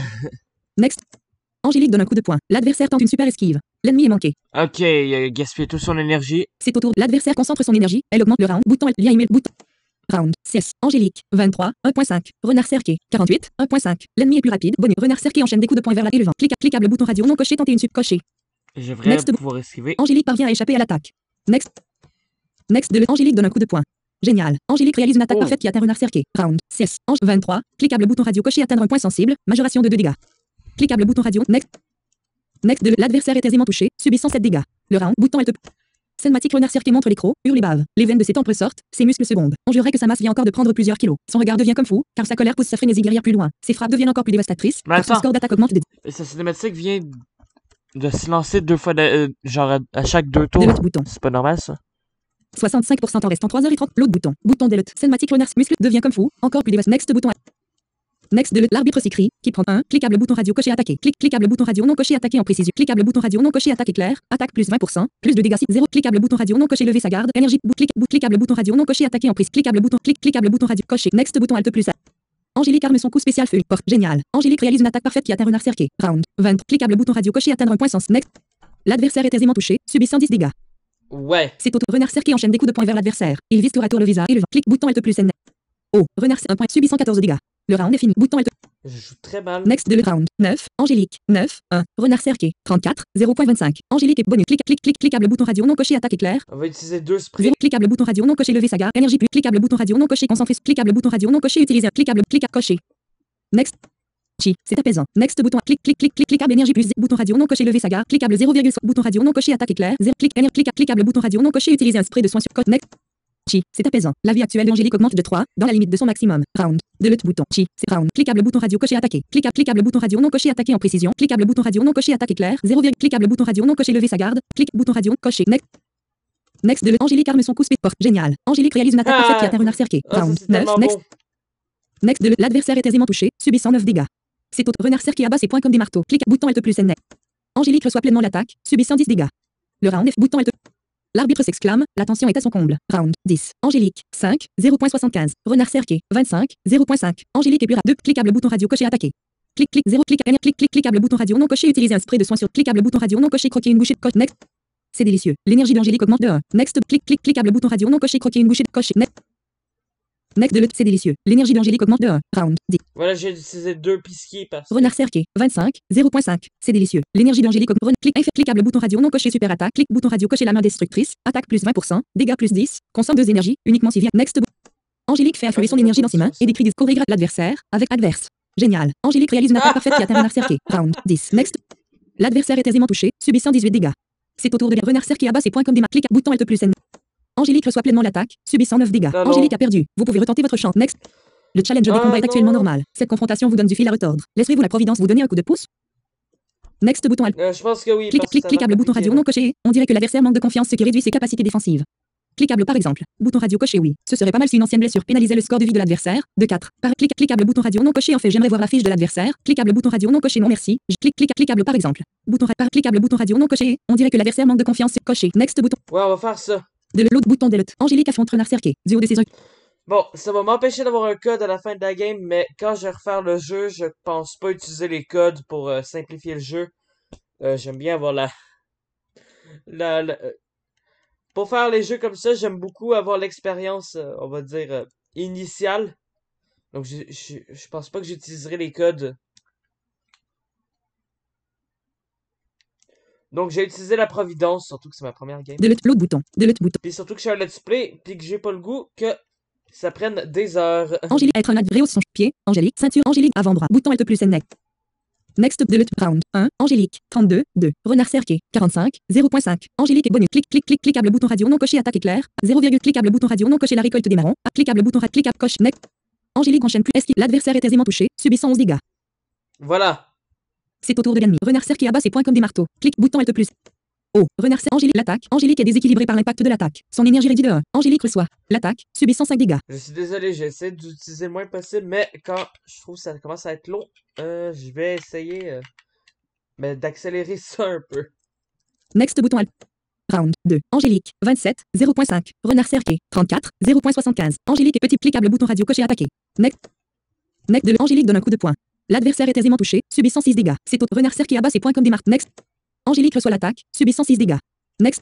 Next. Angélique donne un coup de poing. L'adversaire tente une super esquive. L'ennemi est manqué. Ok, il a gaspillé toute son énergie. C'est au tour. L'adversaire concentre son énergie. Elle augmente le round. Bouton Alt lien email. Bouton. Round 6. Angélique, 23, 1.5. Renard cerqué, 48, 1.5. L'ennemi est plus rapide. Bonus. Renard cerqué enchaîne des coups de poing vers la et le vent. Cliquable bouton radio non coché tenter une sub coché. Je devrais pouvoir esquiver. Angélique parvient à échapper à l'attaque. Next de Angélique donne un coup de poing. Génial. Angélique réalise une attaque parfaite qui atteint Renard cerqué. Round 6. 23. Cliquable bouton radio coché atteindre un point sensible. Majoration de 2 dégâts. Cliquable bouton radio. Next de l'adversaire est aisément touché, subissant 7 dégâts. Le round. Bouton Alt. Cinématique renard cerf qui montre les crocs, hurle et bave. Les veines de ses tempes sortent, ses muscles se bombent. On jurerait que sa masse vient encore de prendre plusieurs kilos. Son regard devient comme fou, car sa colère pousse sa frénésie guerrière plus loin. Ses frappes deviennent encore plus dévastatrices. Mais Car son score d'attaque augmente de. Sa cinématique vient de se lancer 2 fois, genre à chaque 2 tours. C'est pas normal ça. 65% en restant 3h30. L'autre bouton. Bouton delete. Cinématique renard muscle devient comme fou, encore plus dévastateur. Next bouton. Next de l'arbitre s'écrit, qui prend 1. Cliquable bouton radio coché attaquer. Cliquable bouton radio non coché attaquer en précision. Cliquable bouton radio non coché attaque éclair. Attaque plus 20%. Plus de dégâts 0. Cliquable bouton radio non coché lever sa garde. Énergie. Cliquable bouton radio non coché attaquer en précision. Cliquable bouton radio coché. Next bouton Alt plus. Angélique arme son coup spécial feu. Porte. Génial. Angélique réalise une attaque parfaite qui atteint renard cerqué. Round 20. Cliquable bouton radio coché atteindre un point sens. Next. L'adversaire est aisément touché, subissant 10 dégâts. Ouais. C'est au tour. Renard cerqué enchaîne des coups de poing vers l'adversaire. Il vise tour à tour le visage et le vent. Bouton Alt plus. Oh, renard un point subissant 14 dégâts. Le round est fini. Bouton Alt. Je joue très mal. Next de le round. 9. Angélique. 9. 1. Renard cerqué. 34. 0.25. Angélique est bonus. Cliquable bouton radio non coché attaque éclair. On va utiliser 2 sprays. 0. Cliquable bouton radio non coché lever sa garde. Énergie plus. Cliquable bouton radio non coché concentré. Cliquable bouton radio non coché utiliser. Cliquable coché. Next. C'est apaisant. Next bouton. Cliquable énergie plus. Bouton radio non coché lever sa garde. Cliquable 0, bouton radio non coché attaque éclair. 0. Cliquable bouton radio non coché utiliser un spray de soin sur côte. Next. C'est apaisant. La vie actuelle d'Angélique augmente de 3, dans la limite de son maximum. Round. De l'autre bouton. C'est round. Cliquable bouton radio coché attaquer. Cliquable bouton radio non coché attaquer en précision. Cliquable bouton radio non coché attaque éclair. 0, cliquable bouton radio non coché lever sa garde. Bouton radio coché. Next de Angélique arme son coup spécial. Génial. Angélique réalise une attaque parfaite qui atteint renard cerqué. Round. 9. Next de l'adversaire est aisément touché, subissant 9 dégâts. C'est au renard cerf qui abat ses poings comme des marteaux. Bouton Alt plus. Angélique reçoit pleinement l'attaque, subissant 10 dégâts. Le round F, bouton Alt. L'arbitre s'exclame, la tension est à son comble. Round 10. Angélique, 5, 0.75. Renard cerqué, 25, 0.5. Angélique et Pura, 2. Cliquable bouton radio coché attaqué. Clic, clic, 0, clic, cliquable bouton radio non coché, utiliser un spray de soin sur cliquable bouton radio non coché, croquer une bouchée de coche, next. C'est délicieux. L'énergie d'Angélique augmente de 1. Next, cliquable bouton radio non coché, croquer une bouchée de coche, next. Next de le, c'est délicieux. L'énergie d'Angélique augmente de 1. Round 10. Voilà, j'ai utilisé 2 pisquiers parce que... Renard cerqué, 25, 0.5. C'est délicieux. L'énergie d'Angélique augmente. Cliquable bouton radio non coché, super attaque. Clic bouton radio coché, la main destructrice. Attaque plus 20%. Dégâts plus 10. Consomme 2 énergies. Uniquement si vient. Next. Angélique fait affluer son énergie dans ses mains et décrit des chorégraphes l'adversaire avec adverse. Génial. Angélique réalise une attaque parfaite qui atteint Renard cerqué. Round 10. Next. L'adversaire est aisément touché, subissant 18 dégâts. C'est au tour de Renard cerqué abat ses points comme des marques. Clic bouton Alt plus N. Angélique reçoit pleinement l'attaque, subissant 9 dégâts. Non, non. Angélique a perdu. Vous pouvez retenter votre chance. Next. Le challenge des combats est actuellement normal. Cette confrontation vous donne du fil à retordre. Laisserez-vous la providence vous donner un coup de pouce? Next bouton Alt. Je pense que oui. parce que ça va Cliquable bouton compliquer, radio non coché. On dirait que l'adversaire manque de confiance, ce qui réduit ses capacités défensives. Cliquable par exemple. Bouton radio coché oui. Ce serait pas mal si une ancienne blessure pénalisait le score de vie de l'adversaire. De 4. Cliquable bouton radio non coché en fait j'aimerais voir la fiche de l'adversaire. Cliquable bouton radio non coché non merci. Cliquable par exemple. Cliquable bouton radio non coché. On dirait que l'adversaire manque de confiance. Coché. Next bouton. Ouais, on va faire ça. De l'autre bouton delete. Angélique affronte Renard cerqué. Duo de saison. Bon, ça va m'empêcher d'avoir un code à la fin de la game, mais quand je vais refaire le jeu, je pense pas utiliser les codes pour simplifier le jeu. J'aime bien avoir pour faire les jeux comme ça, j'aime beaucoup avoir l'expérience, on va dire, initiale. Donc, je pense pas que j'utiliserai les codes. Donc, j'ai utilisé la Providence, surtout que c'est ma première game. Delete l'autre bouton. Delete bouton. Puis surtout que je suis un let's play, puis que j'ai pas le goût que ça prenne des heures. Angélique être un adversaire hausse son pied. Angélique ceinture. Angélique avant-bras. Bouton Alt plus N. Next delete round 1. Angélique 32 2. Renard cerqué 45 0.5. Angélique et bonus. Cliquable bouton radio non coché attaque éclair. 0, cliquable bouton radio non coché la récolte des marrons. Cliquable bouton cliquable coche next. Angélique enchaîne plus. Esquive. L'adversaire est aisément touché, subissant 11 dégâts. Voilà. C'est au tour de l'ennemi. Renard cerqué abat ses points comme des marteaux. Clic bouton Alt plus. Oh, Renard cerqué. Angélique l'attaque. Angélique est déséquilibrée par l'impact de l'attaque. Son énergie réduit de 1. Angélique reçoit l'attaque, subissant 5 dégâts. Je suis désolé, j'essaie d'utiliser le moins possible, mais quand je trouve que ça commence à être long, je vais essayer d'accélérer ça un peu. Next bouton Alt. Round 2. Angélique 27 0.5. Renard cerqué 34 0.75. Angélique et petit cliquable bouton radio coché attaqué. Next de Angélique donne un coup de poing. L'adversaire est aisément touché, subissant 6 dégâts. C'est au Renard cerqué abat ses points comme des marques. Next. Angélique reçoit l'attaque, subissant 6 dégâts. Next.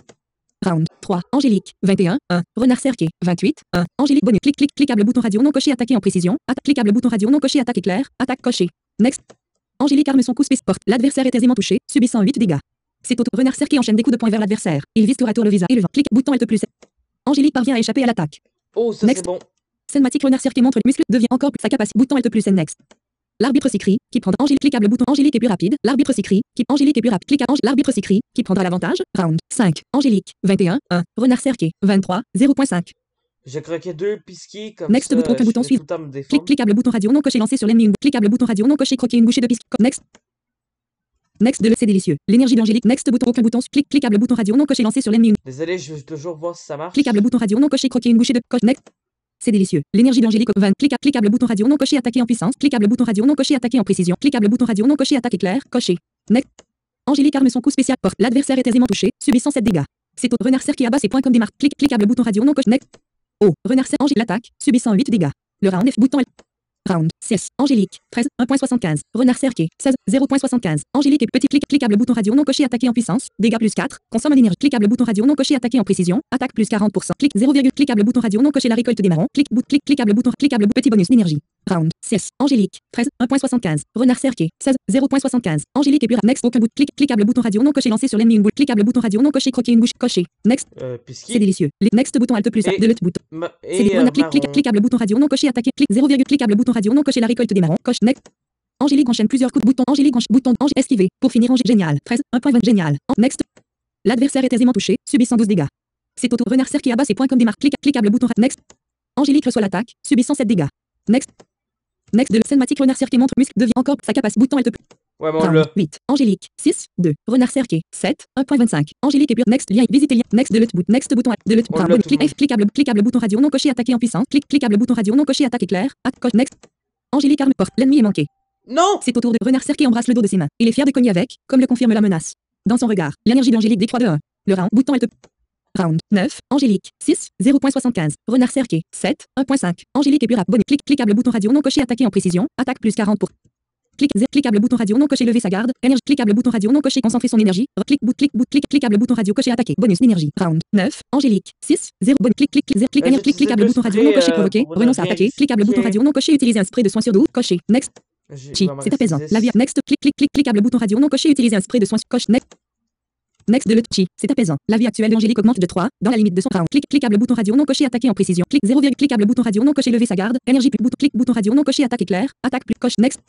Round 3. Angélique 21 1. Renard cerqué 28 1. Angélique bonus. Cliquable bouton radio non coché attaqué en précision. Cliquable bouton radio non coché attaque éclair. Attaque coché. Next. Angélique arme son coup spécial porte. L'adversaire est aisément touché, subissant 8 dégâts. C'est au tour. Renard cerqué enchaîne des coups de poing vers l'adversaire. Il vise tour à tour le visage et le vent. Clic bouton Alt plus. Angélique parvient à échapper à l'attaque. Oh, ça Next. c'est bon. Cinématique Renard cerqué montre le muscle devient encore plus sa capacité. Bouton Alt plus N next. L'arbitre s'écrit, qui prendra Angélique, cliquable bouton Angélique est plus rapide. L'arbitre s'écrit, qui Angélique est plus rapide. L'arbitre s'écrit, qui prendra l'avantage. Round 5. Angélique 21 1. Renard cerqué 23 0.5. J'ai croqué 2 pisquiers comme Next ça. bouton, aucun je bouton vais suivant. tout le temps me défendre. Cliquable bouton radio non coché lancé sur l'ennemi. Cliquable bouton radio non coché croquer une bouchée de pisquier. Next de le c'est délicieux. L'énergie d'Angélique. Next bouton aucun bouton. Cliquable bouton radio non coché lancé sur l'ennemi. Désolé, je veux toujours voir si ça marche. Cliquable bouton radio non coché croquer une bouchée de coche. Next. C'est délicieux. L'énergie d'Angélique 20. Cliquable bouton radio non coché attaqué en puissance. Cliquable bouton radio non coché attaqué en précision. Cliquable bouton radio non coché attaque éclair. Coché. Next. Angélique arme son coup spécial porte. L'adversaire est aisément touché, subissant 7 dégâts. C'est au Renard cerqué abat ses points comme des marques. Cliquable bouton radio non coché. Next. Oh, Renard cerqué Angélique l'attaque, subissant 8 dégâts. Le round F bouton L. Round 6. Angélique 13 1.75. Renard cerqué 16 0.75. Angélique et petit cliquable bouton radio non coché attaqué en puissance. Dégâts plus 4. Consomme d'énergie. Cliquable bouton radio non coché attaqué en précision. Attaque plus 40%. Clic 0, cliquable bouton radio non coché la récolte des marrons. Cliquable bouton petit bonus d'énergie. Round 6. Angélique 13 1.75. Renard cerqué 16 0.75. Angélique et plus next aucun bout cliquable bouton radio non coché lancé sur l'ennemi une boule. Cliquable bouton radio non coché croquer une bouche coché. Next. C'est délicieux. Next bouton Alt plus de l'autre bouton. C'est cliquable bouton radio non coché attaqué. Clic 0, cliquable bouton radio non coché la récolte des marrons. Coche next. Angélique enchaîne plusieurs coups de bouton. Angélique bouton esquiver. Pour finir génial. 13 1.20 génial. Next. L'adversaire est aisément touché, subissant 12 dégâts. C'est au tour Renard cerqué abat ses points comme des marques. Cliquable bouton next. Angélique reçoit l'attaque, subissant 7 dégâts. Next de la cinématique Renard cerqué montre muscle devient encore sa capacité. Bouton Alt. Ouais, bon, là. 8. Angélique 6 2. Renard cerqué 7 1.25. Angélique et pure next lien visiter lien next de l'autre bout next bouton de l'autre cliquable bouton radio non coché attaqué en puissance. Cliquable bouton radio non coché attaque éclair. Coche next. Angélique arme porte l'ennemi est manqué. Non! C'est au tour de Renard Cerf qui embrasse le dos de ses mains. Il est fier de cogner avec, comme le confirme la menace. Dans son regard, l'énergie d'Angélique décroît de 1. Le round, bouton est Round 9, Angélique, 6, 0.75. Renard Cerqué, 7, 1.5. Angélique et plus rap. Bonne. Cliquable bouton radio non coché attaqué en précision. Attaque plus 40 pour. Cliquable bouton radio non coché lever sa garde. Énergie. Cliquable bouton radio non coché concentrer son énergie. Cliquable bouton radio coché attaquer. Bonus d'énergie. Round 9, Angélique, 6, 0. Bonne. Cliquable bouton radio non coché provoquer. Renonce à attaquer. Cliquable bouton radio non coché utiliser un spray de soin sur dos. Coché. Next. Chi. C'est apaisant. La vie. Next. Cliquable bouton radio non coché utiliser un spray de soin sur coche. Next. Next de le chi, c'est apaisant. La vie actuelle d'Angélique augmente de 3, dans la limite de son round. Cliquable bouton radio non coché attaquer en précision. 0, cliquable bouton radio non coché lever sa garde. Énergie plus bouton radio non coché attaque éclair. Attaque plus coche. Next.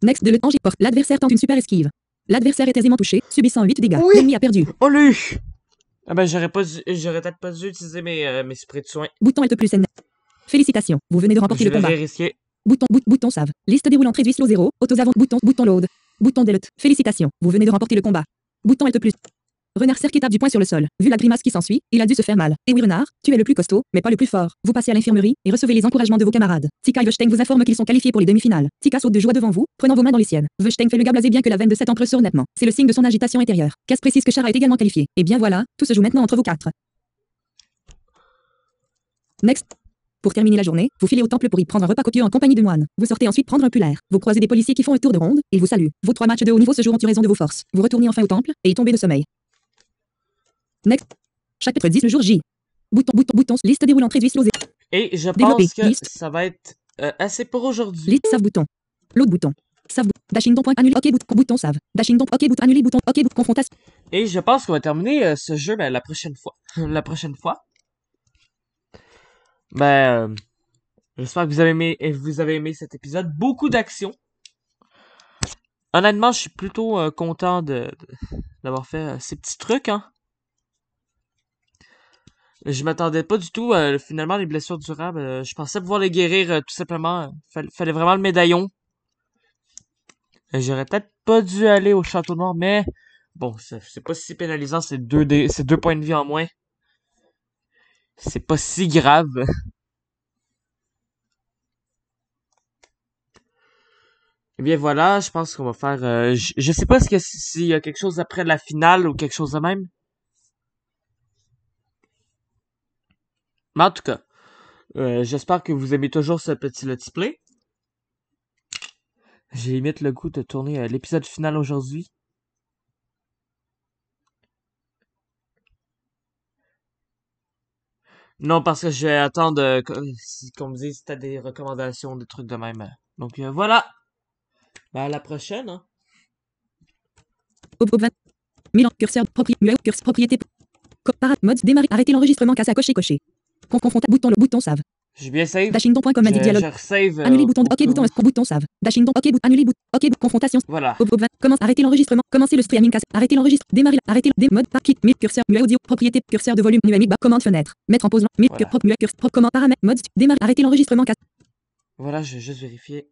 Next de le Angélique porte. L'adversaire tente une super esquive. L'adversaire est aisément touché, subissant 8 dégâts. Oui. L'ennemi a perdu. Oh lui! Ah ben j'aurais peut-être pas dû utiliser mes sprays de soins. Bouton est plus saine. Félicitations, vous venez de remporter le combat. Risqué. Bouton save. Liste déroulante réduit slow 0. Autos avant. Bouton load. Bouton delete. Félicitations, vous venez de remporter le combat. Bouton est plus. Renard Cerf qui tape du poing sur le sol. Vu la grimace qui s'ensuit, il a dû se faire mal. Et oui Renard, tu es le plus costaud, mais pas le plus fort. Vous passez à l'infirmerie et recevez les encouragements de vos camarades. Tika et Vechtenk vous informent qu'ils sont qualifiés pour les demi-finales. Tika saute de joie devant vous, prenant vos mains dans les siennes. Vechtenk fait le gars blasé bien que la veine de cet empereur sourd nettement. C'est le signe de son agitation intérieure. Cass précise que Chara est également qualifié. Et bien voilà, tout se joue maintenant entre vous quatre. Next. Pour terminer la journée, vous filez au temple pour y prendre un repas copieux en compagnie de moines. Vous sortez ensuite prendre un pullaire. Vous croisez des policiers qui font un tour de ronde, ils vous saluent. Vos 3 matchs de haut niveau se joueront en raison de vos forces. Vous retournez enfin au temple et y tombez de sommeil. Next. Chapitre 10 le jour J. Bouton, liste déroulante réduit slow 0. Et je Développer, pense que liste. ça va être assez pour aujourd'hui. Liste save bouton. L'autre bouton. Save dashing point annulé. OK bouton save. Dashing OK bouton annulé bouton OK confrontation. Et je pense qu'on va terminer ce jeu la prochaine fois. La prochaine fois. J'espère que vous avez aimé cet épisode. Beaucoup d'action. Honnêtement, je suis plutôt content d'avoir fait ces petits trucs, hein. Je m'attendais pas du tout, finalement, les blessures durables. Je pensais pouvoir les guérir tout simplement. Fallait vraiment le médaillon. J'aurais peut-être pas dû aller au Château Noir, mais bon, c'est pas si pénalisant, c'est 2 points de vie en moins. C'est pas si grave. Eh bien voilà, je pense qu'on va faire... je sais pas s'il y a quelque chose après la finale ou quelque chose de même. Mais en tout cas, j'espère que vous aimez toujours ce petit let's play. J'ai limite le goût de tourner l'épisode final aujourd'hui. Non, parce que je vais attendre qu'on me dise si t'as des recommandations, des trucs de même. Donc voilà. À la prochaine. Hein. Curseur propriété. Mode démarrer. Arrêtez l'enregistrement casse à cocher. Confronter bouton save. J'ai bien save. Dashing.com indique dialogue. Je save. Annuler bouton OK bouton save. Dashing OK annuler bouton OK confrontation. Voilà. Commence arrêter l'enregistrement. Commencer le streaming casse. Arrêter l'enregistrement. Démarrer. Arrêter le mode parquet. Curseur audio propriété curseur de volume numérique bas commande fenêtre. Mettre en pause. Curseur commande paramètres mode démarrer. Arrêter l'enregistrement casse. Voilà, je vais juste vérifier.